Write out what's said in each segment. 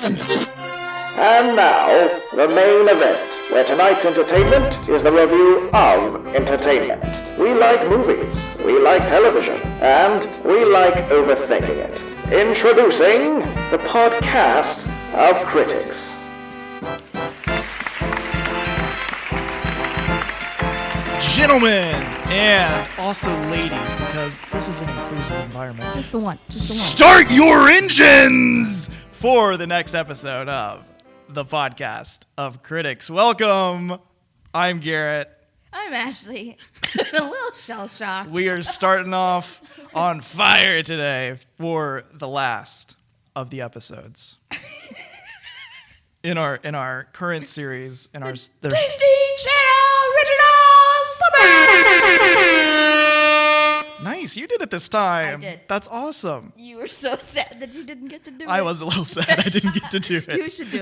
And now, the main event, where tonight's entertainment is the review of entertainment. We like movies, we like television, and we like overthinking it. Introducing the podcast of critics. Gentlemen, and also ladies, because this is an inclusive environment. Just the one. Start your engines for the next episode of the podcast of critics. Welcome. I'm Garrett. I'm Ashley. A little shell-shocked. We are starting off on fire today for the last of the episodes in our current series in our Disney Channel Original Summer. Nice, you did it this time. I did. That's awesome. You were so sad that you didn't get to do it. I was a little sad I didn't get to do it. You should do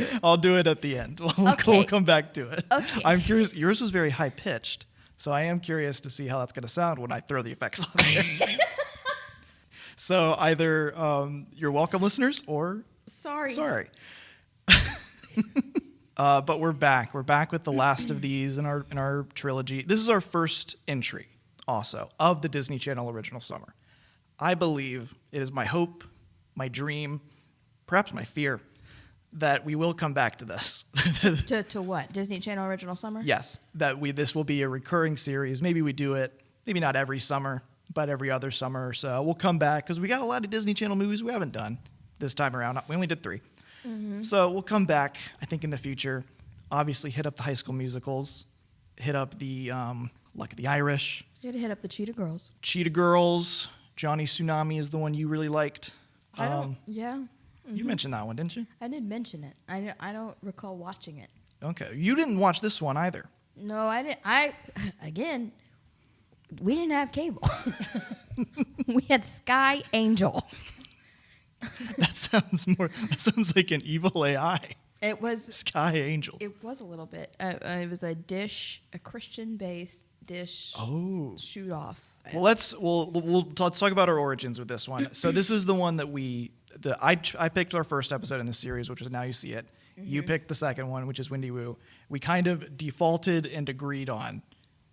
it. I'll do it at the end. We'll come back to it. Okay. I'm curious. Yours was very high pitched, so I am curious to see how that's going to sound when I throw the effects on there. So either you're welcome, listeners, or sorry. But we're back. We're back with the last of these in our trilogy. This is our first entry, also, of the Disney Channel Original Summer. I believe it is my hope, my dream, perhaps my fear, that we will come back to this. To what? Disney Channel Original Summer? Yes, that this will be a recurring series. Maybe we do it, maybe not every summer, but every other summer or so. We'll come back because we got a lot of Disney Channel movies we haven't done this time around. We only did 3. Mm-hmm. So we'll come back, I think, in the future. Obviously, hit up the High School Musicals, hit up the Luck of the Irish. You had to hit up the Cheetah Girls. Cheetah Girls. Johnny Tsunami is the one you really liked. Yeah. Mm-hmm. You mentioned that one, didn't you? I did mention it. I don't recall watching it. Okay. You didn't watch this one either. No, I didn't. Again, we didn't have cable. We had Sky Angel. That sounds like an evil AI. It was Sky Angel. It was a little bit. It was a Christian-based dish. Oh. Shoot off. Well, let's talk about our origins with this one. So this is the one that I picked our first episode in the series, which was Now You See It. Mm-hmm. You picked the second one, which is Windy Woo. We kind of defaulted and agreed on,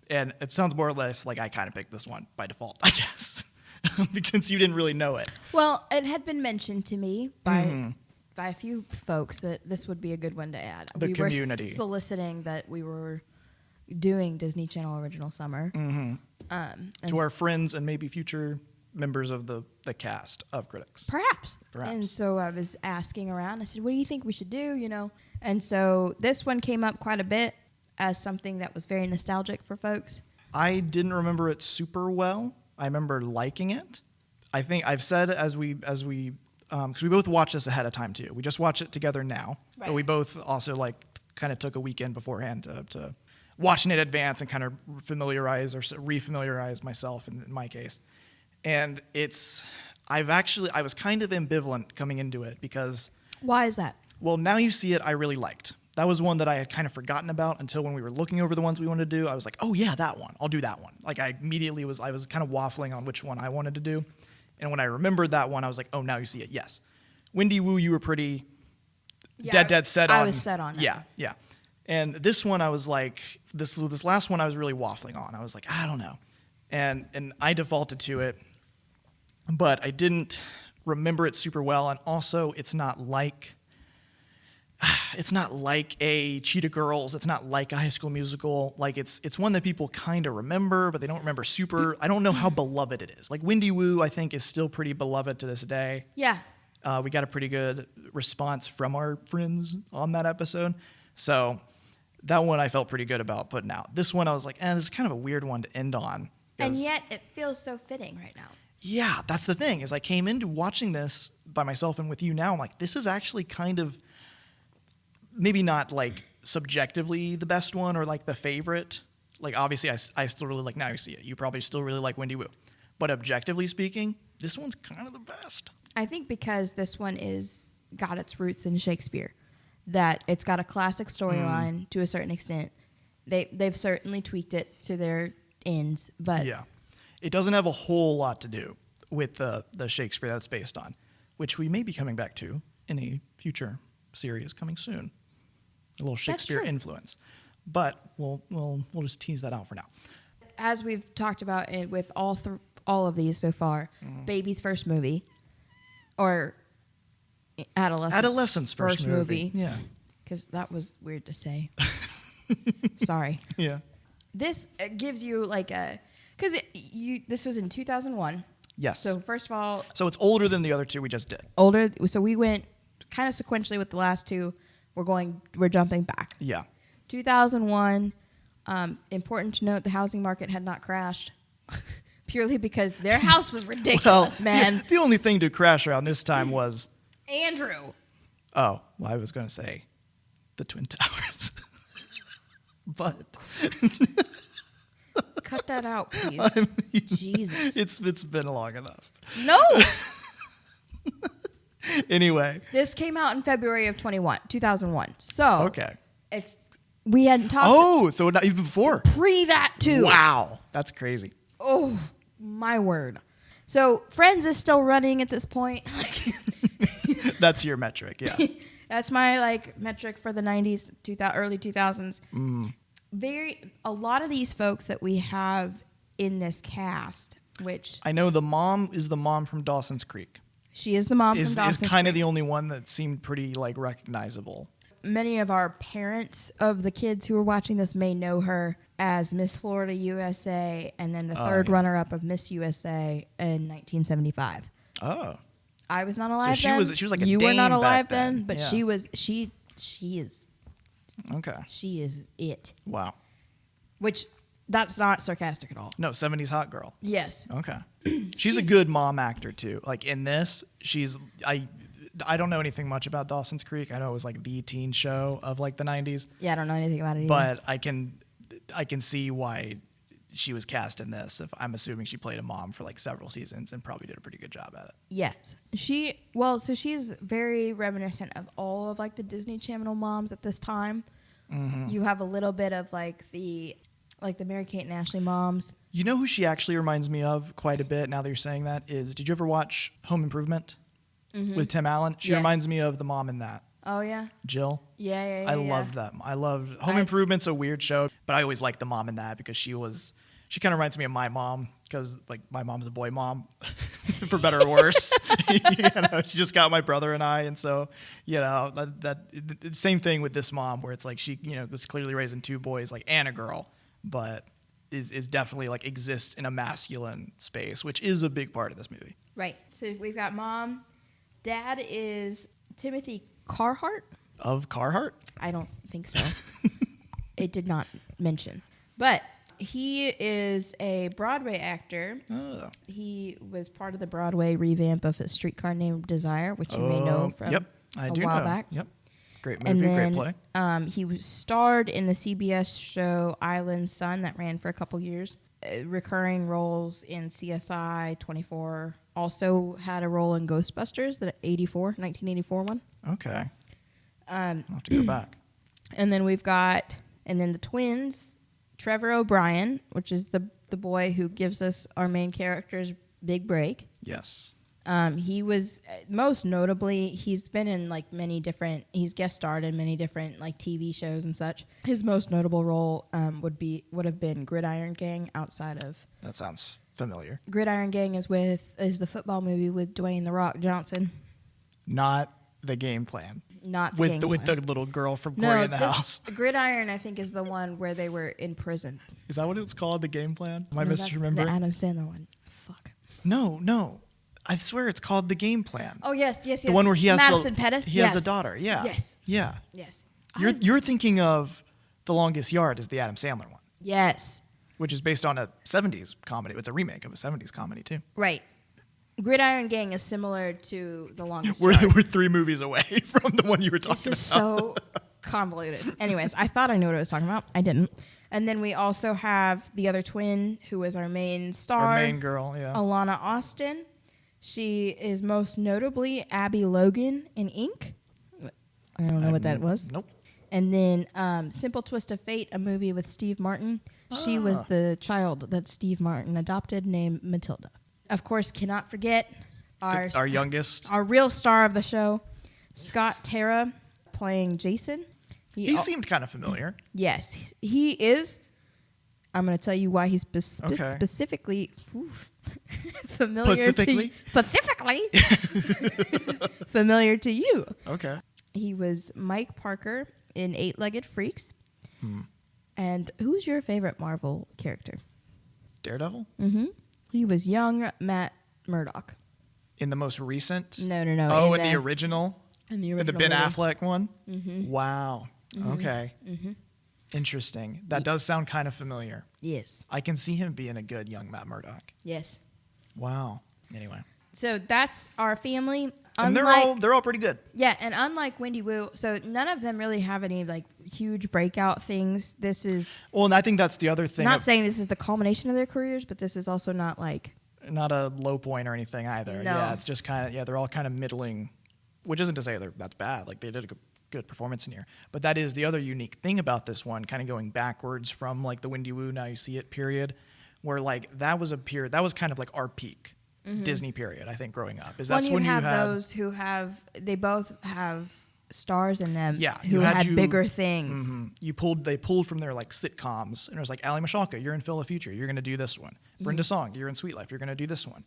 and it sounds more or less like I kind of picked this one by default, I guess, since you didn't really know it. Well, it had been mentioned to me by a few folks that this would be a good one to add. The community. Were soliciting that we were doing Disney Channel Original Summer. Mm-hmm. To our friends and maybe future members of the cast of critics. Perhaps. And so I was asking around. I said, what do you think we should do, And so this one came up quite a bit as something that was very nostalgic for folks. I didn't remember it super well. I remember liking it. I think I've said because we both watched this ahead of time too. We just watch it together now. Right. But we both also kind of took a weekend beforehand to watch in advance and kind of refamiliarize myself in my case. And I was kind of ambivalent coming into it because... Why is that? Well, Now You See It, I really liked. That was one that I had kind of forgotten about until when we were looking over the ones we wanted to do. I was like, oh yeah, that one. I'll do that one. I immediately was kind of waffling on which one I wanted to do. And when I remembered that one, I was like, oh, Now You See It, yes. Windy Woo, you were pretty dead set on. I was set on it. Yeah. And this one, I was like, this last one, I was really waffling on. I was like, I don't know. And I defaulted to it, but I didn't remember it super well. And also, it's not like a Cheetah Girls. It's not like a High School Musical. It's one that people kind of remember, but they don't remember super. I don't know how beloved it is. Like Windy Woo, I think, is still pretty beloved to this day. Yeah. We got a pretty good response from our friends on that episode. So that one I felt pretty good about putting out. This one I was like, this is kind of a weird one to end on. And yet it feels so fitting right now. Yeah, that's the thing. Is I came into watching this by myself and with you now, I'm like, this is actually kind of maybe not subjectively the best one or the favorite. Obviously I still really like Now You See It. You probably still really like Windy Woo. But objectively speaking, this one's kind of the best. I think because this one got its roots in Shakespeare. That it's got a classic storyline to a certain extent. They've certainly tweaked it to their ends, but yeah, it doesn't have a whole lot to do with the Shakespeare that's based on, which we may be coming back to in a future series coming soon. A little Shakespeare true. influence. But we'll just tease that out for now. As we've talked about it with all of these so far, baby's first movie or Adolescent's first movie. Yeah. Because that was weird to say. Sorry. Yeah. This gives you like because this was in 2001. Yes. So first of all, So it's older than the other two we just did. older. So we went kind of sequentially with the last two. We're jumping back. Yeah. 2001. Important to note, the housing market had not crashed, purely because their house was ridiculous, man. The only thing to crash around this time was Andrew. I was going to say the Twin Towers. But Cut that out, please. Jesus. it's been long enough. No. Anyway. This came out in February of 2001. So Okay. we hadn't talked Oh, so not even before. pre that too. Wow. That's crazy. Oh, my word. So Friends is still running at this point. That's your metric, yeah. That's my metric for the 90s, early 2000s. A lot of these folks that we have in this cast, which I know the mom is the mom from Dawson's Creek. she is the mom Is from Dawson's kind of Creek. the only one that seemed pretty recognizable. Many of our parents of the kids who are watching this may know her as Miss Florida USA and then the third runner-up of Miss USA in 1975. Oh. I was not alive she then. was like a You were not dame alive back then. but Yeah. she was she is Okay. she is it. Wow. Which that's not sarcastic at all. No, 70s hot girl. Yes. Okay. She's a good mom actor too. Like in this, I don't know anything much about Dawson's Creek. I know it was like the teen show of like the 90s, Yeah, I don't know anything about it either. but I can see why she was cast in this. If I'm assuming she played a mom for like several seasons and probably did a pretty good job at it. Yes. So she's very reminiscent of all of like the Disney Channel moms at this time. Mm-hmm. You have a little bit of like the Mary-Kate and Ashley moms. You know who she actually reminds me of quite a bit now that you're saying that is, did you ever watch Home Improvement with Tim Allen? She reminds me of the mom in that. Oh, yeah? Jill. Yeah. I loved that. I loved Home Improvement's a weird show, but I always liked the mom in that because she kind of reminds me of my mom because like my mom's a boy mom, for better or worse. She just got my brother and I, and so that same thing with this mom where it's like she this clearly raising two boys like and a girl, but is definitely like exists in a masculine space, which is a big part of this movie. Right. So we've got mom. Dad is Timothy Carhart. Of Carhart? I don't think so. It did not mention. But he is a Broadway actor. Oh. He was part of the Broadway revamp of A Streetcar Named Desire, which you may know from I a do while know. back. Yep. Great And movie, then, great play. He was starred in the CBS show Island Sun that ran for a couple years. Recurring roles in CSI 24. Also had a role in Ghostbusters, the 1984 one. Okay. I'll have to go back. And then the twins, Trevor O'Brien, which is the boy who gives us our main character's big break. Yes. He was most notably, he's been in he's guest starred in many different like TV shows and such. His most notable role would have been Gridiron Gang outside of. That sounds familiar. Gridiron Gang is the football movie with Dwayne The Rock Johnson. Not The Game Plan. Not with the little girl from Corey in the House. Gridiron, I think, is the one where they were in prison. Is that what it's called? The Game Plan? Am I That's misremembering? the Adam Sandler one. Fuck. No. I swear it's called The Game Plan. Oh yes. The one where he has Madison Pettis. He has a daughter. Yeah. Yes. Yeah. Yes. You're thinking of The Longest Yard as the Adam Sandler one. Yes. Which is based on a 70s comedy. It's a remake of a 70s comedy too. Right. Gridiron Gang is similar to The Longest We're Yard. 3 movies away from the one you were talking This is about. so convoluted. Anyways, I thought I knew what I was talking about. I didn't. And then we also have the other twin, who is our main star. Our main girl, yeah. Alana Austin. She is most notably Abby Logan in Ink. I don't know what that was. Nope. And then Simple Twist of Fate, a movie with Steve Martin. She was the child that Steve Martin adopted named Matilda. Of course, cannot forget our youngest. our real star of the show, Scott Terra playing Jason. He seemed kind of familiar. Yes, he is. I'm going to tell you why he's specifically familiar specifically familiar to you. Okay. He was Mike Parker in Eight-Legged Freaks. And who's your favorite Marvel character? Daredevil? Mm-hmm. He was young Matt Murdock. In the most recent? No. Oh, in the original? In the In the Ben movie. Affleck one? Mm-hmm. Wow. Mm-hmm. Okay. Mm-hmm. Interesting. That does sound kind of familiar. Yes. I can see him being a good young Matt Murdock. Yes. Wow. Anyway. So that's our family. And they're all pretty good. Yeah, and unlike Wendy Wu, so none of them really have any like huge breakout things. This is Well, and I think that's the other thing. not saying this is the culmination of their careers, but this is also not like not a low point or anything either. No. Yeah, it's just kind of they're all kind of middling, which isn't to say that's bad. Like they did a good performance in here. But that is the other unique thing about this one, kind of going backwards from like the Wendy Wu Now You See It period, where like that was a period that was kind of like our peak Disney period, I think, growing up. Is that's when you have had those who have they both have stars in them Yeah, who had bigger things. They pulled from their like sitcoms, and it was like Ali Mashalka, you're in Phil the Future, you're gonna do this one. Brenda Song, you're in Sweet Life, you're gonna do this one.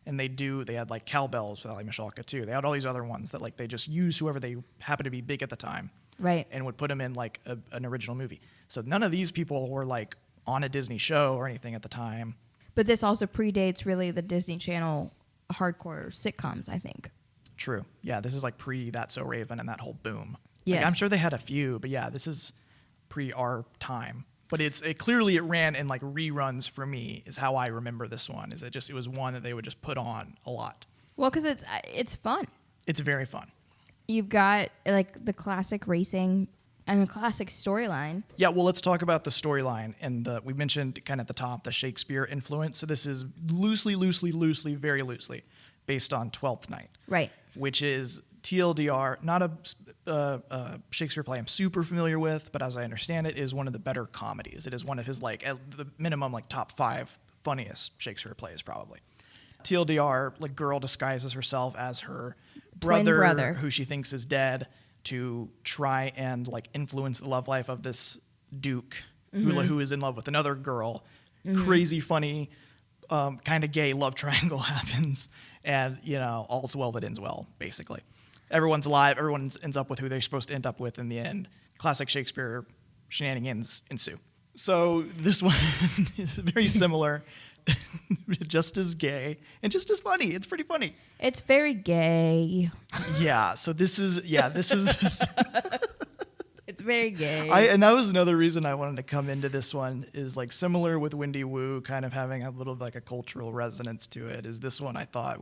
And they had like cowbells with Ali Mashalka too. They had all these other ones that like they just use whoever they happen to be big at the time, Right. and would put them in like an original movie. So none of these people were like on a Disney show or anything at the time. But this also predates really the Disney Channel hardcore sitcoms, I think. True. Yeah, this is like pre That's So Raven and that whole boom. Yes. Like, I'm sure they had a few, but yeah, this is pre our time. But it clearly ran in like reruns for me is how I remember this one. It was one that they would just put on a lot. Well, because it's fun. It's very fun. You've got like the classic racing and the classic storyline. Yeah, well, let's talk about the storyline. And we mentioned kind of at the top the Shakespeare influence. So this is loosely, very loosely based on Twelfth Night. Right. Which is TLDR, not a Shakespeare play I'm super familiar with, but as I understand it, is one of the better comedies. It is one of his, like, at the minimum, like, top 5 funniest Shakespeare plays, probably. TLDR, like, girl disguises herself as her brother, who she thinks is dead, to try and like influence the love life of this duke who is in love with another girl. Crazy funny, kind of gay love triangle happens, and all's well that ends well. Basically, everyone's alive. Everyone ends up with who they're supposed to end up with in the end. Classic Shakespeare shenanigans ensue. So this one is very similar. Just as gay and just as funny. It's pretty funny. It's very gay. Yeah. So this is. It's very gay. And that was another reason I wanted to come into this one is like similar with Wendy Wu, kind of having a little like a cultural resonance to it. Is this one I thought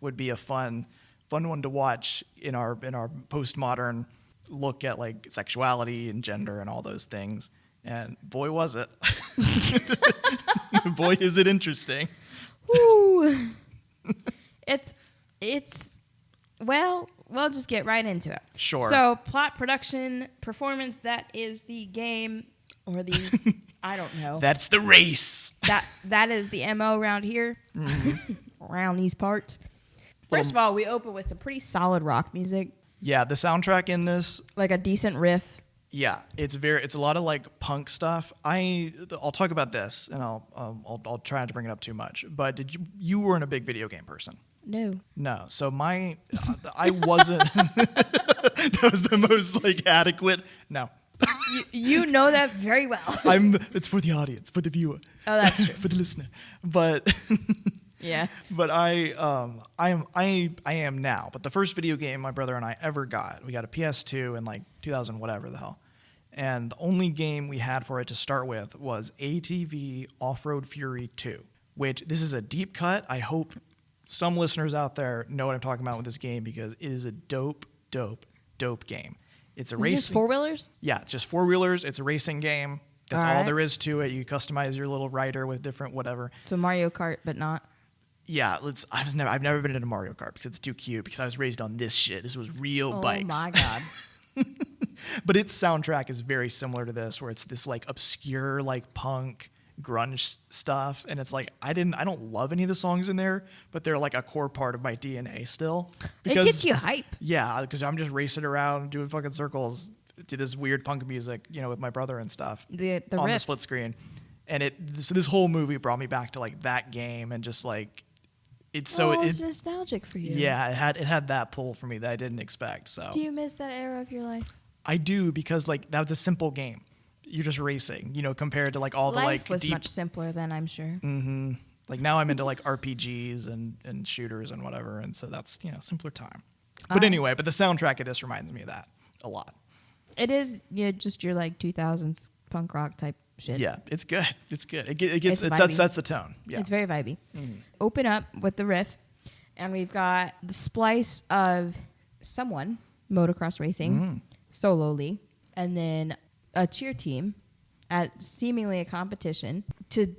would be a fun one to watch in our postmodern look at like sexuality and gender and all those things. And boy, was it. Boy, is it interesting. Woo. It's well, we'll just get right into it. Sure. So plot, production, performance, that is the game or the, I don't know. That's the race. That is the MO around here, around these parts. First of all, we open with some pretty solid rock music. Yeah, the soundtrack in this. Like a decent riff. Yeah, it's a lot of like punk stuff. I'll talk about this, and I'll try not to bring it up too much. But you weren't a big video game person? No. So I wasn't. That was the most like adequate. No. You know that very well. It's for the audience, for the viewer. Oh, that's true. For the listener. But yeah. But I am now. But the first video game my brother and I ever got, we got a PS2 in like 2000 whatever the hell. And the only game we had for it to start with was ATV Off-Road Fury 2, which this is a deep cut. I hope some listeners out there know what I'm talking about with this game because it is a dope game. It's a racing. Is it just four-wheelers? Yeah, it's just four-wheelers. It's a racing game. That's all right. there is to it. You customize your little rider with different whatever. So Mario Kart, but not. Yeah, I've never been into Mario Kart because it's too cute. Because I was raised on this shit. This was real bikes. Oh my god. But its soundtrack is very similar to this, where it's this like obscure like punk grunge stuff, and it's like I don't love any of the songs in there, but they're like a core part of my DNA still. It gets you hype. Yeah, because I'm just racing around doing fucking circles to this weird punk music, with my brother and stuff. The on riffs. the split screen, and so this whole movie brought me back to like that game and just like it's so it's nostalgic for you. Yeah, it had that pull for me that I didn't expect. So Do you miss that era of your life? I do, because like that was a simple game. You're just racing, compared to like all the like Life was deep. much simpler then, I'm sure. Like now I'm into like RPGs and shooters and whatever, and so that's simpler time. But anyway, the soundtrack of this reminds me of that a lot. It is just your like 2000s punk rock type shit. Yeah, it's good. It's good. It's It vibey. sets the tone. Yeah, It's very vibey. Open up with the riff, and we've got the splice of someone motocross racing solely, and then a cheer team at seemingly a competition to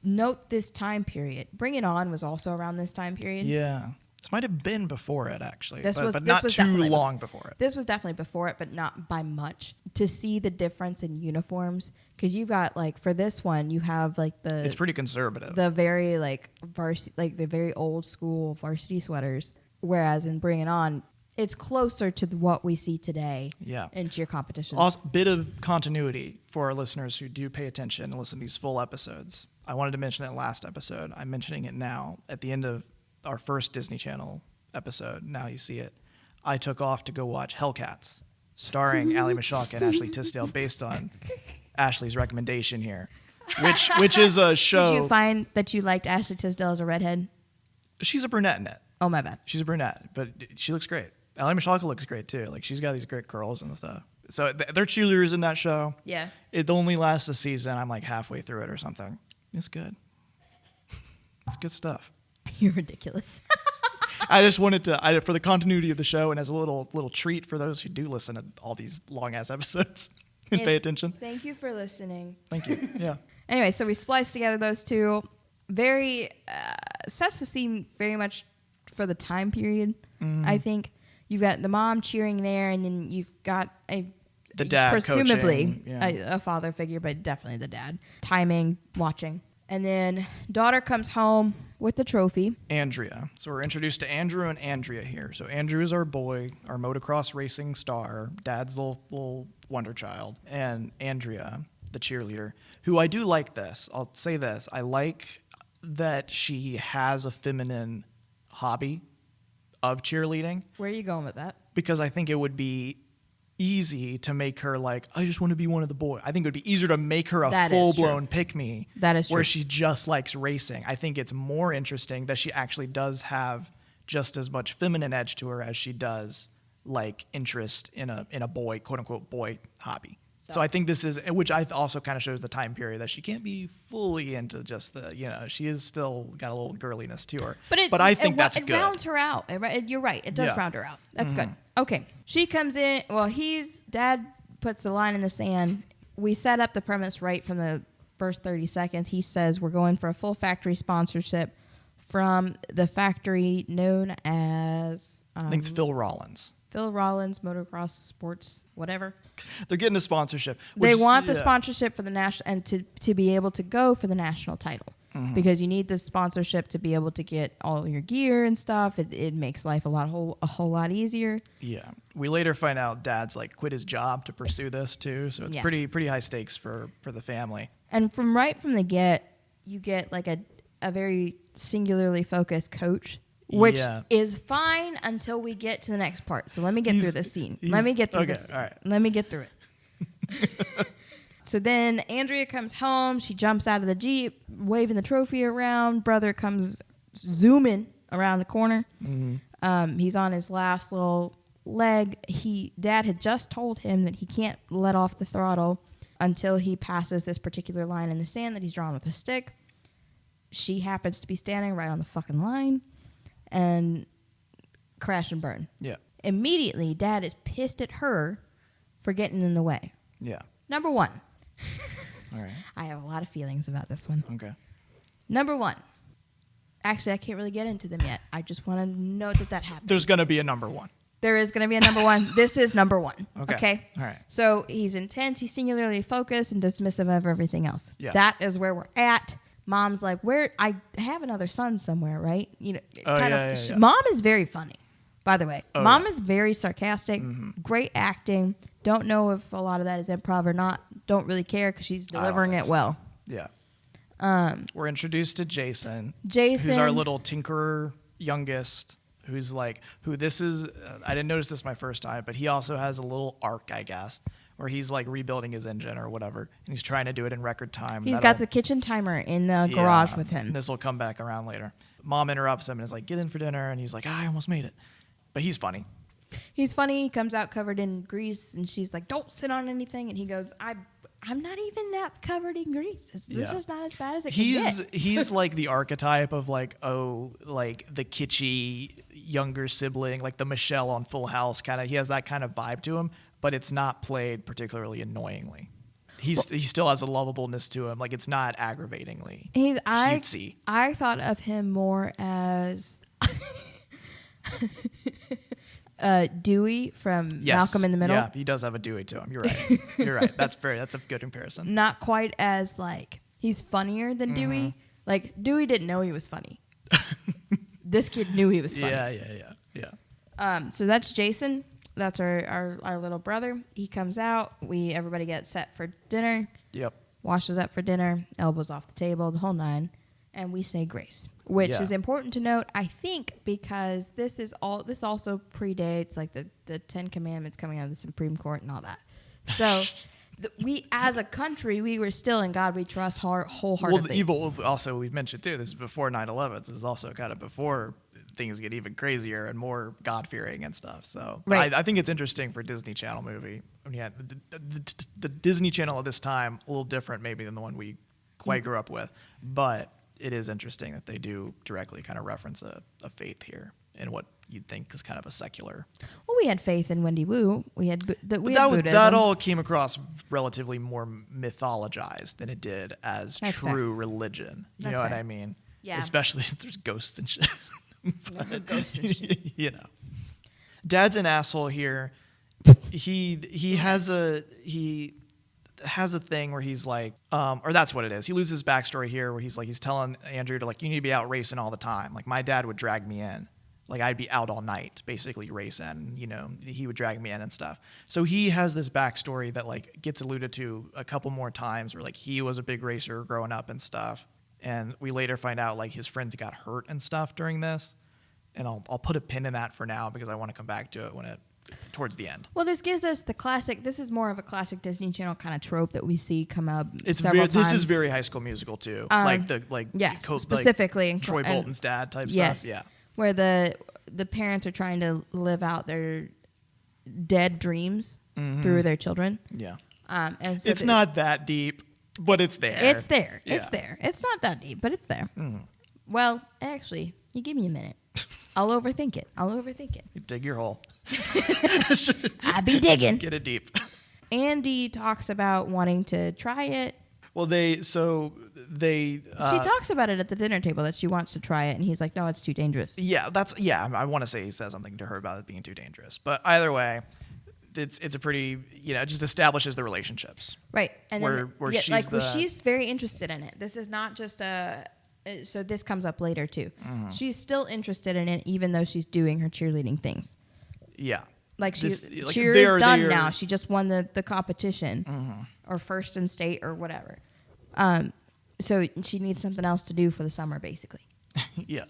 note this time period. Bring It On was also around this time period. Yeah. This might have been before it, actually. This was not too definitely long before it. This was definitely before it, but not by much. To see the difference in uniforms, because you've got like for this one, you have like It's pretty conservative. the very like varsity, like the very old school varsity sweaters, whereas in Bring It On, it's closer to what we see today. Yeah. In cheer competitions. Also, bit of continuity for our listeners who do pay attention and listen to these full episodes. I wanted to mention it last episode. I'm mentioning it now at the end of our first Disney Channel episode. Now you see it. I took off to go watch Hellcats, starring Ali Mashaka and Ashley Tisdale, based on Ashley's recommendation here, which is a show. Did you find that you liked Ashley Tisdale as a redhead? She's a brunette in it. Oh, my bad. She's a brunette, but she looks great. Ali Mashaka looks great too. Like she's got these great curls and stuff. So they're cheerleaders in that show. Yeah. It only lasts a season. I'm like halfway through it or something. It's good. It's good stuff. You're ridiculous. I just wanted to, for the continuity of the show and as a little treat for those who do listen to all these long ass episodes and pay attention. Thank you for listening. Thank you. Yeah. Anyway, so we spliced together those two. Very sets the theme very much for the time period. I think you've got the mom cheering there, and then you've got the dad presumably coaching, yeah. a father figure, but definitely the dad timing, watching, and then daughter comes home with the trophy. Andrea. So we're introduced to Andrew and Andrea here. So Andrew is our boy, our motocross racing star, dad's little wonder child, and Andrea, the cheerleader, who I do like this. I'll say this. I like that she has a feminine hobby of cheerleading. Where are you going with that? Because I think it would be easy to make her like, I just want to be one of the boys. I think it would be easier to make her a full-blown pick-me. That is true. Where she just likes racing. I think it's more interesting that she actually does have just as much feminine edge to her as she does like interest in a boy, quote-unquote, boy hobby. So I think this is, which I also kind of shows the time period that she can't be fully into just she is still got a little girliness to her. But I think that's good. It rounds her out. You're right. It does round her out. That's good. Okay. She comes in. Well, dad puts a line in the sand. We set up the premise right from the first 30 seconds. He says we're going for a full factory sponsorship from the factory known as... I think it's Phil Rollins. Phil Rollins, Motocross Sports, whatever. They're getting a sponsorship. They want the sponsorship for the national and to be able to go for the national title, because you need the sponsorship to be able to get all your gear and stuff. It makes life a whole lot easier. Yeah, we later find out Dad's like quit his job to pursue this too, so it's pretty high stakes for the family. And from the get, you get like a very singularly focused coach. Which is fine until we get to the next part. So let me get through this scene. Let me get through this scene. All right. Let me get through it. So then Andrea comes home. She jumps out of the Jeep, waving the trophy around. Brother comes zooming around the corner. He's on his last little leg. Dad had just told him that he can't let off the throttle until he passes this particular line in the sand that he's drawn with a stick. She happens to be standing right on the fucking line. And crash and burn. Yeah. Immediately, Dad is pissed at her for getting in the way. Yeah. Number one. All right. I have a lot of feelings about this one. Okay. Number one. Actually, I can't really get into them yet. I just want to note that happened. There's going to be a number one. There is going to be a number one. This is number one. Okay. All right. So he's intense. He's singularly focused and dismissive of everything else. Yeah. That is where we're at. Mom's like, where I have another son somewhere, right? You know, yeah. Mom is very funny, by the way. Oh, Mom yeah. is very sarcastic, great acting. Don't know if a lot of that is improv or not. Don't really care because she's delivering it well. Yeah. We're introduced to Jason, Jason, who's our little tinkerer youngest, who's like, I didn't notice this my first time, but he also has a little arc, I guess, where he's like rebuilding his engine or whatever, and he's trying to do it in record time. He's got the kitchen timer in the garage with him. This will come back around later. Mom interrupts him and is like, get in for dinner, and he's like, I almost made it. But he's funny. He's funny. He comes out covered in grease, and she's like, don't sit on anything. And he goes, I'm not even that covered in grease. This is not as bad as it can get. He's like the archetype of like the kitschy younger sibling, like the Michelle on Full House kind of. He has that kind of vibe to him, but it's not played particularly annoyingly. He still has a lovableness to him. Like, it's not aggravatingly cutesy. I thought of him more as Dewey from Malcolm in the Middle. Yeah, he does have a Dewey to him. You're right. You're right. That's a good comparison. Not quite as like, he's funnier than Dewey. Like, Dewey didn't know he was funny. This kid knew he was funny. Yeah. So that's Jason. That's our little brother. He comes out. Everybody gets set for dinner. Yep. Washes up for dinner. Elbows off the table. The whole nine. And we say grace, which is important to note, I think, because this also predates like the 10 Commandments coming out of the Supreme Court and all that. So we, as a country, we were still in God we trust wholeheartedly. Well, the evil also, we've mentioned too, this is before 9/11. This is also kind of before things get even crazier and more God-fearing and stuff. So right. I think it's interesting for a Disney Channel movie. I mean, yeah, the Disney Channel at this time, a little different maybe than the one we quite grew up with, but it is interesting that they do directly kind of reference a faith here in what you'd think is kind of a secular. Well, we had faith in Wendy Wu. We had Buddhism. That all came across relatively more mythologized than it did as That's true fair. religion. You That's know what fair. I mean? Yeah. Especially since there's ghosts and shit. Ghosts and shit. You know, Dad's an asshole here. He has a thing where he's like, or that's what it is. He loses his backstory here where he's telling Andrew to like, you need to be out racing all the time. Like, my dad would drag me in. Like, I'd be out all night, basically racing, you know, he would drag me in and stuff. So he has this backstory that like gets alluded to a couple more times where like he was a big racer growing up and stuff. And we later find out like his friends got hurt and stuff during this. And I'll put a pin in that for now because I want to come back to it towards the end. Well, this gives us this is more of a classic Disney Channel kind of trope that we see come up It's several times. This is very High School Musical too. Specifically. Troy Bolton's dad type yes, stuff. Yeah. Where the parents are trying to live out their dead dreams through their children. Yeah. And so it's not that deep, but it's there. It's there. Yeah. It's there. It's not that deep, but it's there. Well, actually, you give me a minute. I'll overthink it. You dig your hole. I be digging. Get it deep. Andi talks about wanting to try it. Well, she talks about it at the dinner table that she wants to try it, and he's like, "No, it's too dangerous." Yeah, I want to say he says something to her about it being too dangerous, but either way, it's a pretty, it just establishes the relationships. Right, and where she's she's very interested in it. This is not just so this comes up later too. She's still interested in it, even though she's doing her cheerleading things. Yeah. Like cheer is done now. She just won the competition, or first in state or whatever. So she needs something else to do for the summer, basically. Yeah.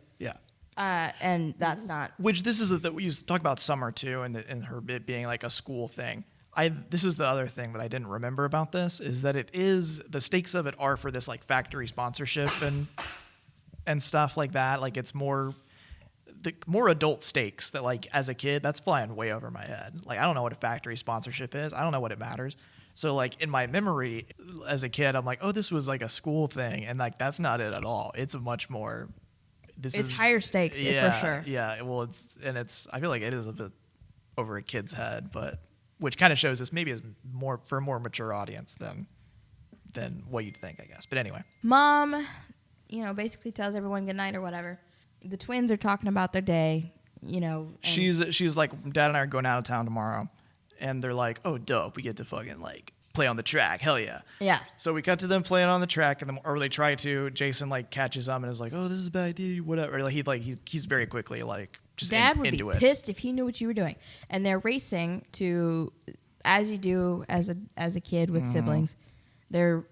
And that's not. Which this is that we used to talk about summer too, and her bit being like a school thing. This is the other thing that I didn't remember about this is that it is the stakes of it are for this like factory sponsorship and stuff like that. Like it's more adult stakes that like as a kid that's flying way over my head. Like I don't know what a factory sponsorship is. I don't know what it matters. So like in my memory as a kid, I'm like, oh, this was like a school thing, and like that's not it at all. It's a much more. It's higher stakes for sure. Yeah. Well, I feel like it is a bit over a kid's head, but which kind of shows this maybe is more for a more mature audience than what you'd think, I guess. But anyway, Mom, basically tells everyone good night or whatever. The twins are talking about their day. you know. And She's like, Dad and I are going out of town tomorrow, and they're like, oh, dope, we get to fucking like play on the track, hell yeah. Yeah. So we cut to them playing on the track, and or they try to. Jason like catches them and is like, oh, this is a bad idea, whatever. He's very quickly like just Dad would into be it. pissed if he knew what you were doing. And they're racing to, as you do as a kid with siblings, their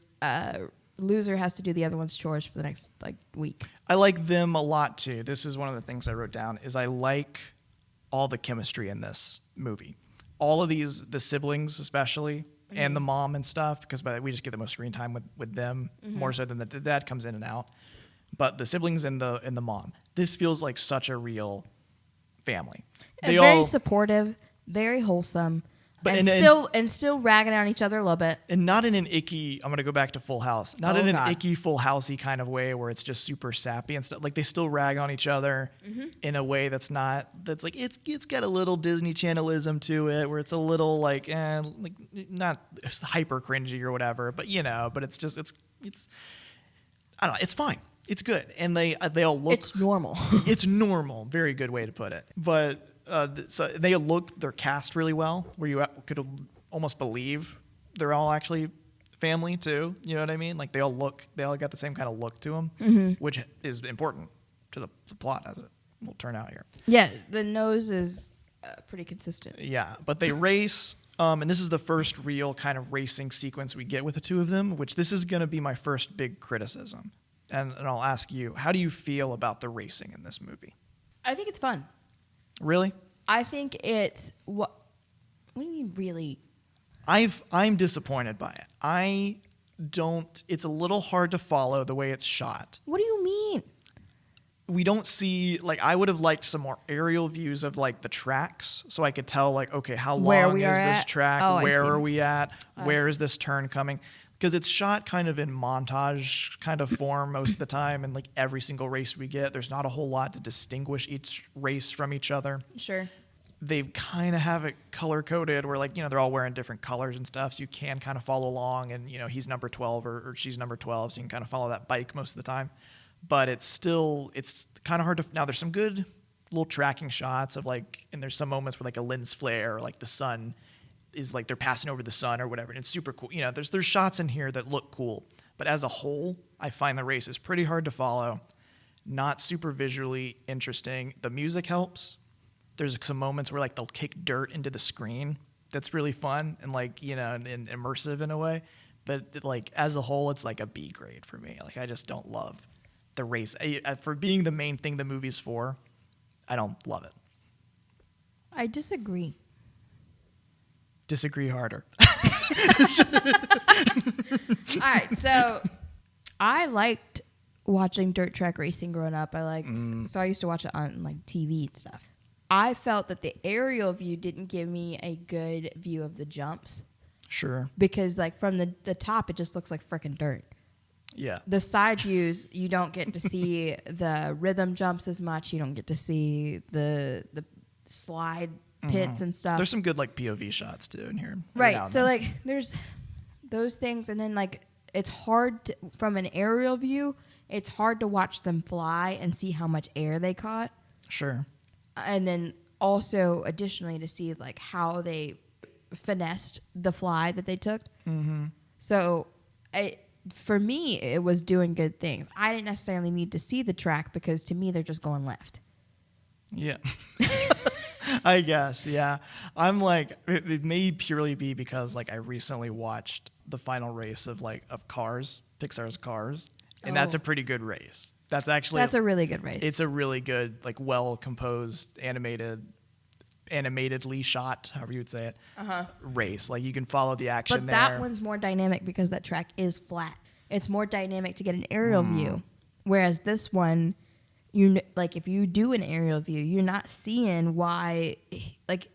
loser has to do the other one's chores for the next like week. I like them a lot too. This is one of the things I wrote down is I like all the chemistry in this movie. All of the siblings especially, and the mom and stuff, because we just get the most screen time with them more so than the dad comes in and out. But the siblings and the mom, this feels like such a real family. They very all supportive, very wholesome, But and still ragging on each other a little bit. And not in an icky, I'm going to go back to Full House, not in an icky Full Housey kind of way where it's just super sappy and stuff. Like they still rag on each other in a way that's like, it's got a little Disney Channelism to it where it's a little like not hyper cringy or whatever, but but it's just, it's, I don't know, it's fine. It's good. And they all look. It's normal. It's normal. Very good way to put it. But so they're cast really well, where you could almost believe they're all actually family too. You know what I mean? Like they all got the same kind of look to them, which is important to the plot as it will turn out here. Yeah, the nose is pretty consistent. Yeah, but they race, and this is the first real kind of racing sequence we get with the two of them, which this is going to be my first big criticism. And I'll ask you, how do you feel about the racing in this movie? I think it's fun. Really? I think it's what do you mean really? I'm disappointed by it. It's a little hard to follow the way it's shot. What do you mean? We don't see, like, I would have liked some more aerial views of like the tracks so I could tell like, okay, how long is this track? Oh, where are we at? Where is this turn coming? Because it's shot kind of in montage kind of form most of the time, and like every single race we get, there's not a whole lot to distinguish each race from each other. Sure. They kind of have it color coded where like, they're all wearing different colors and stuff, so you can kind of follow along, and he's number 12 or she's number 12, so you can kind of follow that bike most of the time. But it's kind of hard to. Now there's some good little tracking shots of like, and there's some moments where like a lens flare or like the sun is like they're passing over the sun or whatever, and it's super cool. There's shots in here that look cool, but as a whole, I find the race is pretty hard to follow, not super visually interesting. The music helps. There's some moments where like they'll kick dirt into the screen. That's really fun and like and immersive in a way. But like as a whole, it's like a B grade for me. Like I just don't love the race for being the main thing the movie's for. I don't love it. I disagree. Disagree harder. All right, so I liked watching dirt track racing growing up. So I used to watch it on like TV and stuff. I felt that the aerial view didn't give me a good view of the jumps. Sure. Because like from the top, it just looks like frickin' dirt. Yeah. The side views, you don't get to see the rhythm jumps as much. You don't get to see the slide pits and stuff. There's some good like POV shots too in here. Right. So like there's those things, and then like it's hard to, from an aerial view, it's hard to watch them fly and see how much air they caught. Sure. And then also additionally to see like how they finessed the fly that they took. Mm-hmm. So for me, it was doing good things. I didn't necessarily need to see the track because to me, they're just going left. Yeah. I guess, yeah. I'm like, it may purely be because like I recently watched the final race of Cars, Pixar's Cars, and that's a pretty good race. That's a really good race. It's a really good, like well composed, animatedly shot, however you would say it, race. Like you can follow the action there. But that one's more dynamic because that track is flat. It's more dynamic to get an aerial view, whereas this one, if you do an aerial view, you're not seeing why. Like,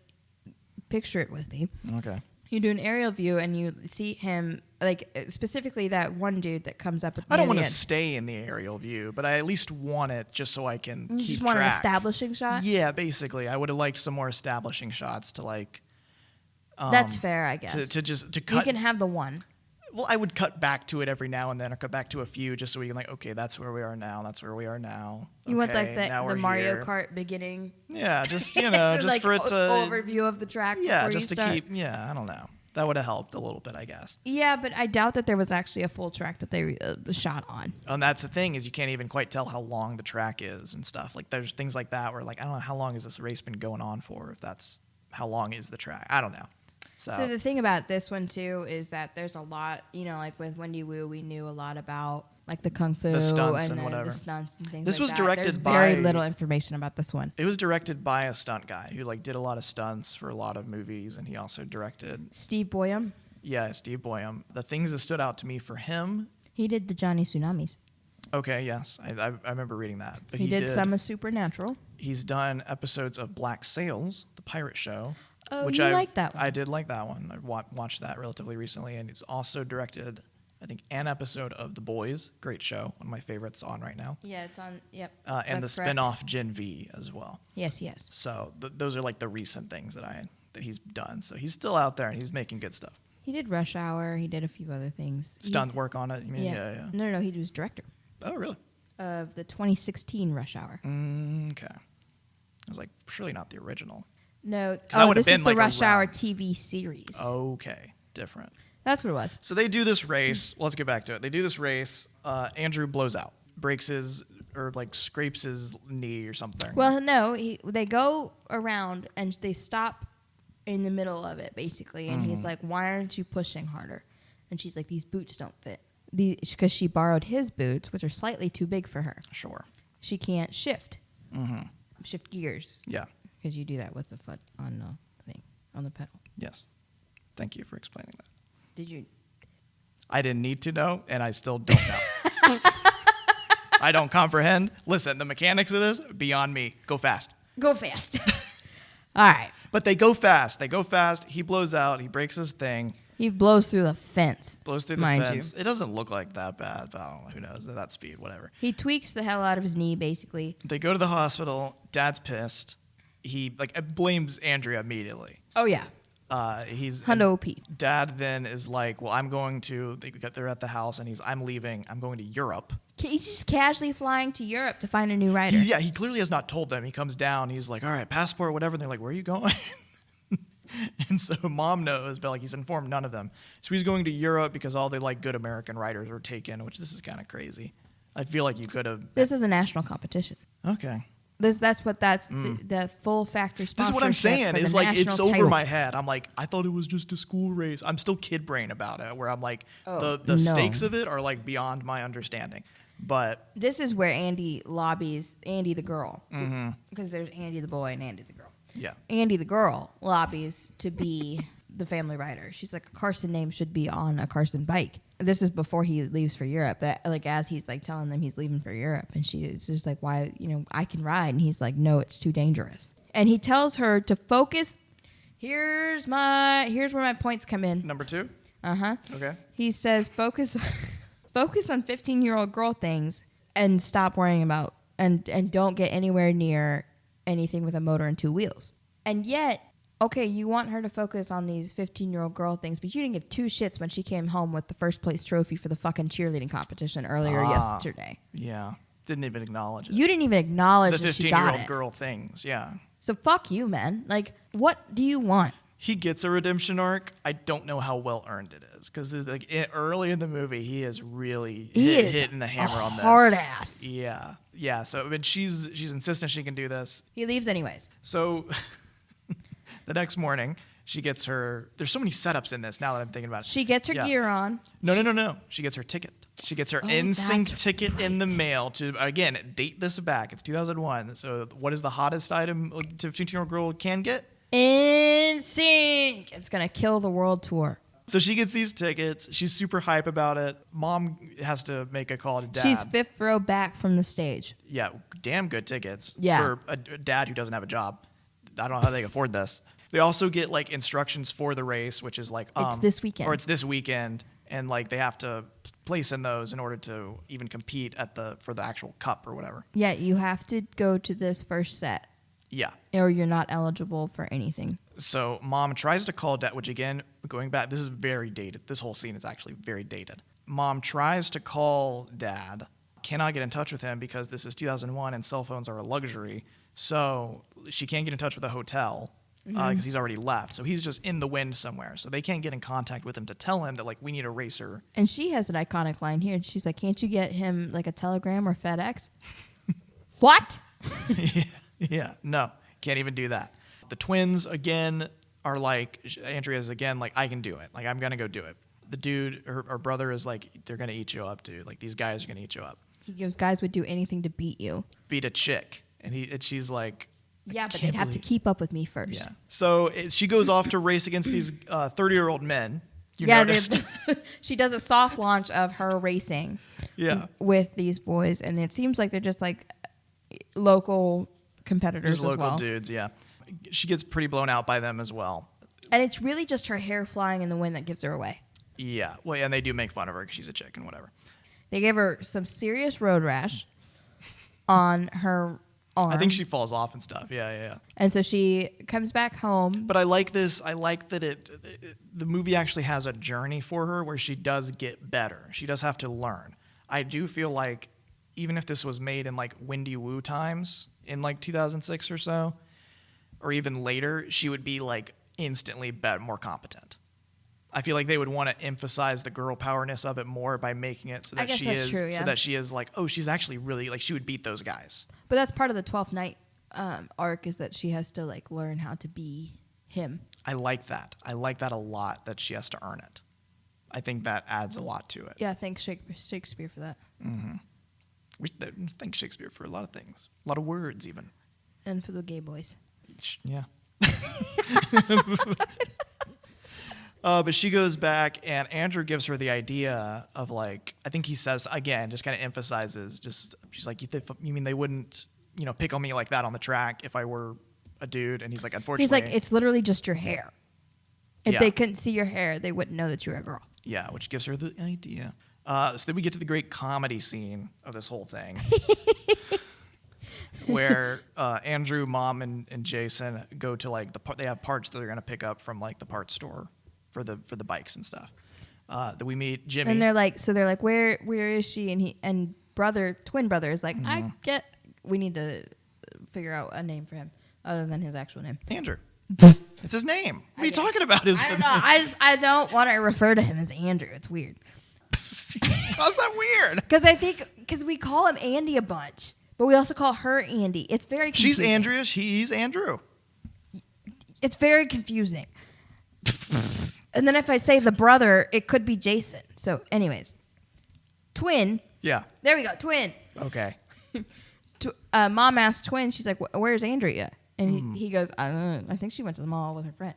picture it with me. Okay. You do an aerial view and you see him, like specifically that one dude that comes up. I don't want to stay in the aerial view, but I at least want it just so I can keep track. You just want an establishing shot? Yeah, basically. I would have liked some more establishing shots to like. That's fair, I guess. To cut. You can have the one. Well, I would cut back to it every now and then, or cut back to a few, just so we can like, okay, that's where we are now. That's where we are now. You want like now the we're Mario here. Kart beginning? Yeah, just just like for it to overview of the track. Yeah, before just you to start. keep. Yeah, I don't know. That would have helped a little bit, I guess. Yeah, but I doubt that there was actually a full track that they shot on. And that's the thing is you can't even quite tell how long the track is and stuff. Like there's things like that where like I don't know how long has this race been going on for. If that's how long is the track, I don't know. So the thing about this one too is that there's a lot, like with Wendy Wu, we knew a lot about like the kung fu, The stunts and then whatever. the stunts and things. This like was that. directed There's by- very little information about this one. It was directed by a stunt guy who like did a lot of stunts for a lot of movies, and he also directed. Steve Boyum, Yeah, Steve Boyum. The things that stood out to me for him. he did the Johnny Tsunamis. Okay, yes, I remember reading that. But He did some of Supernatural. He's done episodes of Black Sails, the pirate show. Oh, which you I like that one. I did like that one. I watched that relatively recently, and he's also directed, I think, an episode of The Boys. Great show, one of my favorites on right now. Yeah, it's on. Yep. And the that's correct. spin-off Gen V as well. Yes, yes. So those are like the recent things that he's done. So he's still out there and he's making good stuff. He did Rush Hour. He did a few other things. Stunt work on it. You mean? Yeah. Yeah. No, he was director Oh, really? of the 2016 Rush Hour. Okay. I was like, surely not the original. No, that would've this is been, the like, Rush Hour around- TV series. Okay, different. That's what it was. So they do this race. Let's get back to it. They do this race. Andrew blows out, breaks his or like scrapes his knee or something. Well, no, they go around and they stop in the middle of it, basically. And he's like, why aren't you pushing harder? And she's like, these boots don't fit. Because she borrowed his boots, which are slightly too big for her. Sure. She can't shift. Shift gears. Yeah. Because you do that with the foot on the thing, on the pedal. Yes. Thank you for explaining that. Did you? I didn't need to know, and I still don't know. I don't comprehend. Listen, the mechanics of this, beyond me. Go fast. Go fast. All right. But they go fast. They go fast. He blows out. He breaks his thing. He blows through the fence. Blows through the mind fence. you. It doesn't look like that bad, but I don't know. Who knows? At that speed, whatever. He tweaks the hell out of his knee, basically. They go to the hospital. Dad's pissed. He blames Andrea immediately. Oh, yeah. He's Hundo OP. Dad then is like, well, they're at the house, and I'm leaving. I'm going to Europe. He's just casually flying to Europe to find a new rider. He clearly has not told them. He comes down. He's like, all right, passport, whatever. And they're like, where are you going? And so Mom knows, but like he's informed none of them. So he's going to Europe because all the like good American riders were taken, which this is kind of crazy. I feel like you could have. This is a national competition. Okay. That's the full factory sponsorship. This is what I'm saying. for It's the like it's national over title. my head. I'm like, I thought it was just a school race. I'm still kid brain about it, where I'm like, the no. stakes of it are like beyond my understanding. But This is where Andi lobbies Andi the girl, because there's Andi the boy and Andi the girl. yeah, Andi the girl lobbies to be the family rider. She's like, a Carson name should be on a Carson bike. This is before he leaves for Europe. But like as he's like telling them he's leaving for Europe, and she's just like, why, I can ride. And he's like, no, it's too dangerous. And he tells her to focus. Here's where my points come in. number 2. Okay. He says, focus on 15-year-old girl things and stop worrying about and don't get anywhere near anything with a motor and 2 wheels. And yet, okay, you want her to focus on these 15-year-old girl things, but you didn't give 2 shits when she came home with the first place trophy for the fucking cheerleading competition earlier yesterday. Yeah. Didn't even acknowledge it. You didn't even acknowledge The that she got 15-year-old it. girl things. Yeah. So fuck you, man. Like, what do you want? He gets a redemption arc. I don't know how well earned it is because like early in the movie, he is really hitting the hammer on this. Hard ass. Yeah, yeah. So I mean, she's insistent she can do this. He leaves anyways. So the next morning, she gets her. There's so many setups in this. Now that I'm thinking about it, She gets her Yeah. gear on. No. She gets her ticket. She gets her NSYNC that's ticket in the mail to again date this back. It's 2001. So what is the hottest item to a 15-year-old girl can get? In sync. It's gonna kill the world tour. So she gets these tickets. She's super hype about it. Mom has to make a call to Dad. She's 5th row back from the stage. Yeah, damn good tickets Yeah. for a dad who doesn't have a job. I don't know how they afford this. They also get like instructions for the race, which is like It's this weekend. or it's this weekend, and like they have to place in those in order to even compete for the actual cup or whatever. Yeah, you have to go to this first set. Yeah. Or you're not eligible for anything. So mom tries to call dad, which again, going back, this is very dated. This whole scene is actually very dated. Mom tries to call dad, cannot get in touch with him because this is 2001 and cell phones are a luxury. So she can't get in touch with the hotel because he's already left. So he's just in the wind somewhere. So they can't get in contact with him to tell him that, like, we need a racer. And she has an iconic line here. She's like, can't you get him like a telegram or FedEx? What? Yeah, no, can't even do that. The twins, again, are like, Andrea's again, like, I can do it. Like, I'm going to go do it. The dude, her brother is like, they're going to eat you up, dude. Like, these guys are going to eat you up. He goes, guys would do anything to beat you. Beat a chick. And she's like, yeah, but they'd have to keep up with me first. Yeah. So she goes off to race against these 30-year-old men. You noticed. She does a soft launch of her racing with these boys. And it seems like they're just like local competitors just local dudes, yeah. She gets pretty blown out by them as well. And it's really just her hair flying in the wind that gives her away. Yeah. Well, yeah, and they do make fun of her because she's a chick and whatever. They gave her some serious road rash on her arm. I think she falls off and stuff. Yeah. And so she comes back home. But I like this. I like that the movie actually has a journey for her where she does get better. She does have to learn. I do feel like even if this was made in like Wendy Wu times in like 2006 or so, or even later, she would be like instantly better, more competent. I feel like they would want to emphasize the girl powerness of it more by making it so that so that she is like, oh, she's actually really like, she would beat those guys. But that's part of the 12th Night arc, is that she has to like learn how to be him. I like that. I like that a lot, that she has to earn it. I think that adds a lot to it. Yeah, thanks Shakespeare for that. Mm-hmm. We thank Shakespeare for a lot of things, a lot of words even. And for the gay boys. Yeah. But she goes back, and Andrew gives her the idea of, like, I think he says, again, just kind of emphasizes, she's like, you mean they wouldn't, pick on me like that on the track if I were a dude? And he's like, unfortunately. He's like, it's literally just your hair. If they couldn't see your hair, they wouldn't know that you were a girl. Yeah, which gives her the idea. So then we get to the great comedy scene of this whole thing. Where Andrew, Mom, and Jason go to, like, they have parts that they're going to pick up from, like, the parts store for the bikes and stuff. That we meet Jimmy. And they're like, where is she? And twin brother is like, we need to figure out a name for him other than his actual name. Andrew. It's his name. What are you talking about? I don't know. I don't want to refer to him as Andrew. It's weird. How's that weird? Because we call him Andi a bunch, but we also call her Andi. It's very confusing. She's Andrea. He's Andrew. It's very confusing. And then if I say the brother, it could be Jason. So anyways, twin. Yeah. There we go. Twin. Okay. Mom asked twin. She's like, where's Andrea? And he goes, I think she went to the mall with her friend.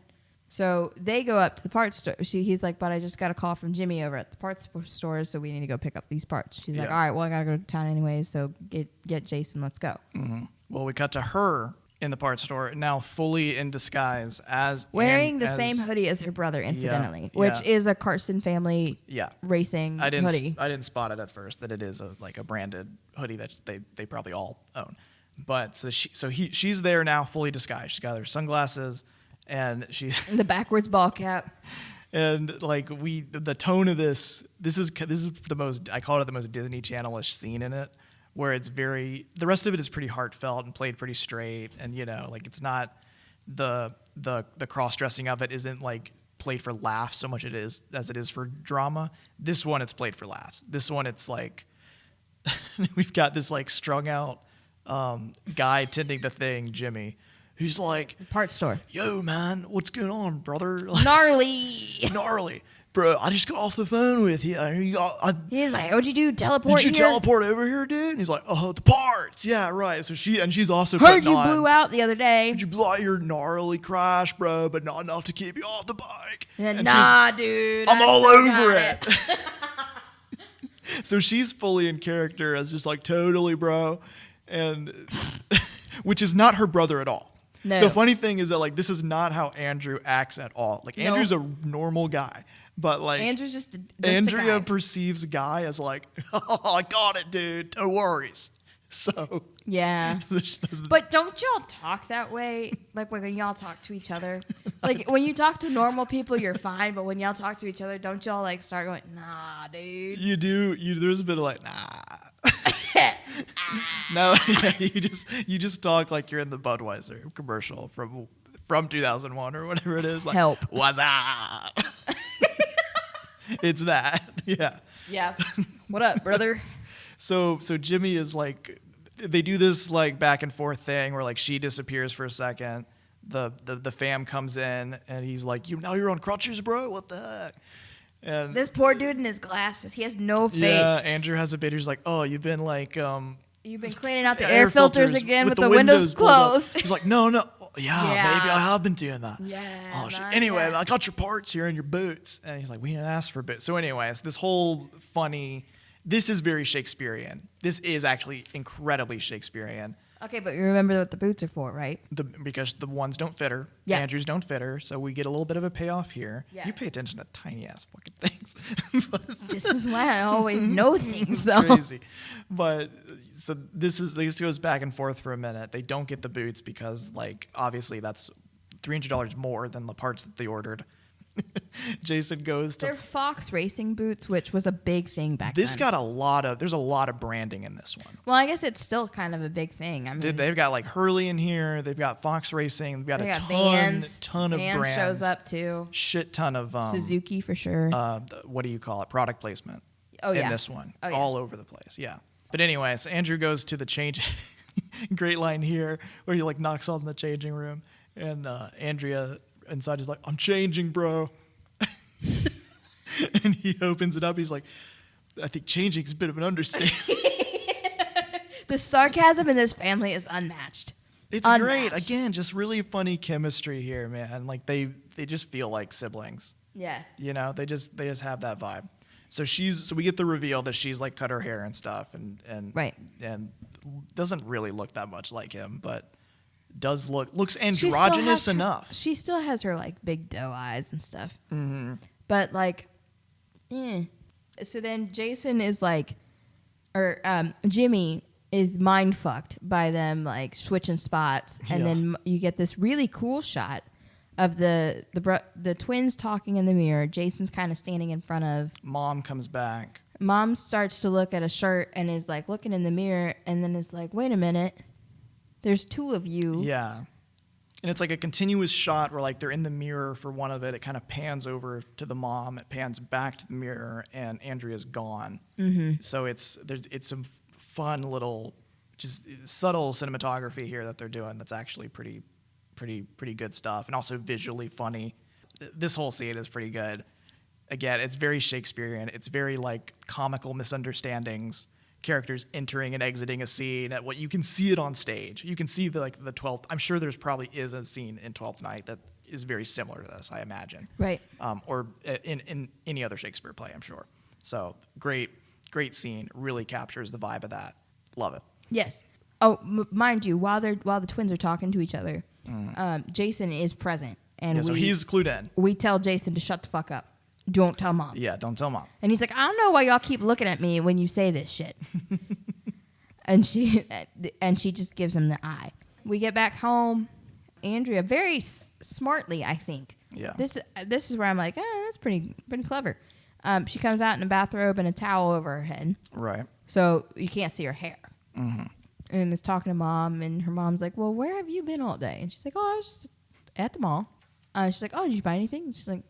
So they go up to the parts store. He's like, but I just got a call from Jimmy over at the parts store, so we need to go pick up these parts. She's like, all right, well, I got to go to town anyways, so get Jason, let's go. Mm-hmm. Well, we cut to her in the parts store, now fully in disguise as... Wearing the same hoodie as her brother, incidentally, which is a Carson family racing hoodie. I didn't spot it at first, that it is a branded hoodie that they probably all own. But she's there now, fully disguised. She's got her sunglasses, and she's the backwards ball cap. And like the tone of this is the most, I call it the most Disney Channel-ish scene in it, where it's the rest of it is pretty heartfelt and played pretty straight, and like it's not the cross-dressing of it isn't like played for laughs so much as it is for drama. This one, it's played for laughs. This one, it's like we've got this like strung out guy tending the thing, Jimmy, who's like, parts store. Yo, man, what's going on, brother? Gnarly. Bro, I just got off the phone with you. He's like, what'd you do? Teleport here? Did you teleport over here, dude? And he's like, oh, the parts. Yeah, right. So she's also heard you blew out the other day. Did you blow out your gnarly crash, bro, but not enough to keep you off the bike. And nah, dude. I'm all over it. So she's fully in character as just like, totally, bro. And which is not her brother at all. No. The funny thing is that like this is not how Andrew acts at all. Like Andrew's a normal guy, but like Andrew's just Andrea perceives Guy as like, oh, I got it, dude. No worries. So Yeah. But don't y'all talk that way? Like when y'all talk to each other? Like when you talk to normal people, you're fine. But when y'all talk to each other, don't y'all like start going, nah, dude? You do. There's a bit of like, nah. No, yeah, you just talk like you're in the Budweiser commercial from 2001 or whatever it is. Like, Help. What's up? It's that. Yeah. Yeah. What up, brother? So Jimmy is like, they do this like back and forth thing where like she disappears for a second. The fam comes in and he's like, now you're on crutches, bro? What the heck? And This poor dude in his glasses, he has no faith. yeah, Andrew has a bit. He's like, oh, you've been like You've been cleaning out the air filters again with the windows pulled up. closed. He's like, no. Yeah, maybe I have been doing that. Yeah. Oh, shit. not Anyway, that. I got your parts here and your boots. And he's like, we didn't ask for boots. So anyways, this whole funny, this is very Shakespearean. This is actually incredibly Shakespearean. Okay, but you remember what the boots are for, right? Because the ones don't fit her. Yeah. Andrews don't fit her. So we get a little bit of a payoff here. Yeah. You pay attention to tiny ass fucking things. This is why I always know things, though. Crazy. But so this goes back and forth for a minute. They don't get the boots because like obviously that's $300 more than the parts that they ordered. Jason goes to They're Fox racing boots, which was a big thing back this then. there's a lot of branding in this one. Well, I guess it's still kind of a big thing. I mean, They've got like Hurley in here. They've got Fox Racing. They've got they a got ton of Vans brands. shows up too. Shit ton of Suzuki for sure. what do you call it? Product placement. Oh, in yeah. this one, Oh, yeah. all over the place. Yeah. But anyway, so Andrew goes to the change. Great line here where he like knocks on the changing room, and Andrea inside is like, "I'm changing, bro." And he opens it up. He's like, "I think changing's a bit of an understatement." The sarcasm in this family is unmatched. It's Unmatched. great. Again, just really funny chemistry here, man. Like they just feel like siblings. Yeah. You know, they just have that vibe. So we get the reveal that she's like cut her hair and stuff and Right. and doesn't really look that much like him, but looks She still androgynous has enough. She still has her like big doe eyes and stuff. Mm-hmm. But like, So then Jason is like, or Jimmy is mind fucked by them like switching spots, and Yeah. then you get this really cool shot of the twins talking in the mirror. Jason's kind of standing in front of. Mom comes back. Mom starts to look at a shirt and is like looking in the mirror, and then is like, wait a minute, there's two of you. Yeah. And it's like a continuous shot where like they're in the mirror for one of it. It kind of pans over to the mom. It pans back to the mirror, and Andrea's gone. Mm-hmm. So it's some fun little, just subtle cinematography here that they're doing. That's actually pretty good stuff, and also visually funny. This whole scene is pretty good. Again, it's very Shakespearean. It's very like comical misunderstandings, characters entering and exiting a scene. What you can see it on stage. You can see the 12th. I'm sure there's probably is a scene in 12th Night that is very similar to this. I imagine. Right. Or in any other Shakespeare play, I'm sure. So great scene. Really captures the vibe of that. Love it. Yes. Oh, mind you, while the twins are talking to each other, Jason is present, and So he's clued in. we tell Jason to shut the fuck up. Don't tell mom. Yeah, don't tell mom. And he's like, I don't know why y'all keep looking at me when you say this shit. and she just gives him the eye. We get back home. Andrea, very smartly, I think. Yeah. This is where I'm like, that's pretty clever. She comes out in a bathrobe and a towel over her head, Right. so you can't see her hair. Mm-hmm. And is talking to mom, and her mom's like, well, where have you been all day? And she's like, oh, I was just at the mall. She's like, oh, did you buy anything? And she's like,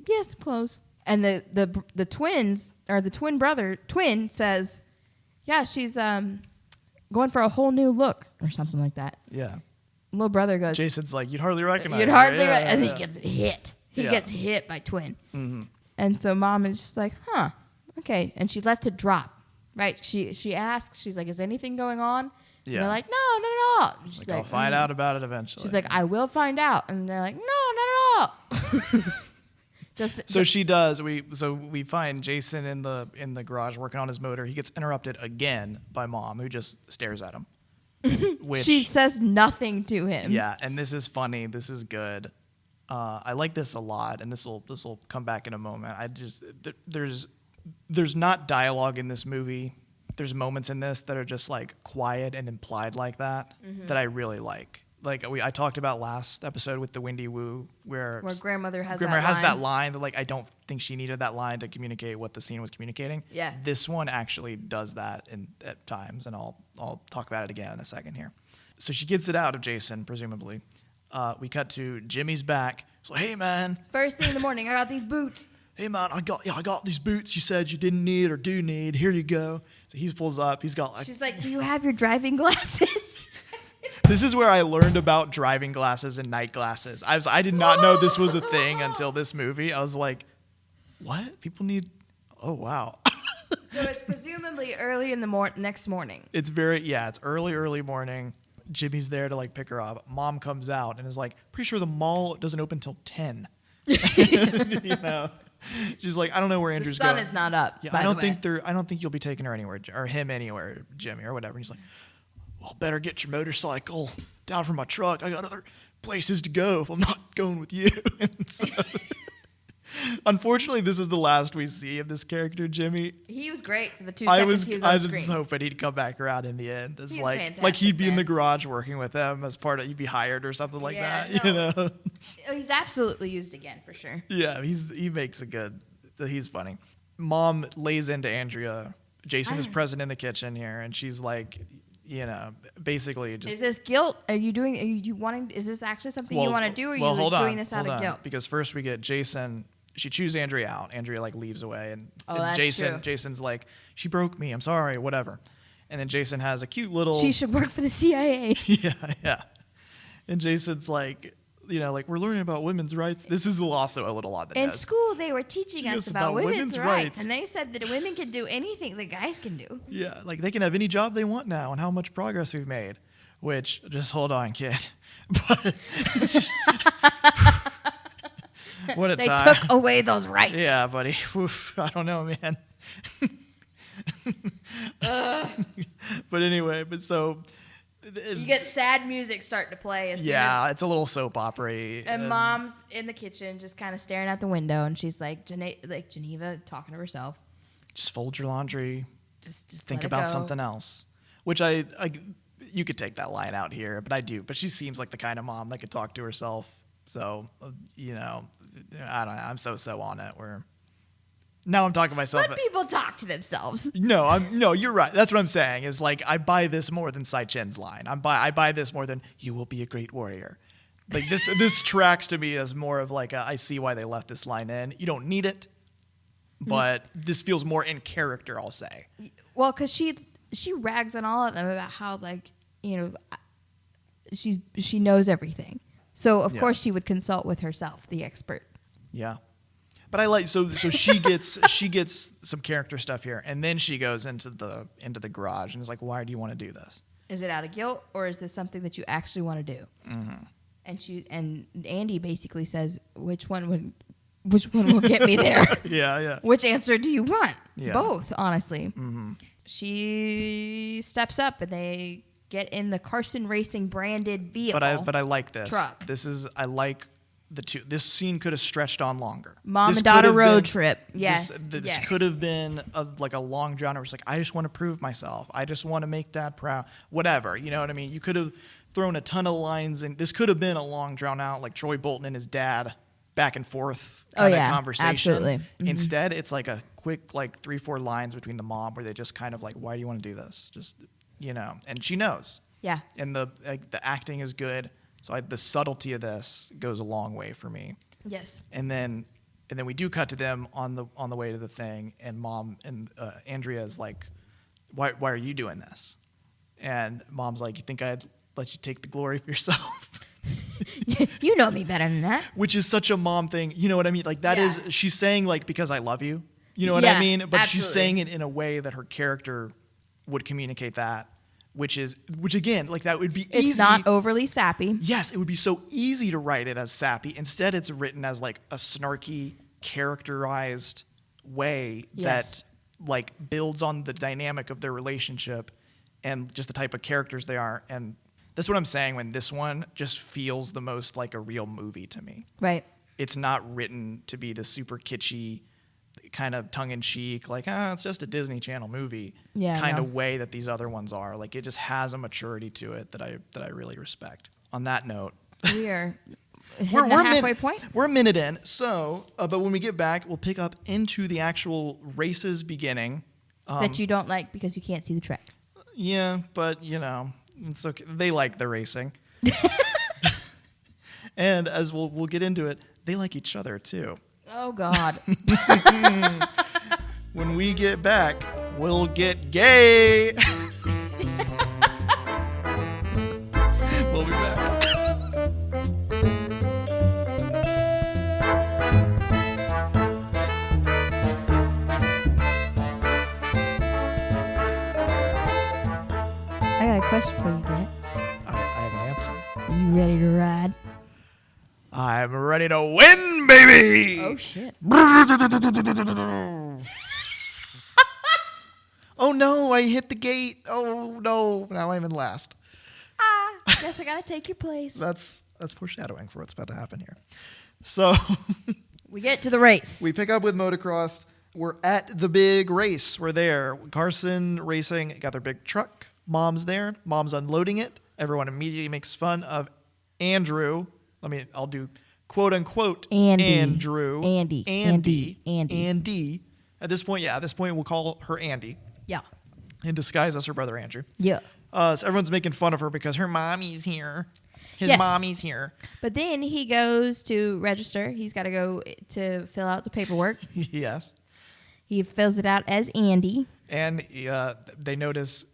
yeah, some clothes. And the twins, or the twin says, yeah, she's going for a whole new look or something like that. Yeah. Little brother goes, Jason's like, you'd hardly recognize you'd her. hardly, Yeah, and yeah. he gets hit. He Yeah. gets hit by twin. Mm-hmm. And so mom is just like, huh, okay. And she lets it drop, right? She asks, she's like, is anything going on? And Yeah. they're like, no, not at all. And she's I'll find "Mm." out about it eventually. She's like, I will find out. And they're like, no, not at all. So she does. We find Jason in the garage working on his motor. He gets interrupted again by mom, who just stares at him. Which, she says nothing to him. yeah, and this is funny. This is good. I like this a lot, and this will come back in a moment. There's not dialogue in this movie there's moments in this that are just like quiet and implied like that that I really like. Like I talked about last episode with the Wendy Wu where grandmother has that line that like I don't think she needed that line to communicate what the scene was communicating. Yeah. This one actually does that at times, and I'll talk about it again in a second here. So she gets it out of Jason, presumably. We cut to Jimmy's back. So hey man, first thing in the morning, I got these boots. Hey man, I got these boots you said you didn't need or do need. Here you go. So he pulls up. He's got like. She's like, do you have your driving glasses? This is where I learned about driving glasses and night glasses. I did not know this was a thing until this movie. I was like, what? People need. Oh wow. So it's presumably early in the next morning. It's it's early morning. Jimmy's there to like pick her up. Mom comes out and is like, pretty sure the mall doesn't open till 10. You know. She's like, I don't know where Andrew's going. The sun is not up. Yeah, I don't think you'll be taking her anywhere or him anywhere, Jimmy or whatever. And he's like, well, better get your motorcycle down from my truck. I got other places to go if I'm not going with you. And so, unfortunately, this is the last we see of this character, Jimmy. He was great for the 2 seconds he was on screen. I was hoping he'd come back around in the end. It's He's like fantastic, he'd be in man. the garage working with them as part of, he'd be hired or something like that. No. You know? He's absolutely used again for sure. Yeah, he makes a good. He's funny. Mom lays into Andrea. Jason is present in the kitchen here, and she's like, you know, basically just. Is this guilt? Are you wanting? Is this actually something you want to do, or are you doing this out of guilt? Because first we get Jason. She chews Andrea out. Andrea like leaves away, and that's true. Jason's like, she broke me. I'm sorry, whatever. And then Jason has a cute little. She should work for the CIA. Yeah. And Jason's like, you know, like we're learning about women's rights. This is also a little odd. In school, they were teaching us about women's rights, and they said that women can do anything that guys can do. Yeah, like they can have any job they want now, and how much progress we've made. Which, just hold on, kid. But what a they time. took away those rights. Yeah, buddy. Oof, I don't know, man. But anyway, so. You get sad music start to play as soon Yeah, as, it's a little soap opera-y. and Mom's in the kitchen just kind of staring out the window, and she's like, Geneva talking to herself. Just fold your laundry. Just Think let it about go. something else. Which I you could take that line out here, but I do. But she seems like the kind of mom that could talk to herself. So, you know, I don't know. I'm so on it. Now I'm talking to myself. Let people talk to themselves. No, you're right. That's what I'm saying. Is like I buy this more than Sai Chen's line. I buy this more than you will be a great warrior. Like this tracks to me as more of like I see why they left this line in. You don't need it, but this feels more in character. I'll say. Well, because she rags on all of them about how she knows everything. So of course she would consult with herself, the expert. Yeah. But I like so she gets some character stuff here, and then she goes into the garage and is like, "Why do you want to do this?" Is it out of guilt, or is this something that you actually want to do? Mm-hmm. And Andi basically says, "Which one will get me there?" Yeah. Which answer do you want? Yeah. Both, honestly. Mm-hmm. She steps up, and they get in the Carson Racing branded vehicle. But I like this. Truck. I like. This scene could have stretched on longer. Mom and daughter road trip. Yes. This could have been a long drawn out. Where it's like, I just want to prove myself. I just want to make Dad proud. Whatever. You know what I mean? You could have thrown a ton of lines in. This could have been a long drawn out, like Troy Bolton and his dad back and forth kind of conversation. Absolutely. Mm-hmm. Instead, it's like a quick 3-4 lines between the mom where they just kind of like, why do you want to do this? Just, you know, and she knows. Yeah. And the acting is good. So the subtlety of this goes a long way for me. Yes. And then we do cut to them on the way to the thing, and Mom and Andrea is like, why are you doing this? And Mom's like, you think I'd let you take the glory for yourself? You know me better than that. Which is such a mom thing. You know what I mean? Like that is, she's saying like, because I love you. You know what I mean? But she's saying it in a way that her character would communicate that. Which again, like that would be easy. It's not overly sappy. Yes, it would be so easy to write it as sappy. Instead, it's written as like a snarky, characterized way that like builds on the dynamic of their relationship and just the type of characters they are. And that's what I'm saying when this one just feels the most like a real movie to me. Right. It's not written to be the super kitschy, kind of tongue-in-cheek, like, it's just a Disney Channel movie Yeah, no. of way that these other ones are. Like, it just has a maturity to it that I really respect. On that note, We are we're the halfway point. We're a minute in. So, but when we get back, we'll pick up into the actual races beginning. That you don't like because you can't see the track. Yeah, but you know, it's okay. They like the racing. And as we'll get into it, they like each other too. Oh, God. When we get back, we'll get gay. We'll be back. I got a question for you, Grant. I have an answer. You ready to ride? I'm ready to win, baby. Oh, shit. Oh no, I hit the gate. Oh no, now I'm in last. Guess I gotta take your place. That's foreshadowing for what's about to happen here. So We get to the race. we pick up with Motocrossed. We're at the big race. We're there. Carson Racing got their big truck. Mom's there. Mom's unloading it. Everyone immediately makes fun of Andrew. I'll do quote unquote Andi. Andrew. Andi. Andi. At this point, we'll call her Andi Yeah. in disguise as her brother Andrew. Yeah. So everyone's making fun of her because her mommy's here. His Yes. mommy's here. But then he goes to register. He's got to go to fill out the paperwork. Yes. He fills it out as Andy. And they notice,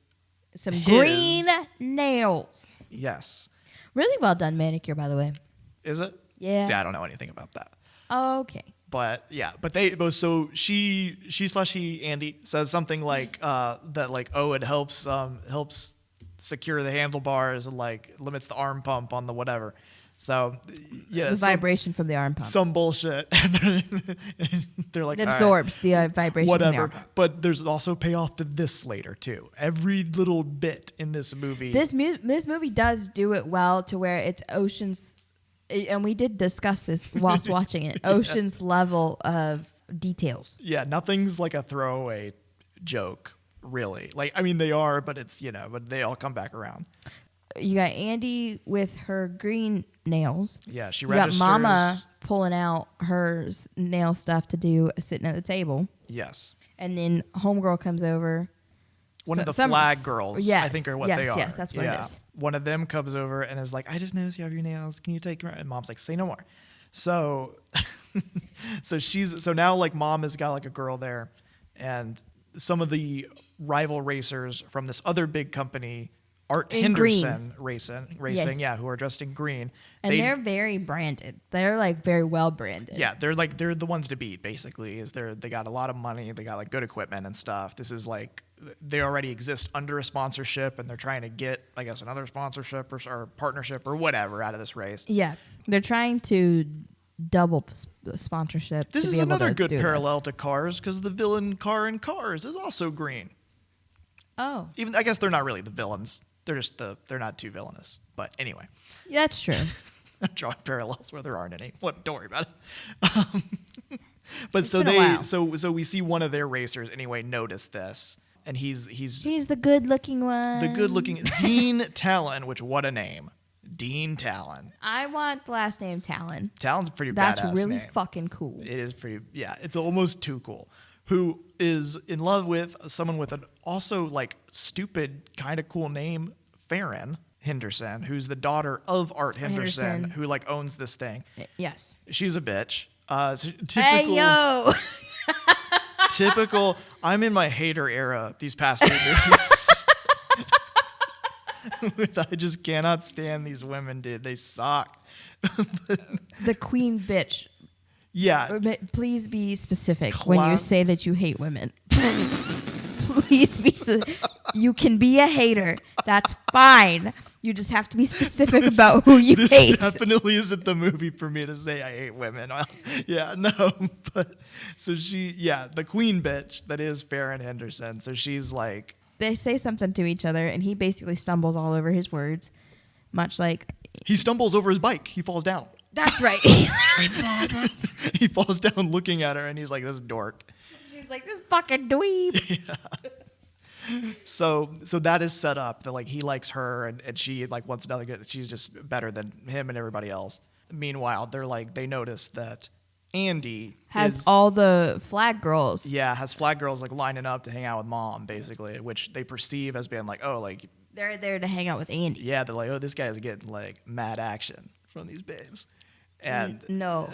Some His. green nails. yes. Really well done manicure, by the way. Is it? Yeah. See, I don't know anything about that. Okay. But yeah, so she Andy says something like that, like, oh, it helps secure the handlebars and like limits the arm pump on the whatever. So yeah, The vibration from the arm pump. some bullshit. And they're like, It "All right, absorbs the vibration from the whatever." arm pump. But there's also payoff to this later too. Every little bit in this movie. This movie does do it well to where it's Ocean's, and we did discuss this whilst watching it, Ocean's level of details. Yeah, nothing's like a throwaway joke, really. Like, I mean, they are, but it's, but they all come back around. You got Andy with her green nails. Yeah, she You registers. got Mama pulling out her nail stuff to do sitting at the table. Yes. And then Homegirl comes over. One of the some- flag girls, yes, I think, are what yes, they are. Yes, that's what it is. One of them comes over and is like, I just noticed you have your nails. Can you take them? And Mom's like, say no more. So, so now like Mom has got like a girl there, and some of the rival racers from this other big company, Art In Henderson Racing, Yes. yeah, who are dressed in green. And they're very branded. They're like very well branded. Yeah, they're the ones to beat. Basically, they got a lot of money. They got like good equipment and stuff. This is like they already exist under a sponsorship, and they're trying to get, I guess, another sponsorship or partnership or whatever out of this race. Yeah. They're trying to double sponsorship. This to is be able another to good do parallel to Cars, because the villain car in Cars is also green. This. Oh, Even I guess they're not really the villains. They're just they're not too villainous. But anyway, yeah, that's true. I'm drawing parallels where there aren't any. What? Don't worry about it. But It's so been a they while. so we see one of their racers anyway notice this, and he's She's the good-looking one. the good-looking Dean Talon, which what a name, Dean Talon. I want the last name Talon. Talon's a pretty That's badass really name. fucking cool. It is pretty, yeah. It's almost too cool. Who is in love with someone with an also like stupid kind of cool name, Farron Henderson, who's the daughter of Art Henderson, Henderson. who like owns this thing. Yes. She's a bitch. Typical, Hey yo. typical. I'm in my hater era these past two movies. I just cannot stand these women, dude. They suck. The queen bitch. Yeah. Please be specific when you Class- say that you hate women. Please be. You can be a hater. That's fine. You just have to be specific about who you This hate. definitely isn't the movie for me to say I hate women. Yeah, no, but so the queen bitch that is Farron Henderson. So she's like, They say something to each other, and he basically stumbles all over his words, much like he stumbles over his bike. He falls down. That's right. He falls down looking at her, and he's like, this dork. She's like, this fucking dweeb. So that is set up that like he likes her, and she like wants another good. She's just better than him and everybody else. Meanwhile, they notice that Andi Has all the flag girls. Yeah, has flag girls like lining up to hang out with mom, basically, which they perceive as being like, oh, like They're there to hang out with Andi. yeah, they're like, oh, this guy's getting like mad action from these babes, and No.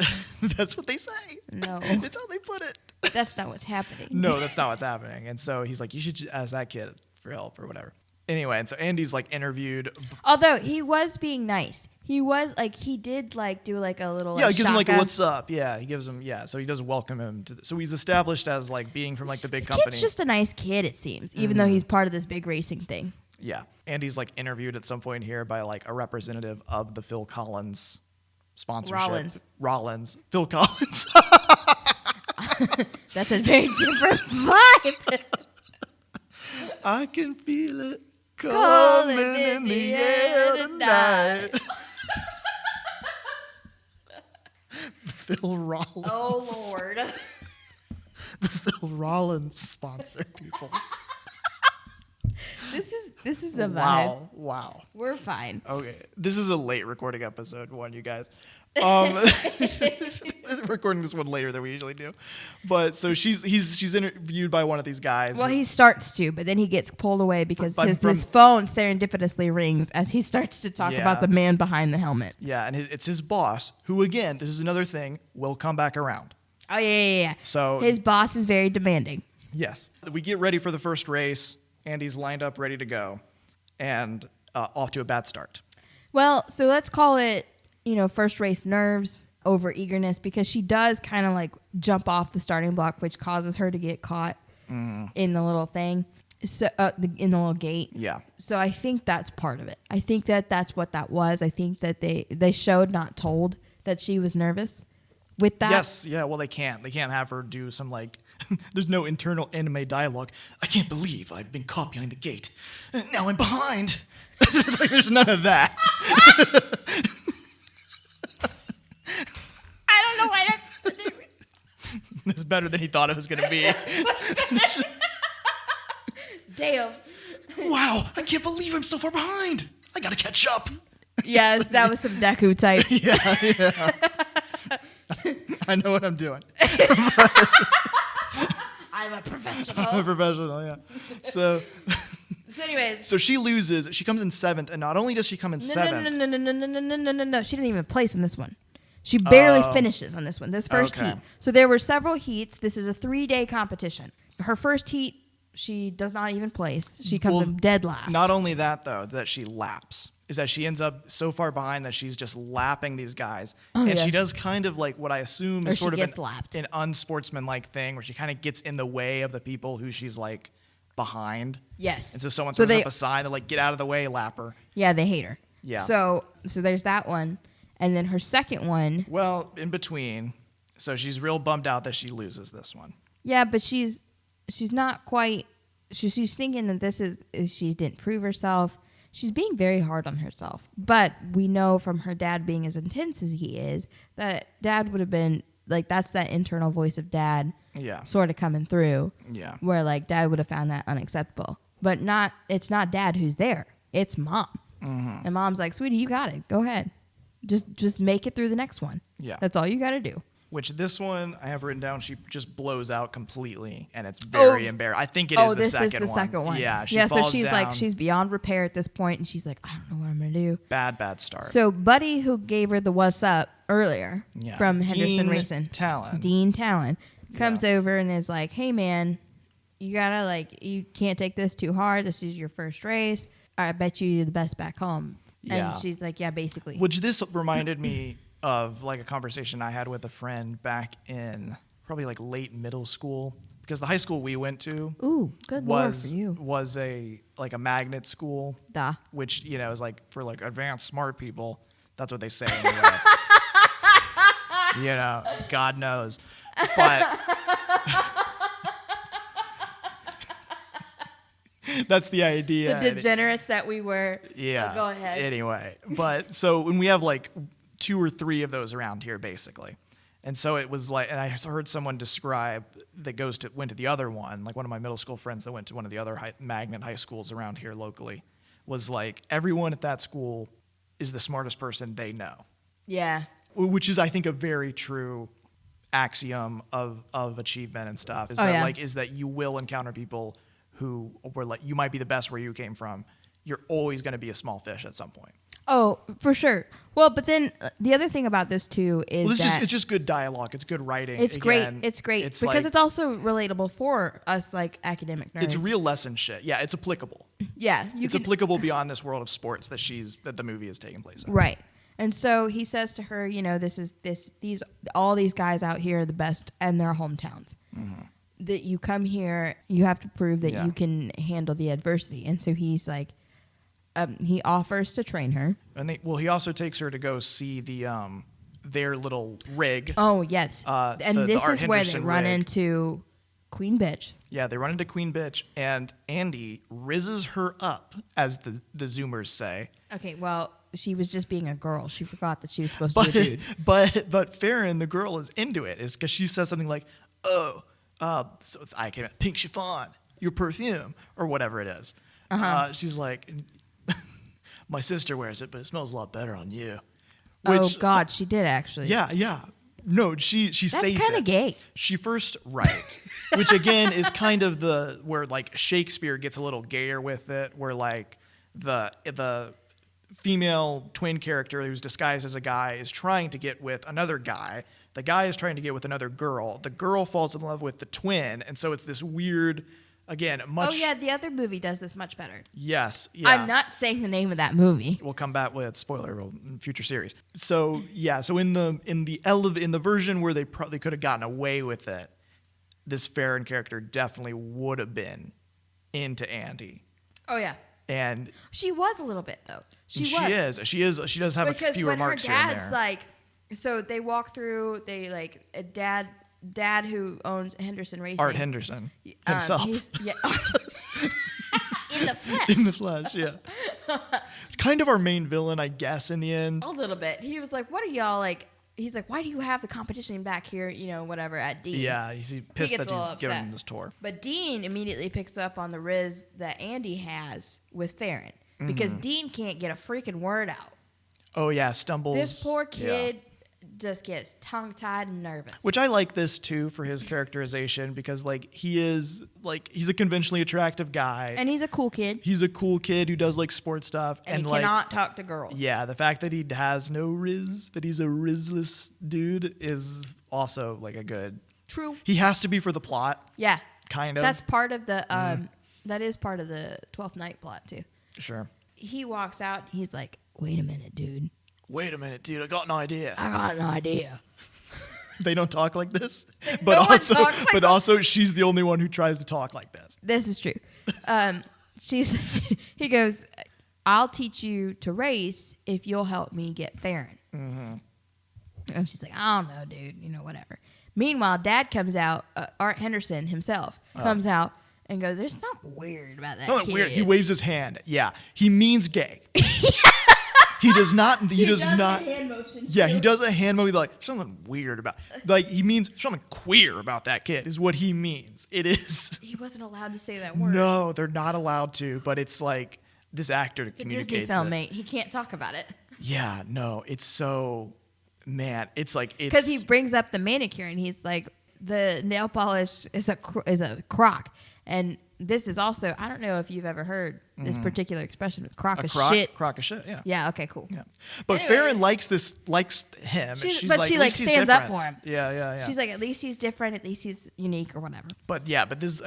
that's what they say. No. It's how they put it. That's not what's happening. No, that's not what's happening. And so he's like, you should ask that kid for help or whatever. Anyway, and so Andy's like interviewed. Although he was being nice. He was like, he did like do like a little Yeah, like, he gives him like a shaka. what's up. Yeah, he gives him, yeah. So he does welcome him. So he's established as like being from like the big This company. kid's just a nice kid, it seems, even though he's part of this big racing thing. Yeah. Andy's like interviewed at some point here by like a representative of the Phil Collins sponsorship. Rollins. Phil Collins. That's a very different vibe. I can feel it coming in the air tonight. Phil Rollins. Oh, Lord. The Phil Rollins sponsor, people. This is a vibe. Wow. We're fine. Okay. This is a late recording episode one, you guys. Recording this one later than we usually do. But so she's interviewed by one of these guys. Well, he starts to, but then he gets pulled away because From- his phone serendipitously rings as he starts to talk Yeah. about the man behind the helmet. Yeah, and it's his boss, who again, this is another thing, will come back around. Oh, yeah. So His boss is very demanding. yes, we get ready for the first race. Andy's lined up, ready to go, and off to a bad start. Well, so let's call it, first race nerves over eagerness, because she does kind of like jump off the starting block, which causes her to get caught in the little thing, so in the little gate. Yeah. So I think that's part of it. I think that's what that was. I think that they showed, not told, that she was nervous with that. Yes, yeah, well, they can't have her do some like, there's no internal anime dialogue. I can't believe I've been caught behind the gate. Now I'm behind. Like, there's none of that. I don't know why that's It's better than he thought it was going to be. Damn. Wow, I can't believe I'm so far behind. I got to catch up. Yes, that was some Deku type. Yeah. I know what I'm doing. I'm a professional. I'm a professional, yeah. So anyways. so she loses. She comes in seventh, and not only does she come in seventh. No. She didn't even place in this one. She barely finishes on this one, this first Okay. heat. So there were several heats. This is a 3-day competition. Her first heat, she does not even place. She comes in dead last. Not only that, though, that she laps. Is that she ends up so far behind that she's just lapping these guys. And yeah. she does kind of like what I assume Or is she sort of gets lapped. an unsportsmanlike thing where she kind of gets in the way of the people who she's like behind. Yes. And so someone So throws up a sign that like, get out of the way, lapper. Yeah, they hate her. Yeah. So there's that one. And then her second one. Well, in between. So she's real bummed out that she loses this one. Yeah, but she's not quite. She's thinking that this is she didn't prove herself. She's being very hard on herself. But we know from her dad being as intense as he is that dad would have been like, that's that internal voice of dad. Yeah. Sort of coming through. Yeah. Where like dad would have found that unacceptable. But it's not dad who's there. It's mom. Mm-hmm. And mom's like, sweetie, you got it. Go ahead. Just make it through the next one. Yeah. That's all you got to do. Which this one I have written down, she just blows out completely, and it's very embarrassing. I think it is the second one. This is the second one. Yeah, she so falls she's down. like, she's beyond repair at this point, and she's like, I don't know what I'm going to do. Bad start. So Buddy, who gave her the what's up earlier from Henderson Racing. Dean Talon comes over and is like, hey, man, you got to like, you can't take this too hard. This is your first race. I bet you're the best back home. Yeah. And she's like, yeah, basically. Which this reminded me of like a conversation I had with a friend back in probably like late middle school, because the high school we went to Ooh, good lord for you. was a magnet school, Duh. which is like for like advanced smart people. That's what they say anyway. God knows, but that's the idea. The degenerates that we were. Yeah. Go ahead. Anyway, but so when we have like 2 or 3 of those around here, basically. And so it was like, and I heard someone describe that went to the other one, like one of my middle school friends that went to one of the other magnet high schools around here locally, was like, everyone at that school is the smartest person they know. Yeah. Which is, I think, a very true axiom of achievement and stuff. Is that you will encounter people who were like, you might be the best where you came from. You're always going to be a small fish at some point. Oh, for sure. Well, but then the other thing about this too is it's just good dialogue. It's good writing. It's great. It's great because it's also relatable for us, like academic nerds. It's real lesson shit. Yeah, it's applicable. Yeah, it's applicable beyond this world of sports that the movie is taking place in. Right. And so he says to her, you know, all these guys out here are the best in their hometowns. Mm-hmm. That you come here, you have to prove that you can handle the adversity. And so he's like, he offers to train her. And he also takes her to go see their little rig. Oh, yes. This is where they run into Queen Bitch. Yeah, they run into Queen Bitch, and Andi rizzes her up, as the Zoomers say. Okay, well, she was just being a girl. She forgot that she was supposed to be a dude. But Farron, the girl, is into it. Is because she says something like, so I came out, pink chiffon, your perfume, or whatever it is. Uh-huh. She's like, my sister wears it, but it smells a lot better on you. Oh, God, she did actually. Yeah. No, she saves it. That's kind of gay. She first, right. Which, again, is kind of where, like, Shakespeare gets a little gayer with it, where, like, the female twin character who's disguised as a guy is trying to get with another guy. The guy is trying to get with another girl. The girl falls in love with the twin, and so it's this weird... Again, much. Oh yeah, the other movie does this much better. Yes, yeah. I'm not saying the name of that movie. We'll come back with spoiler in future series. So yeah, so in the version where they could have gotten away with it, this Farron character definitely would have been into Andi. Oh yeah. And she was a little bit though. She does have a few remarks here and there. Because when her dad's like, so they walk through, they like a dad who owns Henderson Racing. Art Henderson himself. In the flesh. In the flesh, yeah. Kind of our main villain, I guess, in the end. A little bit. He was like, what are y'all like? He's like, why do you have the competition back here, you know, whatever, at Dean? Yeah, he's pissed that he's giving him this tour. But Dean immediately picks up on the riz that Andi has with Farron. Because Dean can't get a freaking word out. Oh, yeah, stumbles. This poor kid... just gets tongue-tied and nervous. Which I like this too for his characterization because like he's a conventionally attractive guy. And he's a cool kid. He's a cool kid who does like sports stuff. And he cannot talk to girls. Yeah, the fact that he has no riz, that he's a rizless dude is also like a good... True. He has to be for the plot. Yeah. Kind of. That's part of the... that is part of the 12th Night plot too. Sure. He walks out and he's like, wait a minute, dude. Wait a minute, dude. I got an idea. They don't talk like this, but also she's the only one who tries to talk like this. This is true. He goes, I'll teach you to race if you'll help me get Farron. Mm-hmm. And she's like, I don't know, dude. You know, whatever. Meanwhile, Dad comes out. Art Henderson himself comes out and goes, there's something weird about that kid. Weird. He waves his hand. Yeah, he means gay. He does not. He does not. A hand motion too. He does a hand motion. Like something weird about. Like he means something queer about that kid is what he means. It is. He wasn't allowed to say that word. No, they're not allowed to. But it's like this actor communicates. Disney film, mate. He can't talk about it. Yeah, no. It's so, man. It's like it's because he brings up the manicure and he's like the nail polish is a crock and. This is also, I don't know if you've ever heard this particular expression, crock of shit. Crock of shit, yeah. Yeah, okay, cool. Yeah. But anyway, Farron likes him. She stands up for him. Yeah. She's like, at least he's different, at least he's unique or whatever. But yeah, but it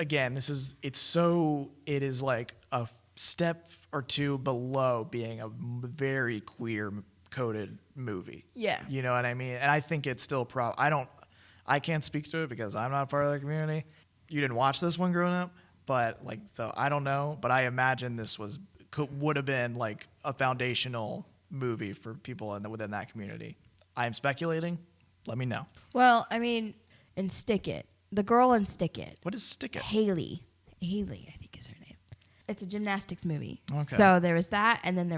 is like a step or two below being a very queer coded movie. Yeah. You know what I mean? And I think it's still I can't speak to it because I'm not part of the community. You didn't watch this one growing up? But like, so I don't know, but I imagine this would have been like a foundational movie for people within that community. I'm speculating. Let me know. Well, I mean, in Stick It, the girl in Stick It. What is Stick It? Haley, I think is her name. It's a gymnastics movie. Okay. So there was that, and then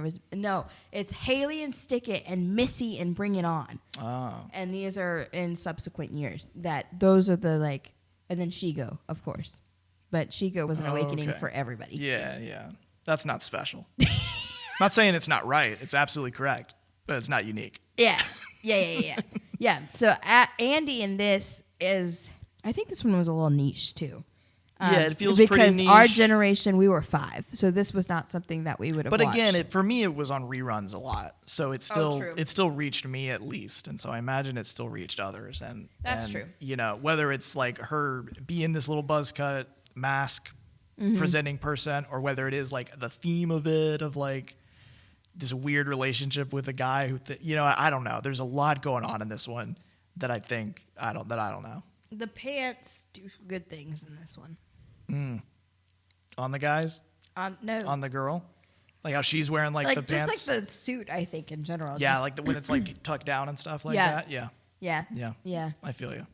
it's Haley and Stickit and Missy and Bring It On. Oh. And these are in subsequent years. Those are the like, and then Shigo, of course. But Shigo was an awakening for everybody. Yeah. That's not special. Not saying it's not right. It's absolutely correct, but it's not unique. Yeah. Yeah. So Andi in this is, I think this one was a little niche too. Yeah, it feels pretty niche. Because our generation, we were 5, so this was not something that we would have watched. But again, for me, it was on reruns a lot, so it true. still reached me at least, and so I imagine it still reached others. And That's true. You know, whether it's like her being this little buzz cut mask presenting person, or whether it is like the theme of it of like this weird relationship with a guy who, I don't know. There's a lot going on in this one that I don't know. The pants do good things in this one. On the guys? No. On the girl? Like how she's wearing like the just pants? like the suit, I think, in general. Yeah, just, like when it's like tucked down and stuff like Yeah. that. Yeah. Yeah. I feel you.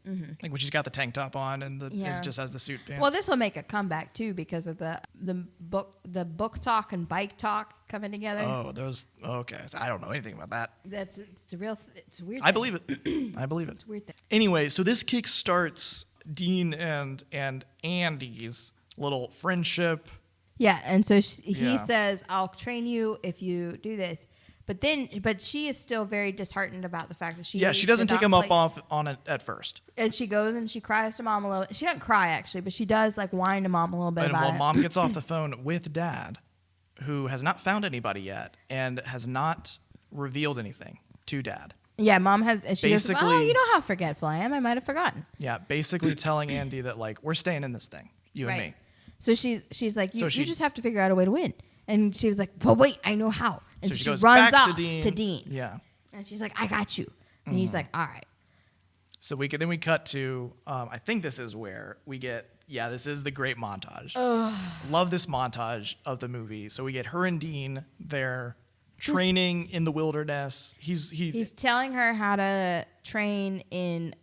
Like when she's got the tank top on and it just has the suit pants. Well, this will make a comeback too because of the book talk and bike talk coming together. Oh, those. Okay, so I don't know anything about that. It's a real. It's a weird. I thing. believe it. I believe it. It's a weird thing. Anyway, so this kick starts Dean and Andy's little friendship. Yeah, and so he Yeah. says, "I'll train you if you do this." But she is still very disheartened about the fact that she doesn't did take not him up place. on it at first. And she goes and she cries to mom a little. She doesn't cry actually, but she does like whine to mom a little bit And about it. mom gets off the phone with dad, who has not found anybody yet and has not revealed anything to dad. Yeah, mom has. And she goes, Basically- "Oh, you know how forgetful I am. I might have forgotten." Yeah, basically telling Andy that like we're staying in this thing, you and Right. me. So she's like, So you she- just have to figure out a way to win. And she was like, well, wait, I know how. And So she goes runs back off to Dean. Yeah. And she's like, I got you. And he's like, all right. So we cut to I think this is where we get this is the great montage. Love this montage of the movie. So we get her and Dean there training in the wilderness. He's telling her how to train in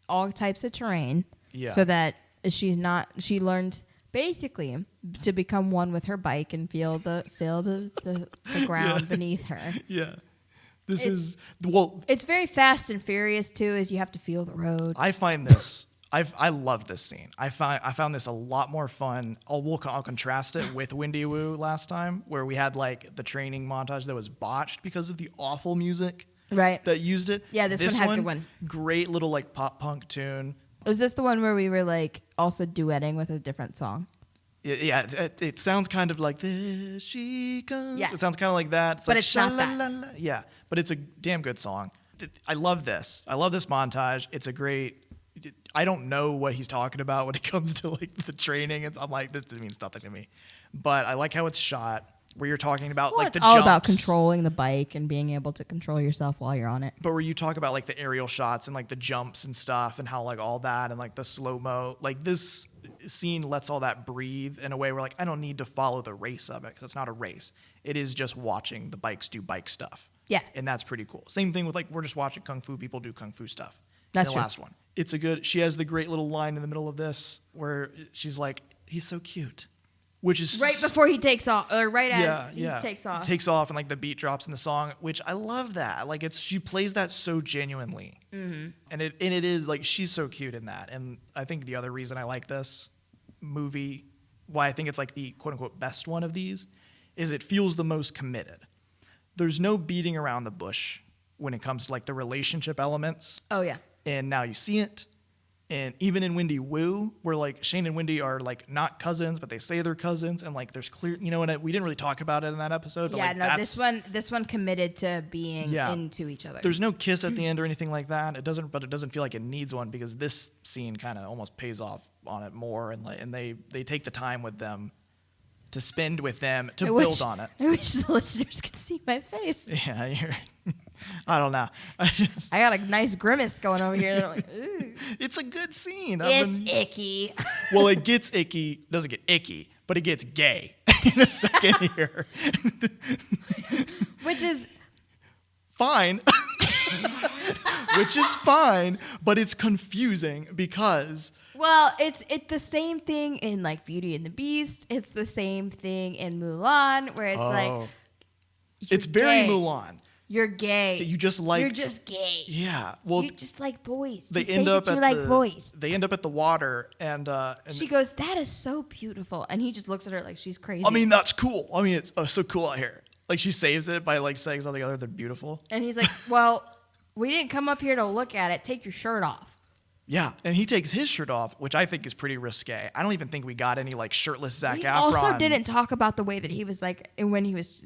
all types of terrain. Yeah. So that she learns basically to become one with her bike and feel the ground beneath her. Yeah. It's very Fast and Furious too, as you have to feel the road. I find this. I love this scene. I found this a lot more fun. I'll contrast it with Windy Woo last time, where we had like the training montage that was botched because of the awful music Right. that used it. Yeah, this one had a good one. Great little like pop punk tune. Was this the one where we were like also duetting with a different song? Yeah, it sounds kind of like this. She comes. Yeah. It sounds kind of like that. But like, it's not that. sha-la-la-la. Yeah, but it's a damn good song. I love this. I love this montage. It's a great. I don't know what he's talking about when it comes to like the training. I'm like, this means nothing to me. But I like how it's shot. Where you're talking about Well, like the it's all jumps. about controlling the bike and being able to control yourself while you're on it. But where you talk about like the aerial shots and like the jumps and stuff and how like all that and like the slow-mo, like this scene lets all that breathe in a way where like I don't need to follow the race of it because it's not a race. It is just watching the bikes do bike stuff. Yeah. And that's pretty cool. Same thing with like we're just watching Kung Fu people do Kung Fu stuff. That's in the true. last one. She has the great little line in the middle of this where she's like, he's so cute. Which is Right before he takes off, or right as he takes off. Takes off and like the beat drops in the song, which I love that. Like she plays that so genuinely, and it is like she's so cute in that. And I think the other reason I like this movie, why I think it's like the quote unquote best one of these, is it feels the most committed. There's no beating around the bush when it comes to like the relationship elements. Oh yeah. And now you see it. And even in Windy Woo, where like Shane and Wendy are like not cousins, but they say they're cousins, and like there's clear, and we didn't really talk about it in that episode. But Yeah, like, no, this one committed to being into each other. There's no kiss at the end or anything like that. It doesn't feel like it needs one because this scene kind of almost pays off on it more, and they take the time with them to spend with them to build on it. I wish the listeners could see my face. Yeah, I don't know. I got a nice grimace going over here. They're like, ooh. It's a good scene. It's icky. Well, it gets icky. Doesn't get icky, but it gets gay in a second here. Which is fine. Which is fine, but it's confusing because Well, it's the same thing in like Beauty and the Beast. It's the same thing in Mulan, where it's like it's very gay. Mulan. You're gay. You just like You're just gay. Yeah. Well, You just like boys. they Just end say up that you at like the boys. they end up at the water and She goes, "That is so beautiful," and he just looks at her like she's crazy. I mean, that's cool. I mean, it's so cool out here. Like she saves it by like saying something other than beautiful. And he's like, "Well, we didn't come up here to look at it. Take your shirt off." Yeah, and he takes his shirt off, which I think is pretty risque. I don't even think we got any like shirtless Zac We Efron. also didn't talk about the way that he was like, and when he was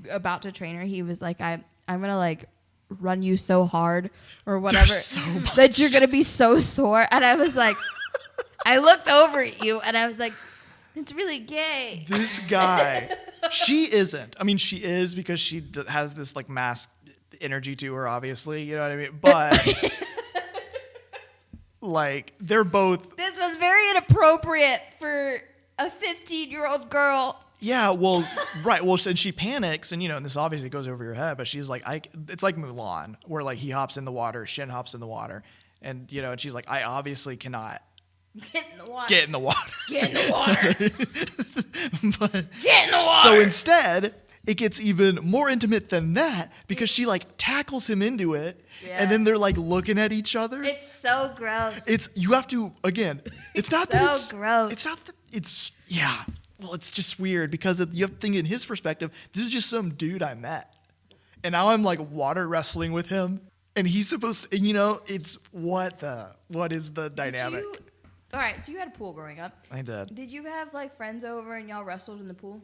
about to train her, he was like, I'm gonna like run you so hard or whatever so much. that you're gonna be so sore. And I was like, I looked over at you and I was like, it's really gay. This guy, she isn't. I mean, she is because she has this like mask energy to her, obviously. You know what I mean? But like, they're both. This was very inappropriate for a 15-year-old girl. Yeah, well, right. Well, and she panics, and and this obviously goes over your head, but she's like, it's like Mulan, where like he hops in the water, Shin hops in the water, and and she's like, I obviously cannot Get in the water. get in the water. Get in the water. But, Get in the water. so instead, it gets even more intimate than that because she like tackles him into it, Yeah. and then they're like looking at each other. It's so gross. You have to again. It's not so that it's gross. It's not that it's yeah. Well, it's just weird because you have to think in his perspective. This is just some dude I met, and now I'm like water wrestling with him, and he's supposed to. It's what is the dynamic? All right, so you had a pool growing up. I did. Did you have like friends over and y'all wrestled in the pool?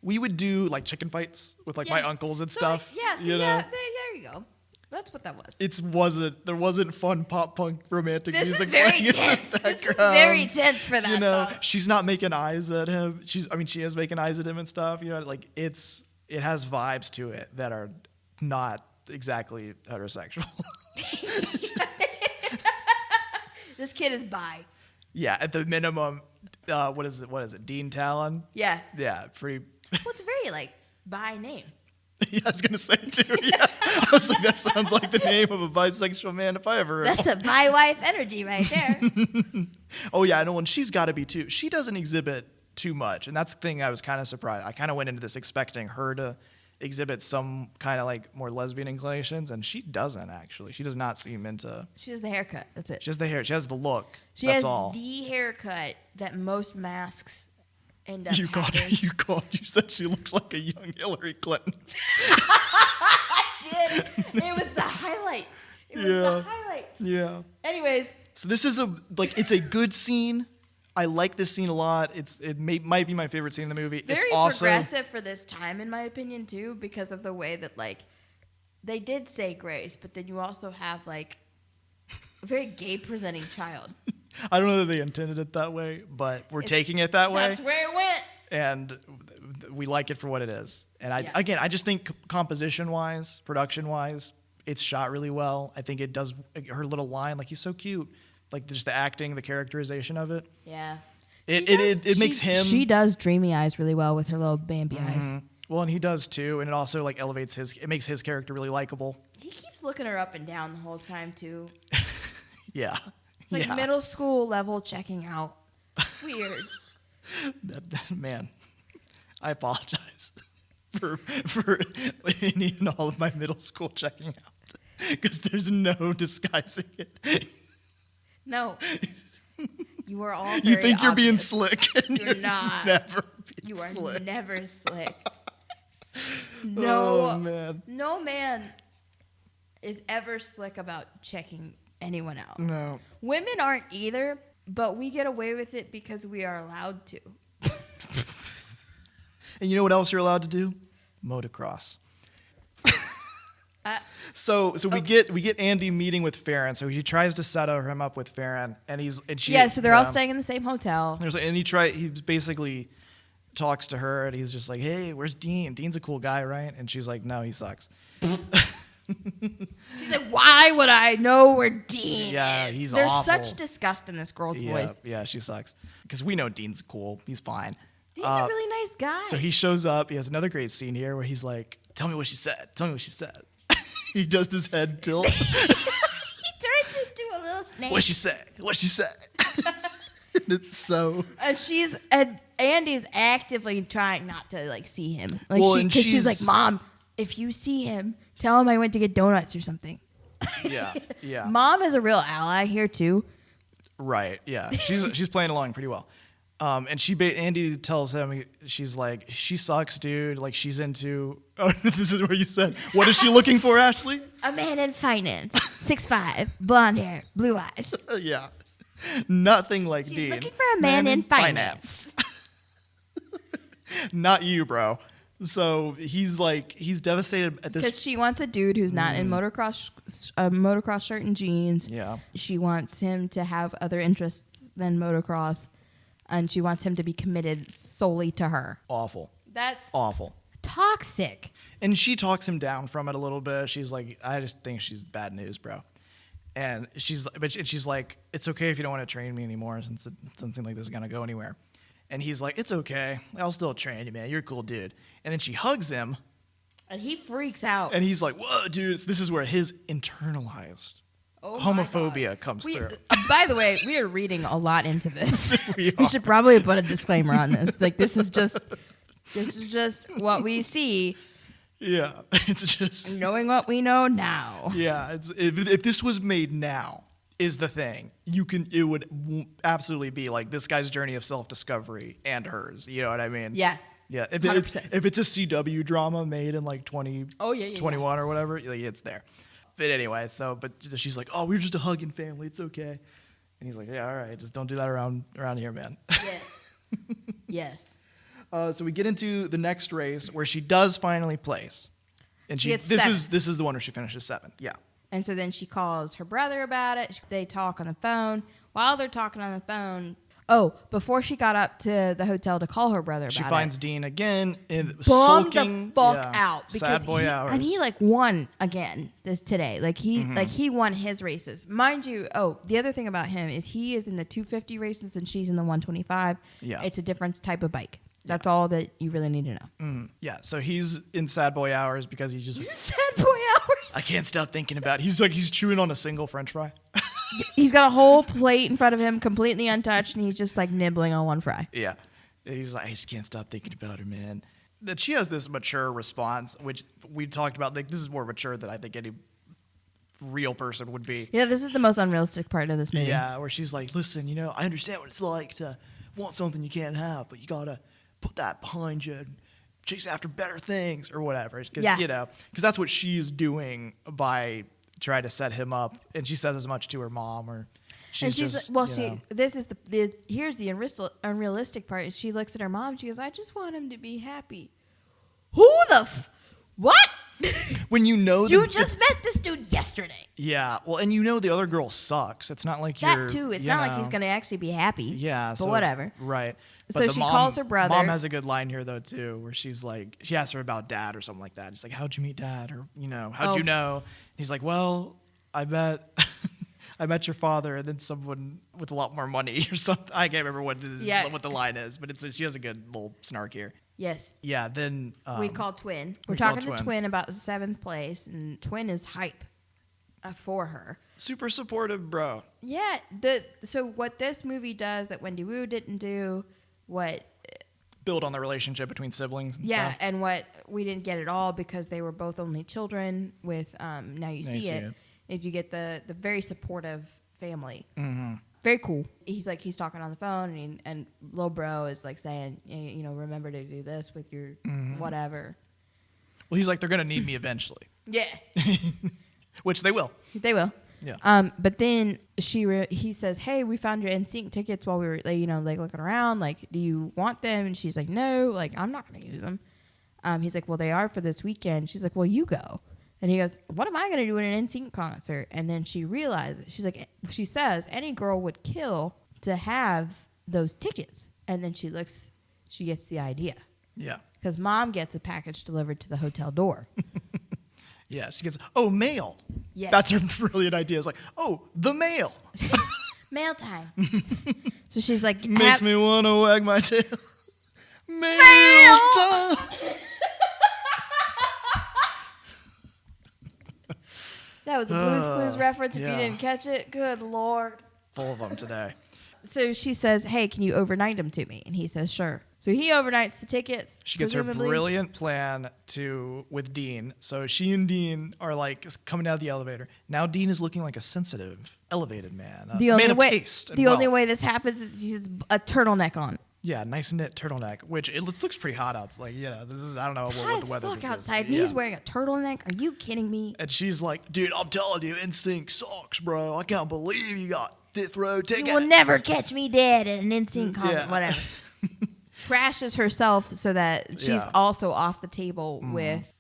We would do like chicken fights with like my uncles and So, stuff. Yeah, so there you go. That's what that was. There wasn't fun pop punk romantic This music is very playing in the tense. This is background. very tense for that. song. She's not making eyes at him. She is making eyes at him and stuff. Like it has vibes to it that are not exactly heterosexual. This kid is bi. Yeah, at the minimum, what is it? Dean Talon? Yeah. Yeah, pretty. Well, it's very like bi name. Yeah, I was gonna say too. Yeah, I was like, that sounds like the name of a bisexual man if I ever heard That's a bi wife energy right there. Oh yeah, I know, and she's got to be too. She doesn't exhibit too much, and that's the thing I was kind of surprised. I kind of went into this expecting her to exhibit some kind of like more lesbian inclinations, and she doesn't actually. She does not seem into. She has the haircut. That's it. She has the hair. She has the look. She that's has all. the haircut that most masks end up You having. You said she looks like a young Hillary Clinton. I did. It was the highlights. It was the highlights. Yeah. Anyways, So this is it's a good scene. I like this scene a lot. Might be my favorite scene in the movie. very it's also progressive for this time, in my opinion, too, because of the way that like they did say grace, but then you also have like a very gay presenting child. I don't know that they intended it that way, but we're taking it that way. That's where it went. And we like it for what it is. And Yeah. I just think composition-wise, production-wise, it's shot really well. I think it does her little line, like he's so cute, like just the acting, the characterization of it. Yeah. It makes him. She does dreamy eyes really well with her little Bambi eyes. Well, and he does too, and it also like elevates it makes his character really likable. He keeps looking her up and down the whole time too. Yeah. It's like yeah. middle school level checking out. Weird. Man, I apologize for any and all of my middle school checking out because there's no disguising it. No. You are all You very think you're being obvious. slick. And You're not. Never being You are slick. never slick. No, Oh, man. no man is ever slick about checking anyone out. No. Women aren't either, but we get away with it because we are allowed to. And you know what else you're allowed to do? Motocross. So we get Andi meeting with Farron. So he tries to set him up with Farron, and she. Yeah, so they're all staying in the same hotel. And he basically talks to her, and he's just like, "Hey, where's Dean? Dean's a cool guy, right?" And she's like, "No, he sucks." She's like, why would I know where Dean Yeah, is? he's There's awful. such disgust in this girl's Yeah, voice. yeah, she sucks because we know Dean's cool. He's fine. Dean's a really nice guy. So he shows up. He has another great scene here where he's like, "Tell me what she said. Tell me what she said." He does this head tilt. He turns into a little snake. What she say? What she say? It's so. And Andy's actively trying not to like see him. Like Well, because she's like, Mom, if you see him, tell him I went to get donuts or something. Yeah, yeah. Mom is a real ally here too. Right. Yeah. She's playing along pretty well. And Andi tells him, she's like, she sucks, dude. Like she's into. Oh, this is where you said, what is she looking for, Ashley? A man in finance, 6'5", blonde hair, blue eyes. Yeah. Nothing like She's Dean. looking for a man in finance. Not you, bro. So he's devastated at this. Because she wants a dude who's not in motocross shirt and jeans. Yeah. She wants him to have other interests than motocross, and she wants him to be committed solely to her. Awful. That's Awful. toxic. And she talks him down from it a little bit. She's like, I just think she's bad news, bro. And she's like, it's okay if you don't want to train me anymore since it doesn't seem like this is going to go anywhere. And he's like, it's okay. I'll still train you, man. You're a cool dude. And then she hugs him. And he freaks out. And he's like, whoa, dude. This is where his internalized homophobia comes through. By the way, we are reading a lot into this. We We should probably put a disclaimer on this. Like, this is just what we see. Yeah. It's just. Knowing what we know now. Yeah. If this was made now, is the thing. It would absolutely be like this guy's journey of self-discovery and hers. You know what I mean? Yeah. Yeah. If 100%. it's a CW drama made in like 2021 or whatever, like it's there. But anyway, but she's like, oh, we're just a hugging family. It's okay. And he's like, yeah, all right. Just don't do that around here, man. Yes. Yes. So we get into the next race where she does finally place. And She gets this seventh. is the one where she finishes 7th. Yeah. And so then she calls her brother about it. They talk on the phone. While they're talking on the phone, before she got up to the hotel to call her brother about She it, finds Dean again bummed sulking. the fuck out because sad boy hours. and he like won again today. Like he won his races, mind you. Oh, the other thing about him is he is in the 250 races and she's in the 125. Yeah. It's a different type of bike. That's all that you really need to know. Yeah, so he's in sad boy hours because he's just Sad boy hours. I can't stop thinking about it. He's chewing on a single French fry. He's got a whole plate in front of him, completely untouched, and he's just like nibbling on one fry. Yeah. And he's like, I just can't stop thinking about her, man. That she has this mature response, which we talked about. Like, this is more mature than I think any real person would be. Yeah, this is the most unrealistic part of this movie. Yeah, where she's like, listen, I understand what it's like to want something you can't have, but you got to put that behind you and chase after better things or whatever. Because that's what she's doing by trying to set him up. And she says as much to her mom or here's the unrealistic part is she looks at her mom. She goes, I just want him to be happy. Who the what? When you just met this dude yesterday. Yeah, well, and the other girl sucks. It's not like that too. It's not like he's gonna actually be happy. Yeah, but whatever. Right. So she calls her brother. Mom has a good line here though too, where she's like, she asks her about dad or something like that. She's like, how'd you meet dad? Or how'd you know? And he's like, well, I met your father and then someone with a lot more money or something. I can't remember what the line is, but she has a good little snark here. Yes. Yeah, then we call Twin. We're talking to Twin about 7th place, and Twin is hype for her. Super supportive, bro. Yeah. So what this movie does that Wendy Wu didn't do, build on the relationship between siblings. And stuff. and what we didn't get at all because they were both only children. With Now You See It, is you get the very supportive family. Mm-hmm. Very cool. He's talking on the phone and Lil Bro is like saying, remember to do this with your whatever. Well, he's like, they're going to need me eventually. Yeah. Which they will. They will. Yeah. But then he says, hey, we found your NSYNC tickets while we were, looking around. Like, do you want them? And she's like, no, I'm not going to use them. He's like, well, they are for this weekend. She's like, well, you go. And he goes, what am I going to do at an NSYNC concert? And then she realizes, she says, any girl would kill to have those tickets. And then she gets the idea. Yeah. Because mom gets a package delivered to the hotel door. Yeah, she gets, mail. Yes. That's her brilliant idea. It's like, the mail. Mail time. So she's like, makes me want to wag my tail. Mail time. That was a Blue's Clues reference. If yeah. you didn't catch it, good Lord. Full of them today. So she says, hey, can you overnight them to me? And he says, sure. So he overnights the tickets. She gets her presumably. brilliant plan with Dean. So she and Dean are like coming out of the elevator. Now Dean is looking like a sensitive, elevated man. A man of taste. The only way this happens is he has a turtleneck on. Yeah, nice knit turtleneck, which it looks pretty hot out. It's like, this is, I don't know what the weather Fuck is. outside. And he's wearing a turtleneck. Are you kidding me? And she's like, dude, I'm telling you, NSYNC sucks, bro. I can't believe you got fifth row tickets. You will never catch me dead at an NSYNC concert. Whatever. Trashes herself so that she's also off the table with,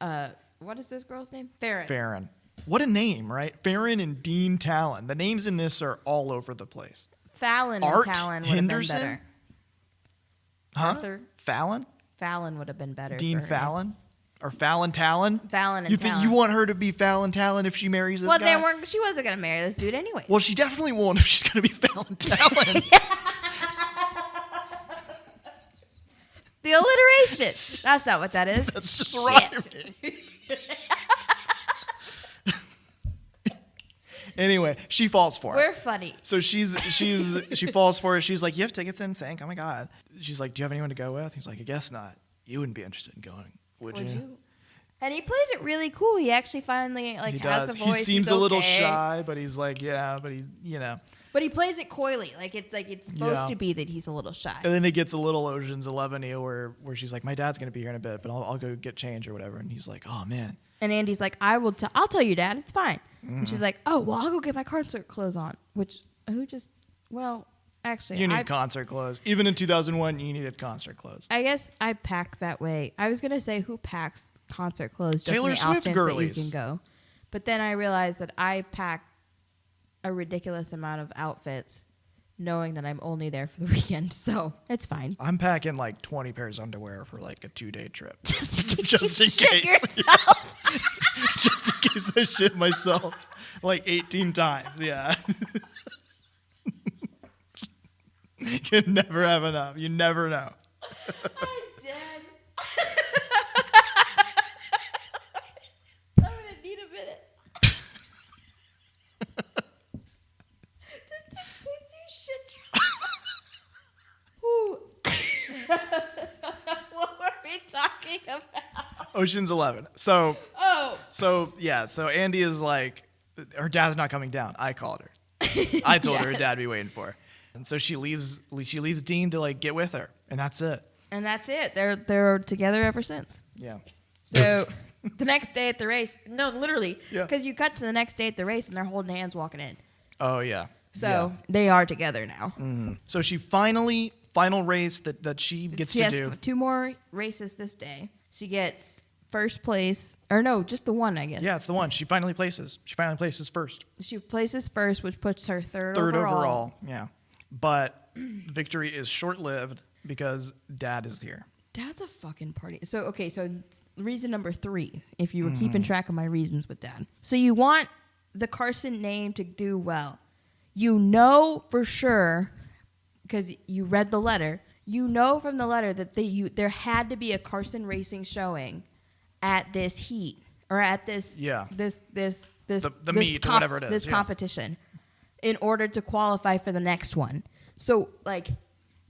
what is this girl's name? Farron. What a name, right? Farron and Dean Talon. The names in this are all over the place. Fallon Art and Talon would Henderson? have been better. Huh? Arthur? Fallon? Fallon would have been better. Dean for her. Fallon? Or Fallon Talon? Fallon and You think Talon. you want her to be Fallon Talon if she marries this guy? Well, she wasn't going to marry this dude anyway. Well, she definitely won't if she's going to be Fallon Talon. The alliteration. That's not what that is. That's just rhyming. Anyway, she falls for it. We're funny. So she falls for it. She's like, you have tickets in sync? Oh my God. She's like, do you have anyone to go with? He's like, I guess not. You wouldn't be interested in going, would you? And he plays it really cool. He actually finally He has does. a voice. He seems He's a little okay. shy, but he's like, But he plays it coyly. It's supposed to be that he's a little shy. And then it gets a little Ocean's 11-y where she's like, my dad's going to be here in a bit, but I'll go get change or whatever. And he's like, oh, man. And Andy's like, I'll tell your dad. It's fine. And she's like, oh, well, I'll go get my concert clothes on. Actually, You need concert clothes. Even in 2001, you needed concert clothes. I guess I pack that way. I was going to say who packs concert clothes just Taylor in the Swift outfits girlies. that you can go. But then I realized that I pack a ridiculous amount of outfits knowing that I'm only there for the weekend. So it's fine. I'm packing like 20 pairs of underwear for like a 2-day trip. Just in case. Just in you shit case. yourself. Just in case I shit myself like 18 times. Yeah. You never have enough. You never know. I'm dead. I'm going to need a minute. Just in case you shit your... What were we talking about? Ocean's 11. So Oh. Andy is like, her dad's not coming down. I called her. I told her Yes. dad'd be waiting for her. And so she leaves Dean to like get with her. And that's it. And that's it. They're together ever since. Yeah. So the next day at the race, no, literally, Yeah. because you cut to the next day at the race and they're holding hands walking in. Oh, yeah. So they are together now. Mm-hmm. So she final race that she gets She to has do. 2 more races this day. She gets first place, or no, just the one, I guess. Yeah, it's the one. She finally places first. She places first, which puts her third overall. Yeah. But victory is short-lived because Dad is here. Dad's a fucking party. So reason number 3, if you were keeping track of my reasons with Dad. So you want the Carson name to do well. You know for sure, because you read the letter, you know from the letter that there had to be a Carson Racing showing at this heat or at this the meet or whatever it is. This competition in order to qualify for the next one. So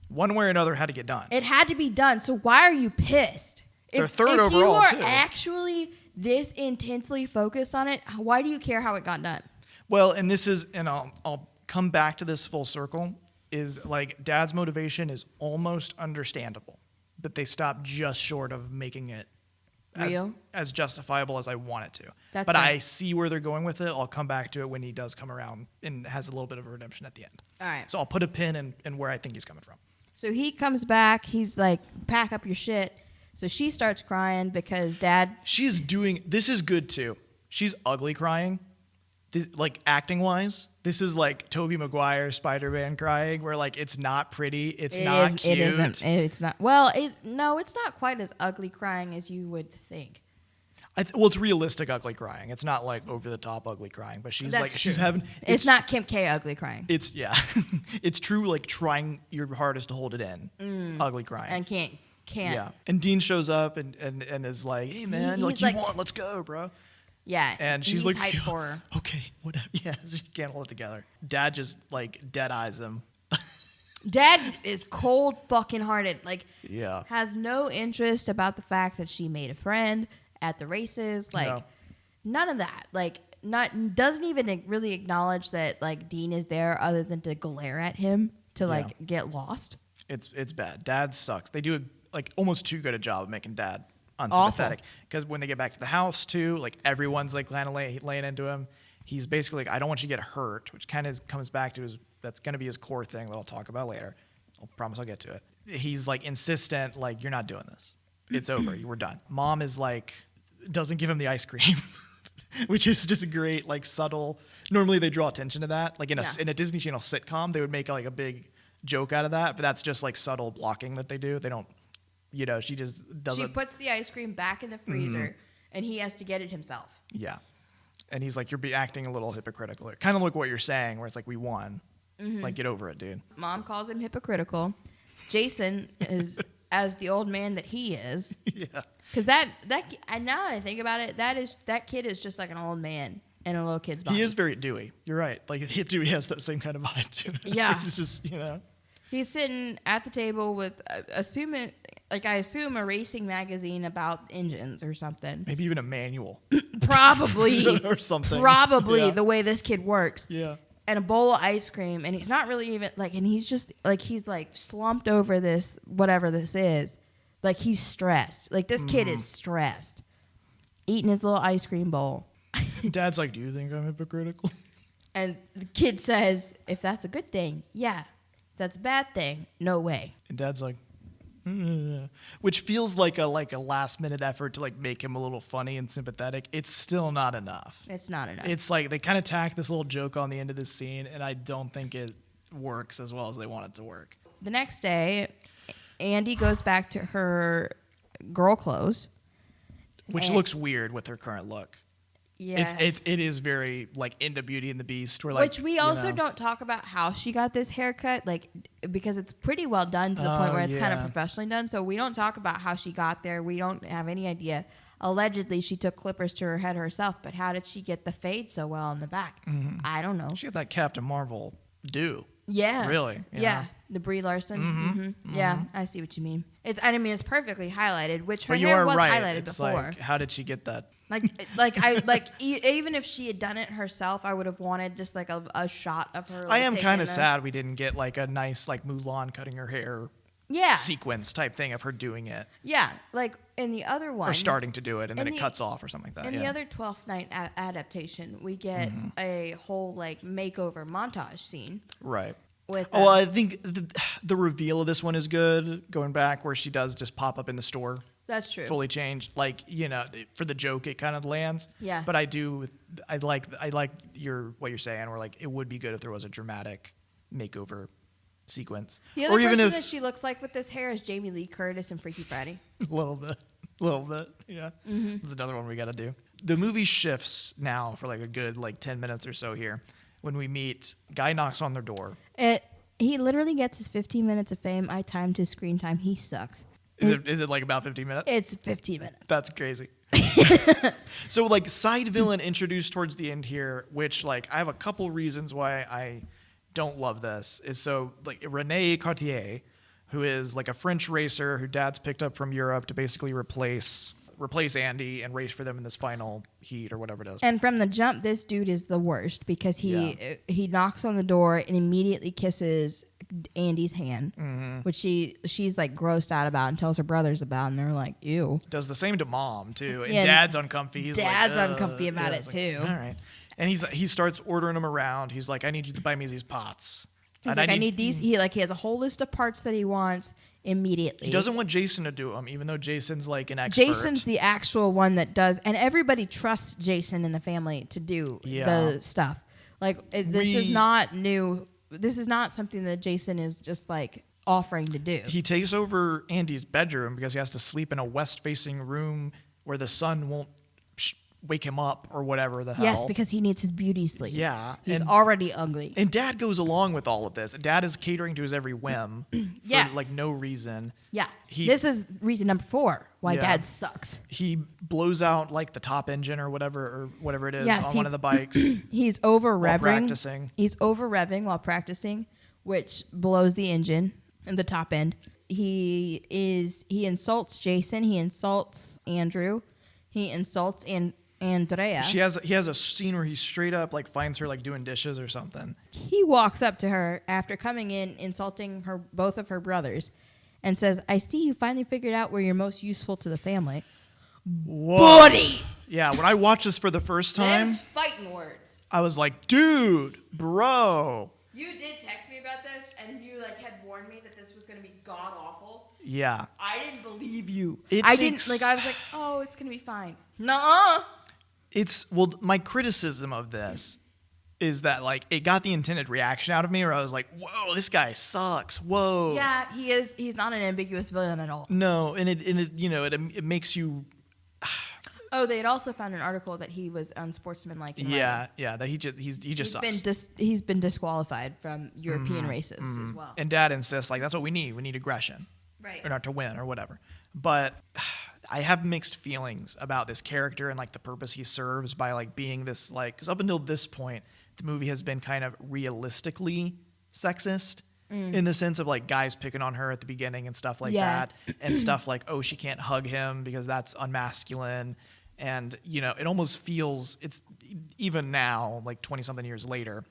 one way or another had to get done. it had to be done. So why are you pissed? They're third if overall, you are too. actually this intensely focused on it, why do you care how it got done? Well, and I'll come back to this full circle, is like Dad's motivation is almost understandable, but they stopped just short of making it as justifiable as I want it to. That's but fine. I see where they're going with it. I'll come back to it when he does come around and has a little bit of a redemption at the end. All right. So I'll put a pin in where I think he's coming from. So he comes back. He's like, pack up your shit. So she starts crying because Dad... This is good too. She's ugly crying. Like acting-wise, this is like Tobey Maguire Spider-Man crying, where like it's not pretty, it's not cute. It isn't. It's not. Well, no, it's not quite as ugly crying as you would think. Well, it's realistic ugly crying. It's not like over-the-top ugly crying, but she's That's like true. she's having. It's not Kim K ugly crying. It's it's true. Like trying your hardest to hold it in, ugly crying. And can't. Yeah. And Dean shows up and is like, "Hey man, He's you like- won? Let's go, bro." Yeah. And she's he's like, hyped for her. "Okay, whatever." Yeah, she can't hold it together. Dad just like dead eyes him. Dad is cold fucking hearted. Like, Yeah. has no interest about the fact that she made a friend at the races. Like, Yeah. none of that. Like, doesn't even really acknowledge that like Dean is there other than to glare at him to like get lost. It's bad. Dad sucks. They do almost too good a job of making Dad unsympathetic. Because when they get back to the house too, like everyone's like kind of laying into him. He's basically like, I don't want you to get hurt, which kind of comes back to that's going to be his core thing that I'll talk about later. I'll promise I'll get to it. He's like insistent, like, you're not doing this. It's over. We're done. Mom is like, doesn't give him the ice cream, which is just great, like subtle. Normally they draw attention to that. Like in a Disney Channel sitcom, they would make like a big joke out of that, but that's just like subtle blocking that they do. They don't, she just doesn't. She puts the ice cream back in the freezer and he has to get it himself. Yeah. And he's like, you're acting a little hypocritical. Kind of like what you're saying, where it's like, we won. Like, get over it, dude. Mom calls him hypocritical. Jason is, as the old man that he is. Yeah. Because and now that I think about it, that kid is just like an old man in a little kid's body. He is very Dewey. You're right. Like, Dewey has that same kind of vibe to him. Yeah. It's just, He's sitting at the table with, I assume a racing magazine about engines or something. Maybe even a manual. Probably. Or something. Probably the way this kid works. Yeah. And a bowl of ice cream. And he's not really even, like, and he's just, like, he's, like, slumped over this, whatever this is. Like, he's stressed. Like, this kid is stressed. Eating his little ice cream bowl. Dad's like, do you think I'm hypocritical? And the kid says, if that's a good thing, yeah. If that's a bad thing, no way. And Dad's like, which feels like a last minute effort to like make him a little funny and sympathetic. It's still not enough. It's not enough. It's like they kind of tack this little joke on the end of this scene, and I don't think it works as well as they want it to work. The next day, Andi goes back to her girl clothes, which looks weird with her current look. Yeah. It is very like into Beauty and the Beast. Where, like, which we also don't talk about how she got this haircut, like, because it's pretty well done to the point where it's kind of professionally done. So we don't talk about how she got there. We don't have any idea. Allegedly, she took clippers to her head herself, but how did she get the fade so well in the back? I don't know. She got that Captain Marvel do. Yeah. Really? Yeah. The Brie Larson. Yeah, I see what you mean. It's perfectly highlighted, which her hair was highlighted it's before. Like, how did she get that? Even if she had done it herself, I would have wanted just like a shot of her. I am kind of sad we didn't get like a nice like Mulan cutting her hair sequence type thing of her doing it. Yeah, like in the other one. Or starting to do it and then it cuts off or something like that. In the other 12th Night adaptation, we get a whole like makeover montage scene. Right. With I think the reveal of this one is good. Going back where she does just pop up in the store. That's true. Fully changed, like, for the joke, it kind of lands. Yeah. But I like what you're saying. Where like it would be good if there was a dramatic makeover sequence. The other person that she looks like with this hair is Jamie Lee Curtis in Freaky Friday. A little bit, yeah. That's another one we got to do. The movie shifts now for like a good 10 minutes or so here. When we meet, guy knocks on their door. He literally gets his 15 minutes of fame. I timed his screen time. He sucks. Is it like about 15 minutes? It's 15 minutes. That's crazy. So like side villain introduced towards the end here, which like I have a couple reasons why I don't love this. Is so like René Cartier, who is like a French racer who Dad's picked up from Europe to basically replace Andi and race for them in this final heat or whatever it is. And from the jump, this dude is the worst because he knocks on the door and immediately kisses Andi's hand, which she's like grossed out about and tells her brothers about, and they're like, ew. Does the same to Mom too, and Dad's uncomfy. Dad's uncomfy about it too. All right, and he starts ordering them around. He's like, I need you to buy me these pots. He's like, I need these. He has a whole list of parts that he wants immediately. He doesn't want Jason to do them, even though Jason's like an expert. Jason's the actual one that does, and everybody trusts Jason in the family to do the stuff. Like this is not new. This is not something that Jason is just like offering to do. He takes over Andi's bedroom because he has to sleep in a west-facing room where the sun won't wake him up or whatever the hell. Yes, because he needs his beauty sleep. Yeah. He's already ugly. And Dad goes along with all of this. Dad is catering to his every whim for like no reason. Yeah. This is reason number 4 why Dad sucks. He blows out like the top engine or whatever it is on one of the bikes. He's over revving. While practicing. He's over revving while practicing, which blows the engine in the top end. He insults Jason. He insults Andrew. He insults Andrea. He has a scene where he straight up like finds her like doing dishes or something. He walks up to her after coming in, insulting both of her brothers, and says, "I see you finally figured out where you're most useful to the family." Whoa. Buddy! Yeah, when I watched this for the first time, Them's fighting words. I was like, dude, bro. You did text me about this, and you like had warned me that this was going to be god awful. Yeah. I didn't believe you. I was like, oh, it's going to be fine. Nuh-uh. My criticism of this is that like it got the intended reaction out of me where I was like, whoa, this guy sucks. Whoa. Yeah, he is. He's not an ambiguous villain at all. No, and it makes you. Oh, they had also found an article that he was unsportsmanlike. Yeah, that he just sucks. He's been disqualified from European races as well. And Dad insists like that's what we need. We need aggression, right? Or not to win or whatever. But I have mixed feelings about this character and like the purpose he serves by like being this like because up until this point the movie has been kind of realistically sexist. In the sense of like guys picking on her at the beginning and stuff like that, and stuff like, oh, she can't hug him because that's unmasculine. And, it almost feels, it's even now, like 20 something years later,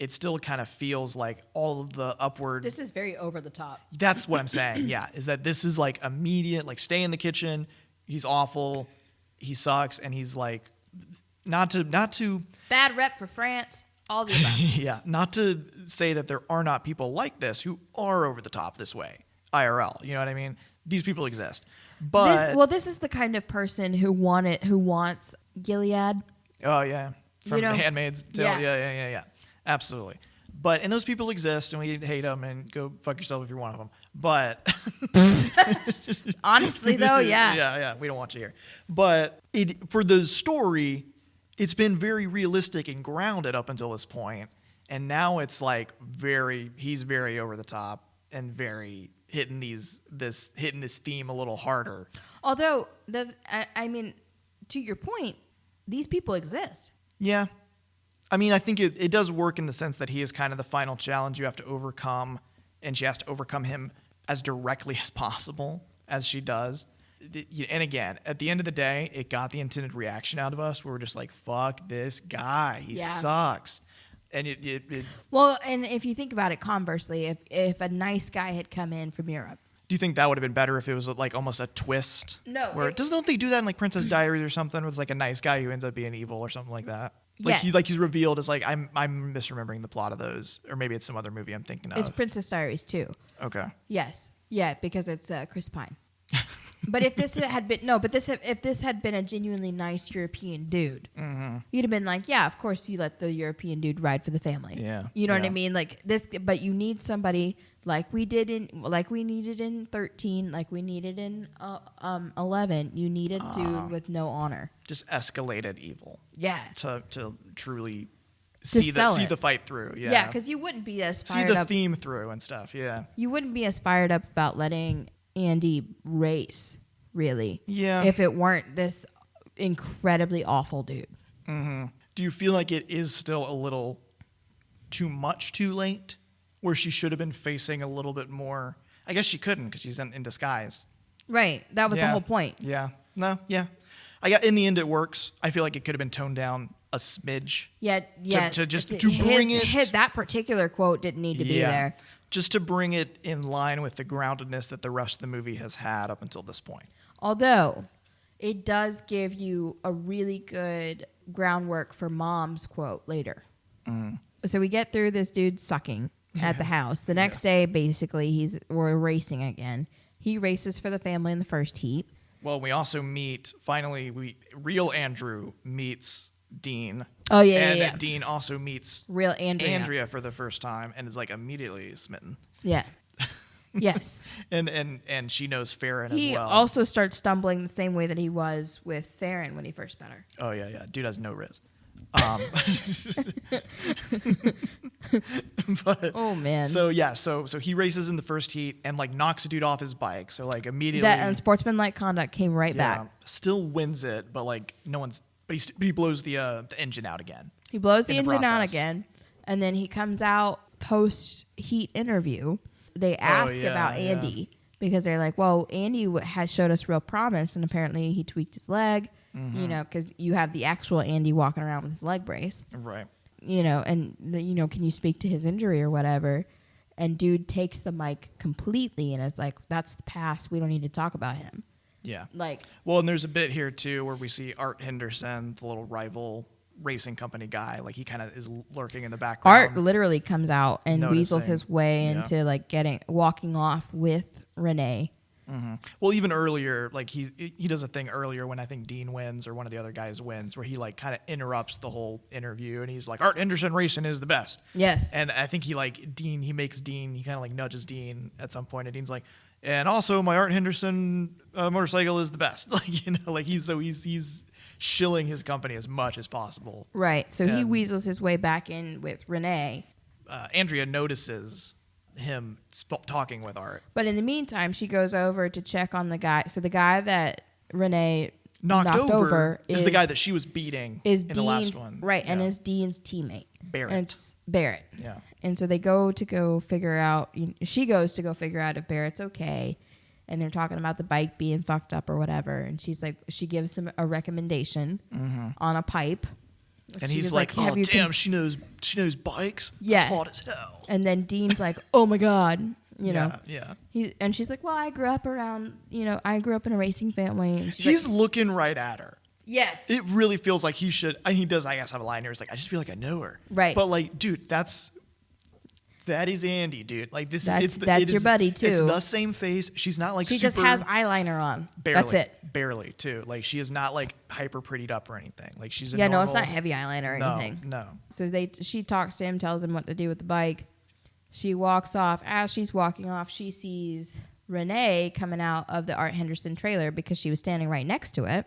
it still kind of feels like all of the upward. This is very over the top. That's what I'm saying. Yeah. Is that this is like immediate, like stay in the kitchen. He's awful. He sucks. And he's like, not to bad rep for France. All the above. Yeah. Not to say that there are not people like this who are over the top this way. IRL. You know what I mean? These people exist. But this is the kind of person who wants Gilead. Oh yeah, from The Handmaid's Tale. Yeah. Absolutely. And those people exist, and we hate them, and go fuck yourself if you're one of them. But honestly, though, yeah, we don't want you here. But for the story, it's been very realistic and grounded up until this point, and now it's like he's very over the top and very hitting this theme a little harder. Although I mean, to your point, these people exist. Yeah. I mean, I think it does work in the sense that he is kind of the final challenge you have to overcome, and she has to overcome him as directly as possible, as she does. And again, at the end of the day, it got the intended reaction out of us. We were just like, fuck this guy. He sucks. And well, and if you think about it conversely, if a nice guy had come in from Europe. Do you think that would have been better if it was like almost a twist? No. Don't they do that in like Princess Diaries or something with like a nice guy who ends up being evil or something like that? Like yes. he's revealed as like I'm misremembering the plot of those, or maybe it's some other movie I'm thinking of. It's Princess Diaries 2. Okay. Yes. Yeah, because it's Chris Pine. But if this had been a genuinely nice European dude, you'd have been like, yeah, of course you let the European dude ride for the family. Yeah. You know what I mean? Like this, but you need somebody like we needed in 13, like we needed in 11. You need a dude with no honor. Just escalated evil. Yeah. To truly see the fight through. Yeah. Yeah, because you wouldn't be as fired up. See the theme through and stuff. Yeah. You wouldn't be as fired up about letting Andi race, really. Yeah. If it weren't this incredibly awful dude. Mm-hmm. Do you feel like it is still a little too much too late? Where she should have been facing a little bit more? I guess she couldn't because she's in disguise. Right. That was the whole point. Yeah. No, yeah. In the end, it works. I feel like it could have been toned down a smidge. Yeah. To bring it. That particular quote didn't need to be there. Just to bring it in line with the groundedness that the rest of the movie has had up until this point. Although, it does give you a really good groundwork for Mom's quote later. Mm. So we get through this dude sucking at the house. The next day, basically, we're racing again. He races for the family in the first heat. Well, we also real Andrew meets Dean. Oh, yeah, And Dean also meets real Andrea for the first time and is like immediately smitten. Yeah. Yes. And she knows Farron as well. He also starts stumbling the same way that he was with Farron when he first met her. Oh, yeah. Dude has no riz. But, oh, man. So, yeah. So he races in the first heat and like knocks a dude off his bike. So like immediately. That unsportsmanlike conduct came right back. Still wins it, but like no one's. But he blows the engine out again. He blows the engine out again, and then he comes out post-heat interview, they ask about Andi because they're like, well, Andi has showed us real promise, and apparently he tweaked his leg, you know, because you have the actual Andi walking around with his leg brace. Right. You know, and, you know, can you speak to his injury or whatever? And dude takes the mic completely and is like, that's the past. We don't need to talk about him. Yeah. Like, well, and there's a bit here too where we see Art Henderson, the little rival racing company guy, like he kind of is lurking in the background. Art literally comes out and weasels his way into like walking off with Renee. Mm-hmm. Well, even earlier, like he does a thing earlier when I think Dean wins or one of the other guys wins, where he like kind of interrupts the whole interview and he's like, Art Henderson racing is the best. Yes. And I think he kind of like nudges Dean at some point, and Dean's like, and also my Art Henderson motorcycle is the best. Like, you know, like he's shilling his company as much as possible. Right. So he weasels his way back in with Renee. Andrea notices him talking with Art. But in the meantime, she goes over to check on the guy. So the guy that Renee knocked over is the guy that she was beating in the last one. Right, and is Dean's teammate. Barrett. And it's Barrett. Yeah. And so they go figure out, she goes to go figure out if Barrett's okay. And they're talking about the bike being fucked up or whatever. And she's like, she gives him a recommendation on a pipe. And he's like, oh, damn, she knows bikes? Yeah. That's hot as hell. And then Dean's like, oh, my God. You know? Yeah. And she's like, well, I grew up in a racing family. And he's like, looking right at her. Yeah. It really feels like he should. And he does, I guess, have a line here. It's like, I just feel like I know her. Right. But, like, dude, that is Andi, dude. Like this, that's your buddy too. It's the same face. She's not like she just has eyeliner on. Barely, that's it. Barely too. Like she is not like hyper prettyed up or anything. Like she's a no, it's not heavy eyeliner or anything. No. So she talks to him, tells him what to do with the bike. She walks off. As she's walking off, she sees Renee coming out of the Art Henderson trailer because she was standing right next to it,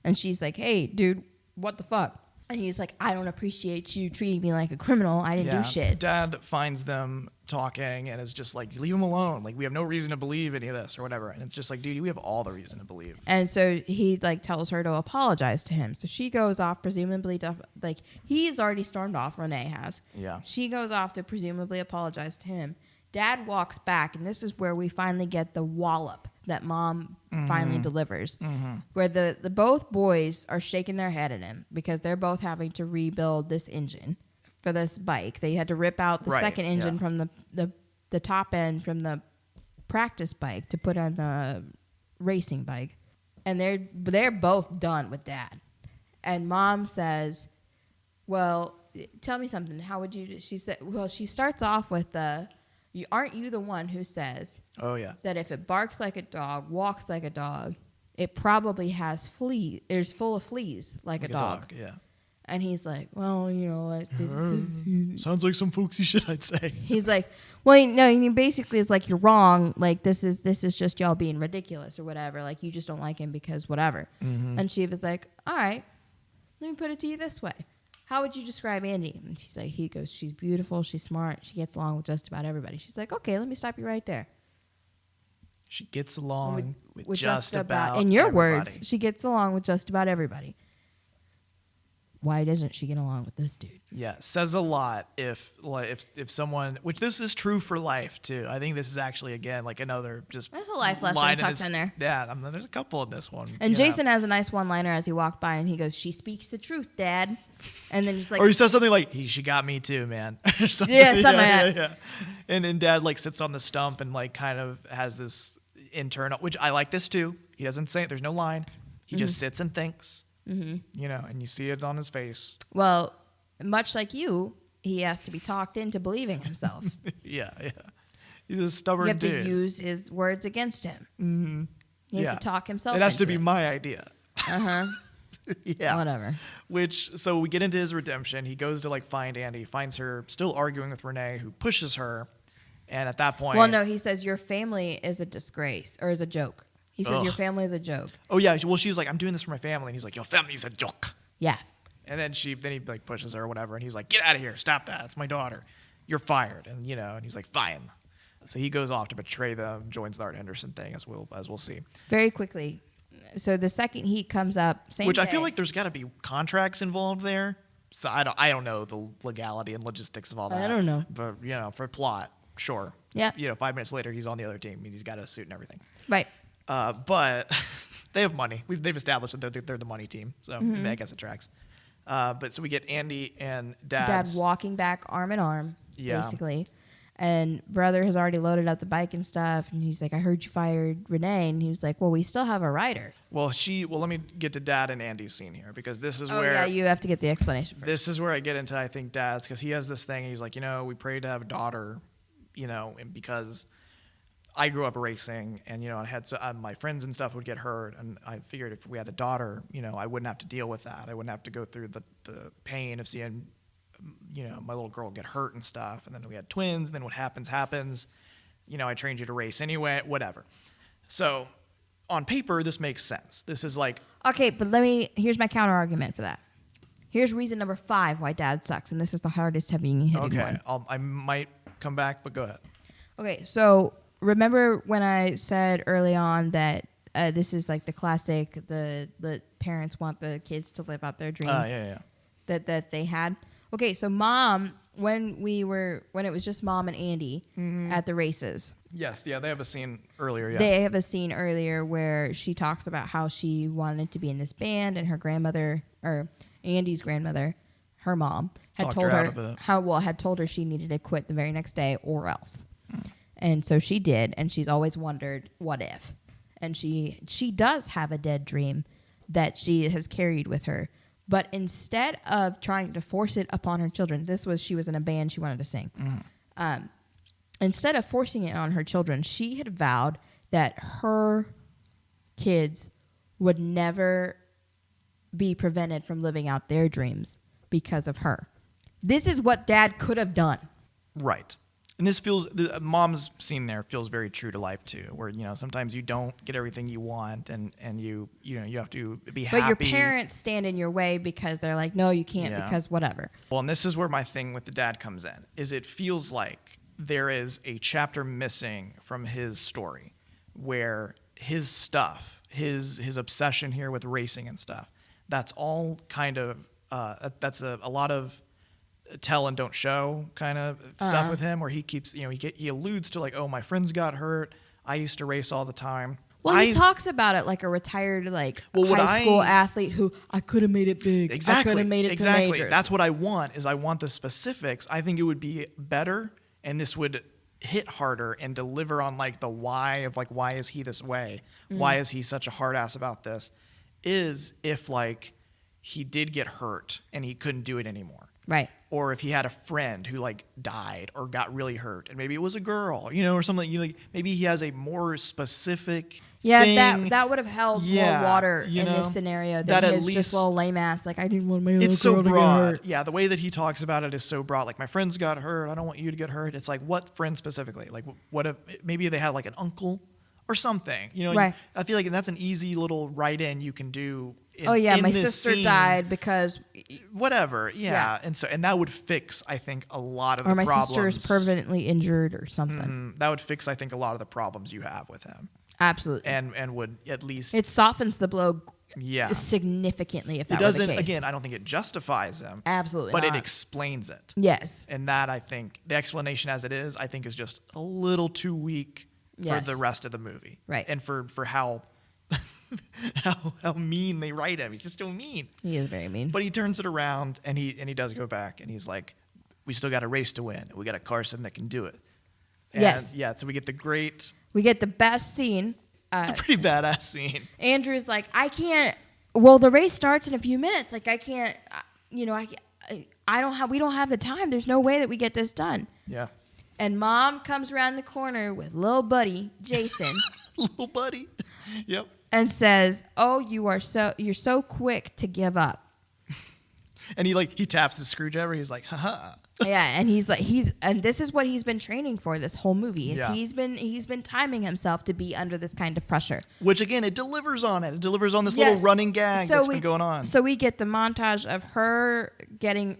and she's like, "Hey, dude, what the fuck?" And he's like, I don't appreciate you treating me like a criminal. I didn't do shit. Dad finds them talking and is just like, leave them alone. Like, we have no reason to believe any of this or whatever. And it's just like, dude, we have all the reason to believe. And so he like tells her to apologize to him. So she goes off presumably to, like, he's already stormed off. Renee has. Yeah. She goes off to presumably apologize to him. Dad walks back, and this is where we finally get the wallop that Mom finally delivers, where the both boys are shaking their head at him because they're both having to rebuild this engine for this bike. They had to rip out the second engine from the top end from the practice bike to put on the racing bike, and they're both done with Dad. And Mom says, "Well, tell me something. How would you?" She said, "Well, she starts off with the." Aren't you the one who says that if it barks like a dog, walks like a dog, it probably has fleas, is full of fleas like a dog? Yeah. And he's like, well, you know, sounds like some folksy shit, I'd say. He's like, well, no, he basically is like, you're wrong. Like, this is just y'all being ridiculous or whatever. Like, you just don't like him because whatever. And she was like, all right, let me put it to you this way. How would you describe Andi? And he goes, she's beautiful, she's smart, she gets along with just about everybody. She's like, okay, let me stop you right there. She gets along with just about in your everybody. words, she gets along with just about everybody. Why doesn't she get along with this dude? Yeah, says a lot if someone, which this is true for life too. I think this is actually again like another just there's a life lesson tucked in there. Yeah, there's a couple in this one. And Jason has a nice one-liner as he walked by, and he goes, "She speaks the truth, Dad." And then just like, or he says something like, she got me too, man." something like that. Yeah. And Dad like sits on the stump and like kind of has this internal, which I like this too. He doesn't say it. There's no line. He just sits and thinks. You know, and you see it on his face. Well, much like you, he has to be talked into believing himself. Yeah. He's a stubborn dude. You have to use his words against him. He has to talk himself. It has to be it. my idea. Yeah. Whatever. So we get into his redemption. He goes to like find Andi, finds her still arguing with Renee, who pushes her. And at that point, well, no, he says your family is a disgrace or is a joke. He says your family is a joke. Oh yeah. Well, she's like, I'm doing this for my family, and he's like, your family's a joke. Yeah. And then he like pushes her or whatever, and he's like, get out of here, stop that, it's my daughter, you're fired. And and he's like, fine. So he goes off to betray them, joins the Art Henderson thing, as we'll see. Very quickly. So the second heat comes up, same Which day. I feel like there's got to be contracts involved there. So I don't know the legality and logistics of all that. I don't know. But, for plot, sure. Yeah. 5 minutes later, he's on the other team. He's got a suit and everything. Right. But they have money. They've established that they're the money team. So I guess it tracks. But so we get Andi and Dad walking back arm in arm, Yeah. basically. And brother has already loaded up the bike and stuff. And he's like, I heard you fired Renee. And he was like, well, we still have a rider. Well, let me get to Dad and Andy's scene here, because this is where. Yeah, you have to get the explanation first. This is where I get into, I think, Dad's, because he has this thing. He's like, we prayed to have a daughter, and because I grew up racing, and I had my friends and stuff would get hurt, and I figured if we had a daughter, I wouldn't have to deal with that. I wouldn't have to go through the pain of seeing, my little girl get hurt and stuff. And then we had twins. And then what happens. I trained you to race anyway. Whatever. So on paper, this makes sense. This is like Okay, but here's my counter argument for that. Here's reason number 5 why Dad sucks, and this is the hardest hitting okay. one. I might come back, but go ahead. Okay, so remember when I said early on that this is like the classic, the parents want the kids to live out their dreams Yeah. that they had. Okay, so Mom, when it was just Mom and Andi at the races. Yes, yeah, they have a scene earlier. Yeah, They have a scene earlier where she talks about how she wanted to be in this band, and her grandmother, or Andy's grandmother, her mom, had Talked told her out of it. had told her she needed to quit the very next day or else. And so she did, and she's always wondered what if. And she does have a dead dream that she has carried with her. But instead of trying to force it upon her children, she was in a band, she wanted to sing. Instead of forcing it on her children, she had vowed that her kids would never be prevented from living out their dreams because of her. This is what Dad could have done. right. And this Mom's scene there feels very true to life too, where sometimes you don't get everything you want, and you have to be happy. But your parents stand in your way because they're like, no, you can't because whatever. Well, and this is where my thing with the dad comes in, is it feels like there is a chapter missing from his story, where his stuff, his obsession here with racing and stuff, that's all kind of, that's a lot of tell and don't show kind of stuff with him, where he keeps, he alludes to like, oh, my friends got hurt. I used to race all the time. Well, he talks about it like a retired high school athlete who I could have made it big. Exactly. I could have made it to majors. That's what I want, is I want the specifics. I think it would be better, and this would hit harder and deliver on like the why of like, why is he this way? Why is he such a hard ass about this? Is if like he did get hurt and he couldn't do it anymore. Right. Or if he had a friend who like died or got really hurt, and maybe it was a girl, or something. Maybe he has a more specific. thing. that would have held more water in this scenario than his just little lame ass. Like, I didn't want my little It's so girl to broad. get hurt. Yeah, the way that he talks about it is so broad. Like, my friends got hurt. I don't want you to get hurt. It's like, what friend specifically? Like, what if maybe they had like an uncle or something? Right. I feel like that's an easy little write-in you can do. My sister died because whatever. Yeah. And that would fix, I think, a lot of the problems. Or my sister is permanently injured or something. That would fix, I think, a lot of the problems you have with him. Absolutely. And would at least it softens the blow significantly if that it doesn't were the case. Again, I don't think it justifies him. Absolutely but not. it explains it. Yes. And that, I think, the explanation as it is, I think, is just a little too weak for the rest of the movie. Right. And for how how mean they write him. He's just so mean. He is very mean. But he turns it around, and he does go back, and he's like, we still got a race to win. We got a Carson that can do it. And yes. Yeah, so we get the best scene. It's a pretty badass scene. Andrew's like, I can't. Well, the race starts in a few minutes. Like, I can't. We don't have the time. There's no way that we get this done. Yeah. And Mom comes around the corner with little buddy Jason. Little buddy. Yep. And says, "Oh, you're so quick to give up." And he taps the screwdriver. He's like, haha. Yeah, and and this is what he's been training for this whole movie. Is Yeah. he's been timing himself to be under this kind of pressure. Which again, it delivers on it. It delivers on this little running gag that's been going on. So we get the montage of her getting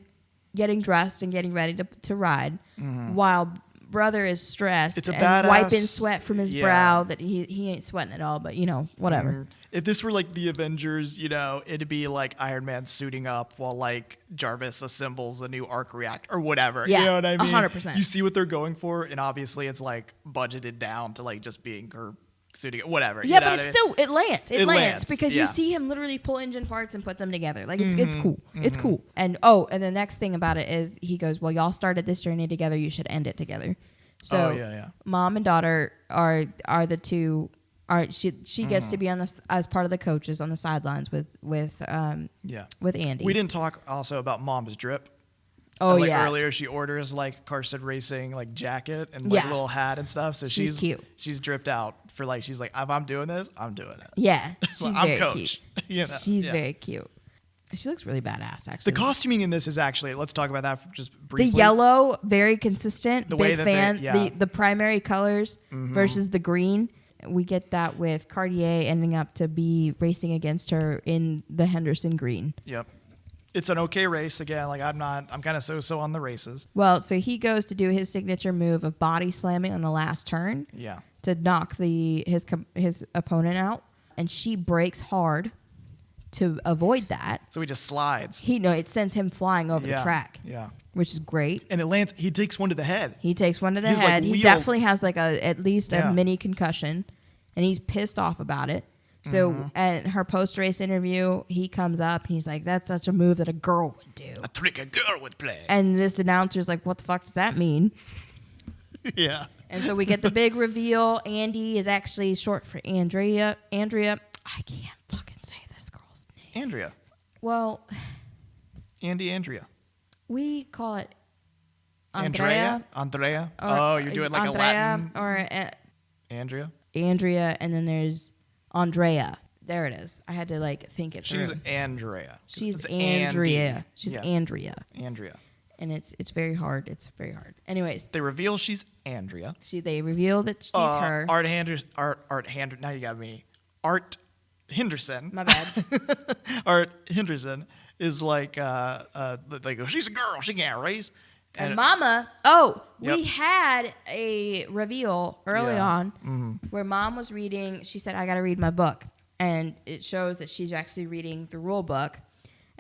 dressed and getting ready to ride, while brother is stressed It's a and badass- wiping sweat from his Yeah. brow that he ain't sweating at all, but whatever. If this were like the Avengers, it'd be like Iron Man suiting up while like Jarvis assembles a new arc reactor or whatever. Yeah, You know what I mean? 100%. You see what they're going for, and obviously it's like budgeted down to like just being her suiting up, whatever. Yeah, but it's still it lands. It lands lands, because yeah. you see him literally pull engine parts and put them together. Like it's cool. It's cool. And the next thing about it is he goes, well, y'all started this journey together. You should end it together. So yeah. mom and daughter are the two. She gets to be on this as part of the coaches on the sidelines with Andi. We didn't talk also about mom's drip. Oh, like yeah. Earlier, she orders like Carson Racing like jacket and like Yeah. little hat and stuff. So She's cute. She's dripped out for like she's like if I'm doing this, I'm doing it. Yeah, she's I'm very coach. cute. She's Yeah. very cute. She looks really badass, actually. The costuming in this is actually let's talk about that for just briefly. The yellow, very consistent. The way Big that fan. they- The primary colors versus the green. We get that with Cartier ending up to be racing against her in the Henderson green. Yep. It's an okay race again. Like I'm kind of so on the races. Well, so he goes to do his signature move of body slamming on the last turn Yeah. to knock his opponent out, and she brakes hard to avoid that. So he just slides. It sends him flying over Yeah. the track, Yeah. which is great. And it lands. He takes one to the head. He takes one to the He's, like, head. He wheeled- definitely has like at least Yeah. a mini concussion, and he's pissed off about it. So at her post-race interview, he comes up and he's like, "That's such a move that a girl would do." A trick a girl would play. And this announcer's like, "What the fuck does that mean?" Yeah. And so we get the big reveal. Andi is actually short for Andrea. I can't fucking say this girl's name. Andrea. Well, Andrea. we call it Andrea. Or Oh, you're doing like Andrea a Latin. or Andrea. Andrea, and then there's Andrea. There it is. I had to like think it She's through. Andrea. She's It's Andrea. Andy. She's Yeah. Andrea, Andrea. and it's very hard. It's very hard. Anyways, They reveal she's Andrea. they reveal that she's her. Art Henderson. Now you got me. Art Henderson. My bad. Art Henderson is like they go. She's a girl. She can't race. And Mama, we Yep. had a reveal early Yeah. on where Mom was reading. She said, "I got to read my book," and it shows that she's actually reading the rule book,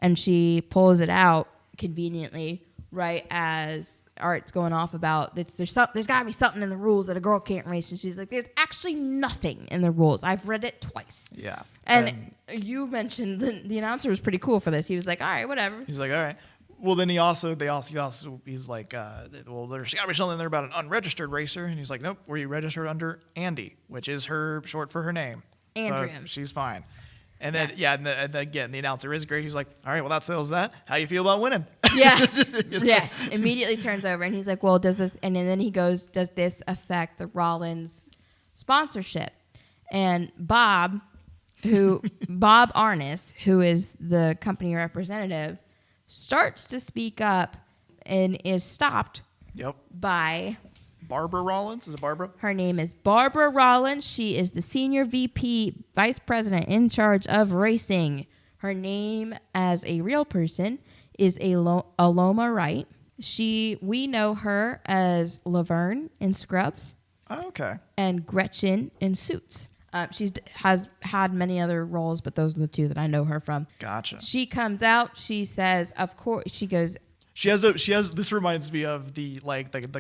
and she pulls it out conveniently right as Art's going off about there's got to be something in the rules that a girl can't race, and she's like, "There's actually nothing in the rules. I've read it twice." Yeah. And you mentioned the announcer was pretty cool for this. He was like, "All right, whatever." He's like, all right. Well, then he's like, well, there's got to be something there about an unregistered racer. And he's like, nope, were you registered under Andi, which is her short for her name. Andrea. So she's fine. And then, and again, the announcer is great. He's like, all right, well, that settles that. How you feel about winning? Yeah. Yes. Immediately turns over and he's like, well, does this, and then he goes, does this affect the Rollins sponsorship? And Bob Arnis, who is the company representative, starts to speak up and is stopped Yep. by, Barbara Rollins? Is it Barbara? her name is Barbara Rollins. She is the senior VP, vice president in charge of racing. Her name as a real person is Aloma Wright. We know her as Laverne in Scrubs Oh, okay. and Gretchen in Suits. She has had many other roles, but those are the two that I know her from. Gotcha. She comes out. She says, "Of course." She goes, She has. This reminds me of the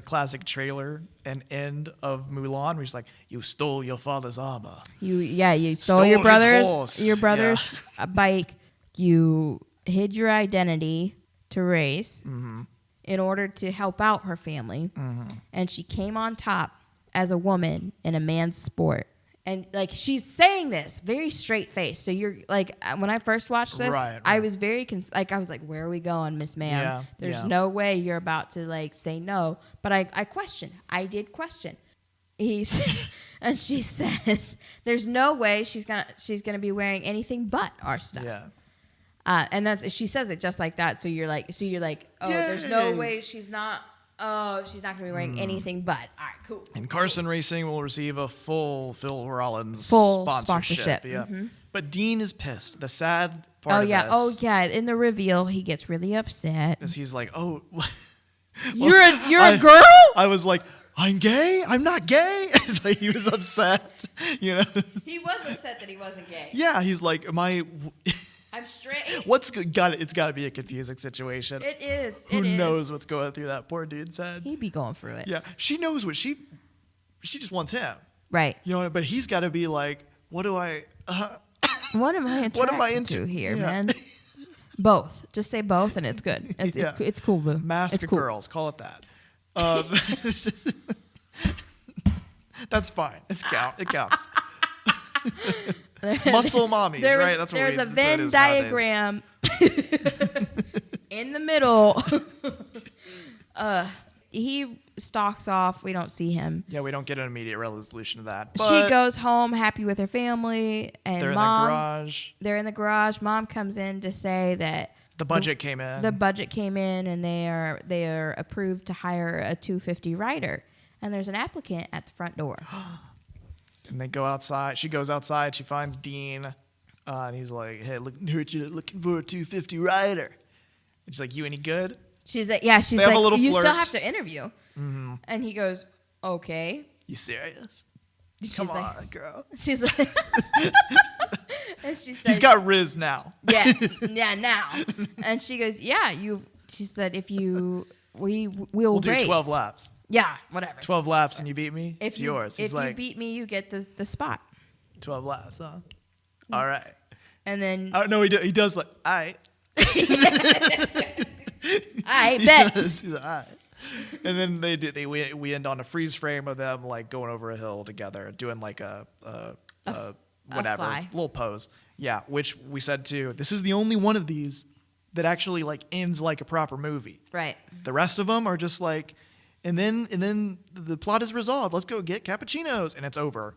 classic trailer and end of Mulan, where she's like, "You stole your father's armor." You stole Stole your his brother's horse. bike. You hid your identity to race Mm-hmm. in order to help out her family, and she came on top as a woman in a man's sport. And like she's saying this very straight face. So you're like, when I first watched this, Right. I was very I was like, where are we going, Miss Ma'am? Yeah, There's yeah. no way you're about to like say no. But I questioned. I did question. And she says, there's no way she's gonna be wearing anything but our stuff. Yeah. And she says it just like that. So you're like, oh, there's no Yay. way she's not gonna be wearing anything but. All right, cool. And Carson Racing will receive a full Phil Rollins Full sponsorship. sponsorship. Yeah. But Dean is pissed. The sad part of this In the reveal, he gets really upset. is he's like, oh, You're a girl? I was like, I'm gay? I'm not gay? It's like he was upset, you know? He was upset that he wasn't gay. Yeah, he's like, I'm straight. What's got? It's got to be a confusing situation. It is. Who knows what's going through that poor dude's head? He'd be going through it. Yeah, she knows what she just wants him. Right. You know, but he's got to be like, what am I into here, man? Both. Just say both, and it's good. It's cool, boo. Mask it's of cool. girls, call it that. That's fine. It counts. Muscle mommies, right? That's what there's a Venn diagram in the middle. He stalks off. We don't see him. Yeah, we don't get an immediate resolution of that. She goes home happy with her family, and they're Mom, in the garage. They're in the garage. Mom comes in to say that the budget came in. The budget came in, and they are approved to hire a 250 rider. And there's an applicant at the front door. And they go outside. She goes outside. She finds Dean, and he's like, "Hey, look, you're looking for a 250 rider." And she's like, "You any good?" She's like, "Yeah." She's they have a like, little "You flirt. still have to interview." Mm-hmm. And he goes, "Okay." You serious? Come on, girl. She's like, and she said, "He's got Riz now." Yeah, now. And she goes, "Yeah, you." She said, "If you, we'll do race. 12 laps." Yeah, whatever. 12 laps and you beat me. It's yours. If you beat me, you get the spot. 12 laps, huh? All right. And then no, he does like, all right. I bet. He's like, all right. And then we end on a freeze frame of them like going over a hill together, doing like a whatever fly. little pose. Yeah, which we said too. This is the only one of these that actually like ends like a proper movie. Right. The rest of them are just like, and then the plot is resolved. Let's go get cappuccinos, and it's over.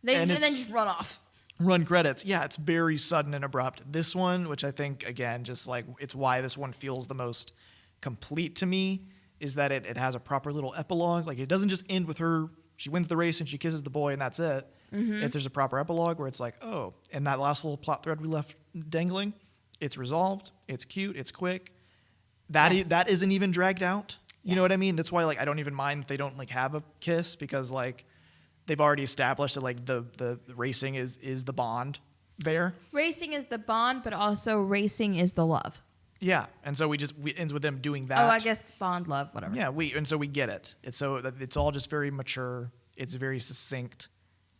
And then just run off. Run credits. Yeah, it's very sudden and abrupt. This one, which I think, again, just like it's why this one feels the most complete to me, is that it has a proper little epilogue. Like, it doesn't just end with her, she wins the race and she kisses the boy and that's it. Mm-hmm. There's a proper epilogue where it's like, oh, and that last little plot thread we left dangling, it's resolved, it's cute, it's quick. That isn't even dragged out. You know what I mean? That's why, like, I don't even mind that they don't, like, have a kiss, because, like, they've already established that, like, the racing is the bond there. Racing is the bond, but also racing is the love. Yeah, and so we ends with them doing that. Oh, I guess bond, love, whatever. Yeah, so we get it. It's all just very mature. It's very succinct,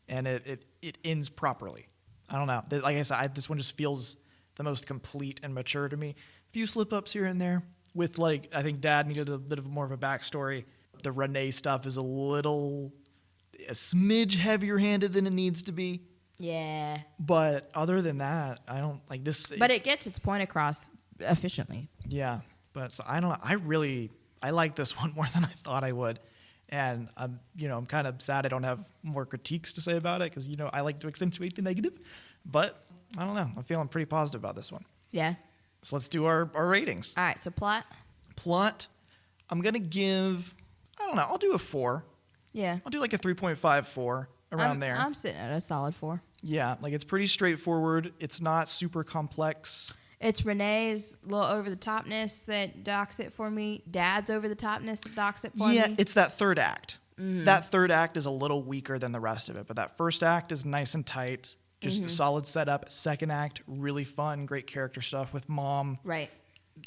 and it ends properly. I don't know. Like I said, this one just feels the most complete and mature to me. A few slip-ups here and there. With, like, I think Dad needed a bit of more of a backstory. The Renee stuff is a smidge heavier-handed than it needs to be. Yeah. But other than that, I don't like this. But it gets its point across efficiently. Yeah, but so I don't know. I like this one more than I thought I would, and I'm kind of sad I don't have more critiques to say about it, because I like to accentuate the negative. But I don't know. I'm feeling pretty positive about this one. Yeah. So let's do our ratings. All right, so plot. I'm going to give, I don't know, I'll do a 4. Yeah. I'll do like a 3.54 around there. I'm sitting at a solid 4. Yeah, like it's pretty straightforward. It's not super complex. It's Renee's little over-the-topness that docks it for me. Dad's over-the-topness that docks it for me. Yeah, it's that third act. Mm-hmm. That third act is a little weaker than the rest of it, but that first act is nice and tight. Just a solid setup. Second act, really fun, great character stuff with Mom, right?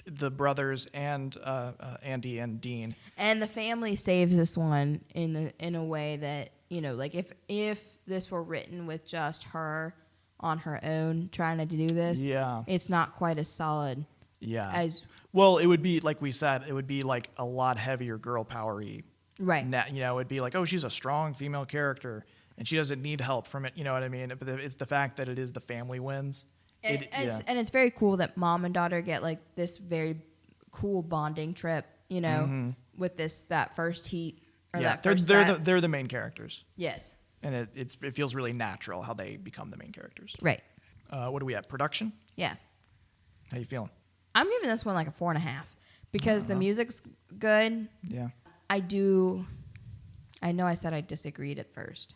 The brothers, and Andi and Dean. And the family saves this one in a way that, like if this were written with just her on her own trying to do this, it's not quite as solid. Yeah. Well, it would be, like we said, it would be like a lot heavier girl power-y. Right. It'd be like, oh, she's a strong female character, and she doesn't need help from it. You know what I mean? But it's the fact that it is the family wins. And it's very cool that mom and daughter get like this very cool bonding trip, with that first heat. They're the main characters. Yes. And it feels really natural how they become the main characters. Right. What do we have? Production? Yeah. How you feeling? I'm giving this one like a 4.5 because the music's good. Yeah. I know I said I disagreed at first,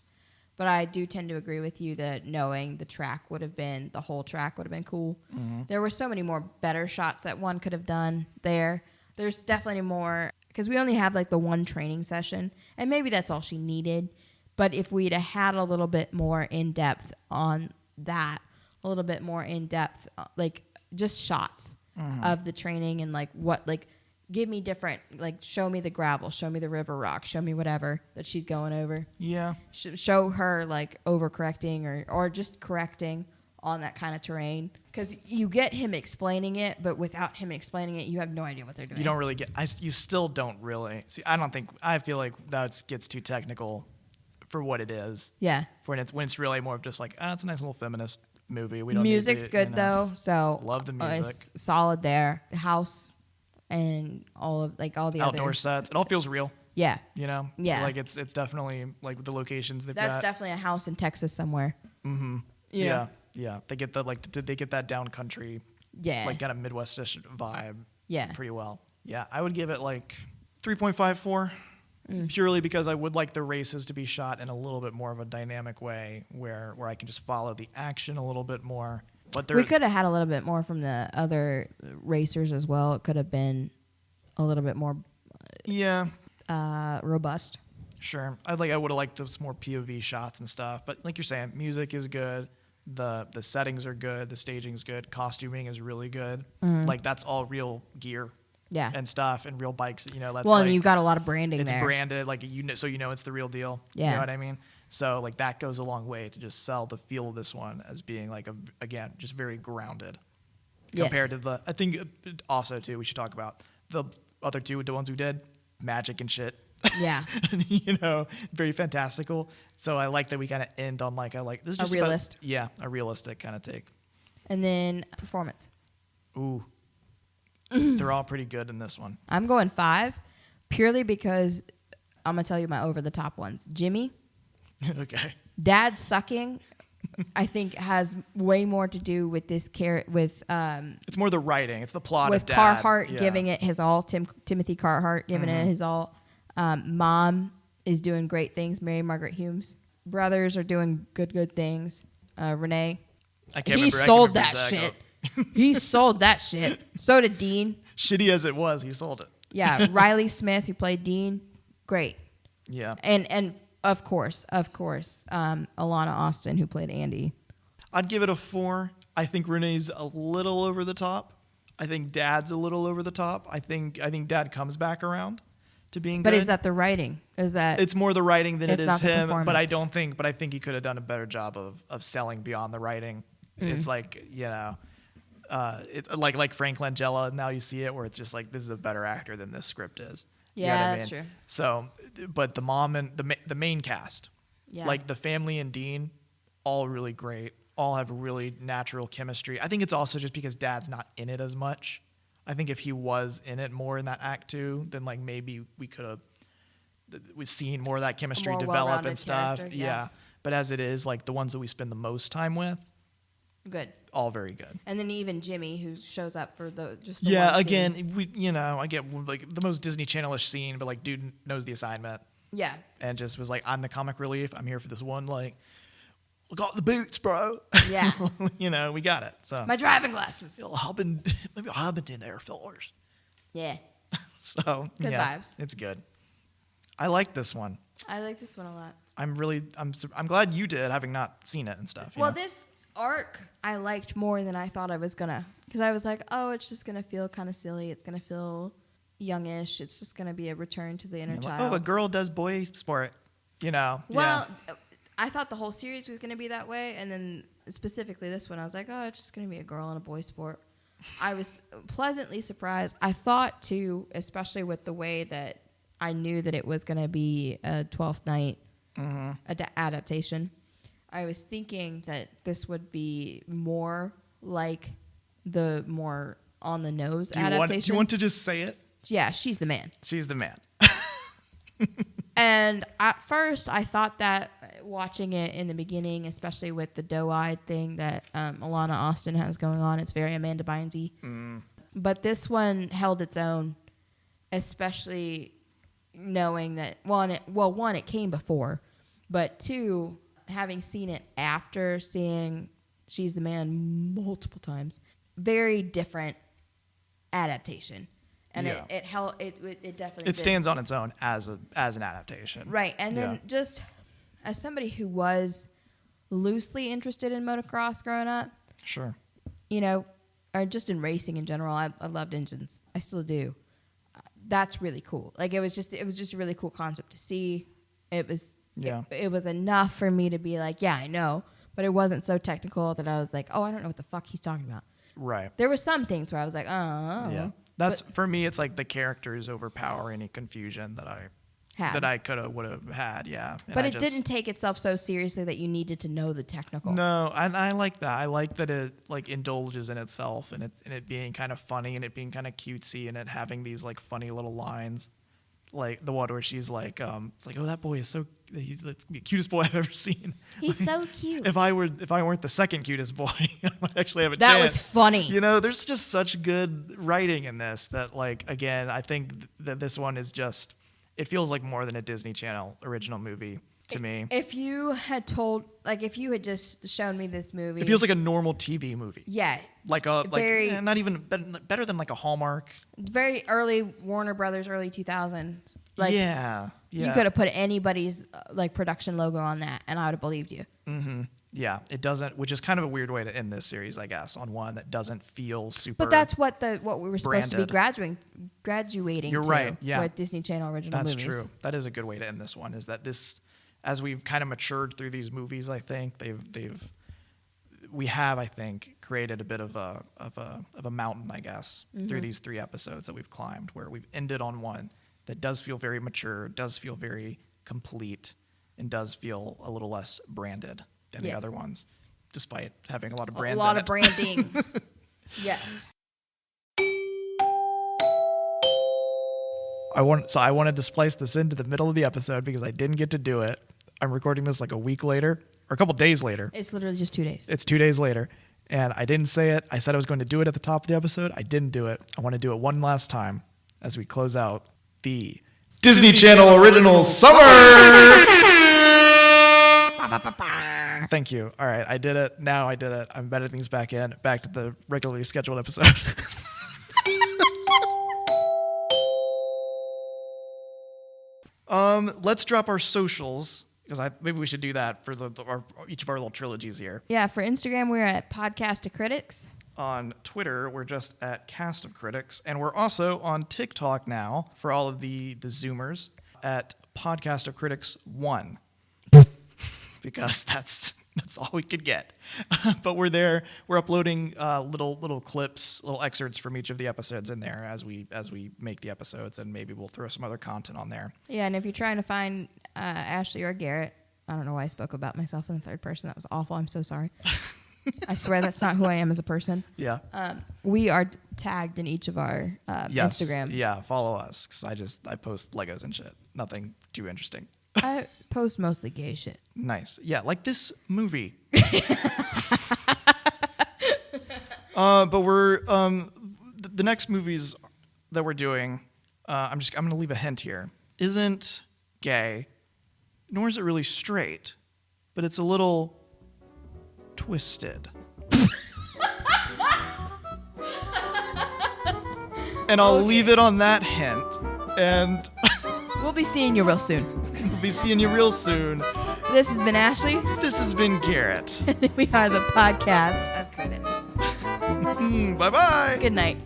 but I do tend to agree with you that knowing the whole track would have been cool. Mm-hmm. There were so many more better shots that one could have done there. There's definitely more because we only have like the one training session, and maybe that's all she needed. But if we'd have had a little bit more in depth on that, a little bit more in depth, like just shots of the training and like what, like give me different, like show me the gravel, show me the river rock, show me whatever that she's going over. Yeah. Show her like overcorrecting or just correcting on that kind of terrain, because you get him explaining it, but without him explaining it, you have no idea what they're doing. You don't really get. You still don't really see. I feel like that gets too technical for what it is. Yeah. When it's really more of just like, it's a nice little feminist movie. We don't. Music's need to, good though, so love the music. It's solid there. The house and all the outdoor other sets. It all feels real. Yeah. Yeah. Like it's definitely like the locations they've got. That's definitely a house in Texas somewhere. Mm-hmm. Yeah. Yeah. They get did they get that down country? Yeah. Like kind of Midwestish vibe. Yeah. Pretty well. Yeah. I would give it like 3.54. Purely because I would like the races to be shot in a little bit more of a dynamic way where I can just follow the action a little bit more. But we could have had a little bit more from the other racers as well. It could have been a little bit more robust. Sure. I would have liked some more POV shots and stuff. But like you're saying, music is good. The settings are good. The staging's good. Costuming is really good. Like that's all real gear. Yeah. And stuff and real bikes, that's well, like, and you've got a lot of branding it's there. branded, like so it's the real deal. Yeah. You know what I mean? So like that goes a long way to just sell the feel of this one as being like again just very grounded compared to I think also too we should talk about the other two, the ones we did, magic and shit. Yeah. Very fantastical. So I like that we kind of end on this is just a realistic kind of take. And then performance. Ooh. They're all pretty good in this one. I'm going 5 purely because I'm going to tell you my over-the-top ones. Jimmy. Okay. Dad sucking, I think, has way more to do with this with it's more the writing. It's the plot with of Dad. Carhart giving it his all. Timothy Carhart giving it his all. Mom is doing great things. Mary Margaret Humes. Brothers are doing good things. Renee. He sold that shit. He sold that shit. So did Dean. Shitty as it was, he sold it. Yeah, Riley Smith, who played Dean, great. Yeah. And of course, Alana Austin, who played Andi. I'd give it a 4. I think Renee's a little over the top. I think Dad's a little over the top. I think Dad comes back around to being good. But is that the writing? It's more the writing than it is him. But I think he could have done a better job of selling beyond the writing. It's like, like Frank Langella. Now you see it where it's just like this is a better actor than this script is. Yeah, that's true. So, but the mom and the main cast, like the family and Dean, all really great. All have really natural chemistry. I think it's also just because Dad's not in it as much. I think if he was in it more in that act 2, then like maybe we could have we've seen more of that chemistry develop and stuff. Yeah. But as it is, like the ones that we spend the most time with. Good. All very good. And then even Jimmy, who shows up for the one again, scene. I get like the most Disney Channel-ish scene, but like dude knows the assignment. Yeah. And just was like, I'm the comic relief. I'm here for this one. Like, we got the boots, bro. Yeah. We got it. So my driving glasses. Maybe I'll hop in there, fellas. Yeah. So good vibes. It's good. I like this one. I like this one a lot. I'm glad you did, having not seen it and stuff. Well, this arc I liked more than I thought I was gonna, because I was like, oh, it's just gonna feel kind of silly. It's gonna feel youngish. It's just gonna be a return to the inner child. Oh, a girl does boy sport. Well, I thought the whole series was gonna be that way, and then specifically this one, I was like, oh, it's just gonna be a girl and a boy sport. I was pleasantly surprised. I thought too, especially with the way that I knew that it was gonna be a 12th Night adaptation. I was thinking that this would be more like the more on the nose adaptation. Do you want to just say it? Yeah, she's the man. She's the man. And at first, I thought that watching it in the beginning, especially with the doe-eyed thing that Alana Austin has going on, it's very Amanda Bynes-y. But this one held its own, especially knowing that, one, it came before, but 2, having seen it after seeing She's the Man multiple times, very different adaptation. and Yeah. it held it definitely It stands on its own as an adaptation. right. And then just as somebody who was loosely interested in motocross growing up, Sure. you know, or just in racing in general, I loved engines. I still do. That's really cool. Like it was just a really cool concept to see. It was it was enough for me to be like, yeah, I know, but it wasn't so technical that I was like, oh, I don't know what the fuck he's talking about. Right. There were some things where I was like, oh. Yeah. That's for me. It's like the characters overpower any confusion that I could have would have had. Yeah. And But it didn't take itself so seriously that you needed to know the technical. No, and I like that. I like that it like indulges in itself and it being kind of funny and it being kind of cutesy and it having these like funny little lines, like the one where she's like, it's like, oh, that boy is so he's the cutest boy I've ever seen. He's like, so cute. If I weren't the second cutest boy, I might actually have a That chance. was funny. You know, there's just such good writing in this that like again, I think that this one is just. It feels like more than a Disney Channel original movie to me. If you had if you had just shown me this movie. It feels like a normal TV movie. Yeah. Like not even better than like a Hallmark. Very early Warner Brothers, early 2000s. Like, yeah. You could have put anybody's like production logo on that and I would have believed you. Mm-hmm. Yeah, it doesn't, which is kind of a weird way to end this series, I guess, on one that doesn't feel super. But that's what we were supposed to be branded. graduating You're to right, yeah. with Disney Channel original That's movies. true. That is a good way to end this one. Is that this, as we've kind of matured through these movies, I think we have, I think, created a bit of a mountain, I guess, through these 3 episodes that we've climbed, where we've ended on one that does feel very mature, does feel very complete, and does feel a little less branded than the other ones, despite having a lot of brands. A lot of branding. Yes. I wanted to splice this into the middle of the episode because I didn't get to do it. I'm recording this like a week later or a couple days later. It's literally just 2 days. It's 2 days later. And I didn't say it. I said I was going to do it at the top of the episode. I didn't do it. I want to do it one last time as we close out the Disney Channel Original Summer. Thank you. All right. I did it. Now I did it. I'm betting things back in. Back to the regularly scheduled episode. Let's drop our socials because maybe we should do that for each of our little trilogies here. Yeah, for Instagram, we're at Podcast of Critics. On Twitter, we're just at Cast of Critics, and we're also on TikTok now for all of the Zoomers at Podcast of Critics 1 because that's all we could get. But we're there. We're uploading little clips, little excerpts from each of the episodes in there as we make the episodes, and maybe we'll throw some other content on there. Yeah, and if you're trying to find Ashley or Garrett, I don't know why I spoke about myself in the third person. That was awful. I'm so sorry. I swear that's not who I am as a person. Yeah. We are tagged in each of our Instagram. Yeah, follow us because I post Legos and shit. Nothing too interesting. I post mostly gay shit. Nice. Yeah, like this movie. But we're the next movies that we're doing. I'm going to leave a hint here. Isn't gay, nor is it really straight, but it's a little twisted. And I'll leave it on that hint. And we'll be seeing you real soon. We'll be seeing you real soon. This has been Ashley. This has been Garrett. We are the Podcast of Critics. Bye-bye. Good night.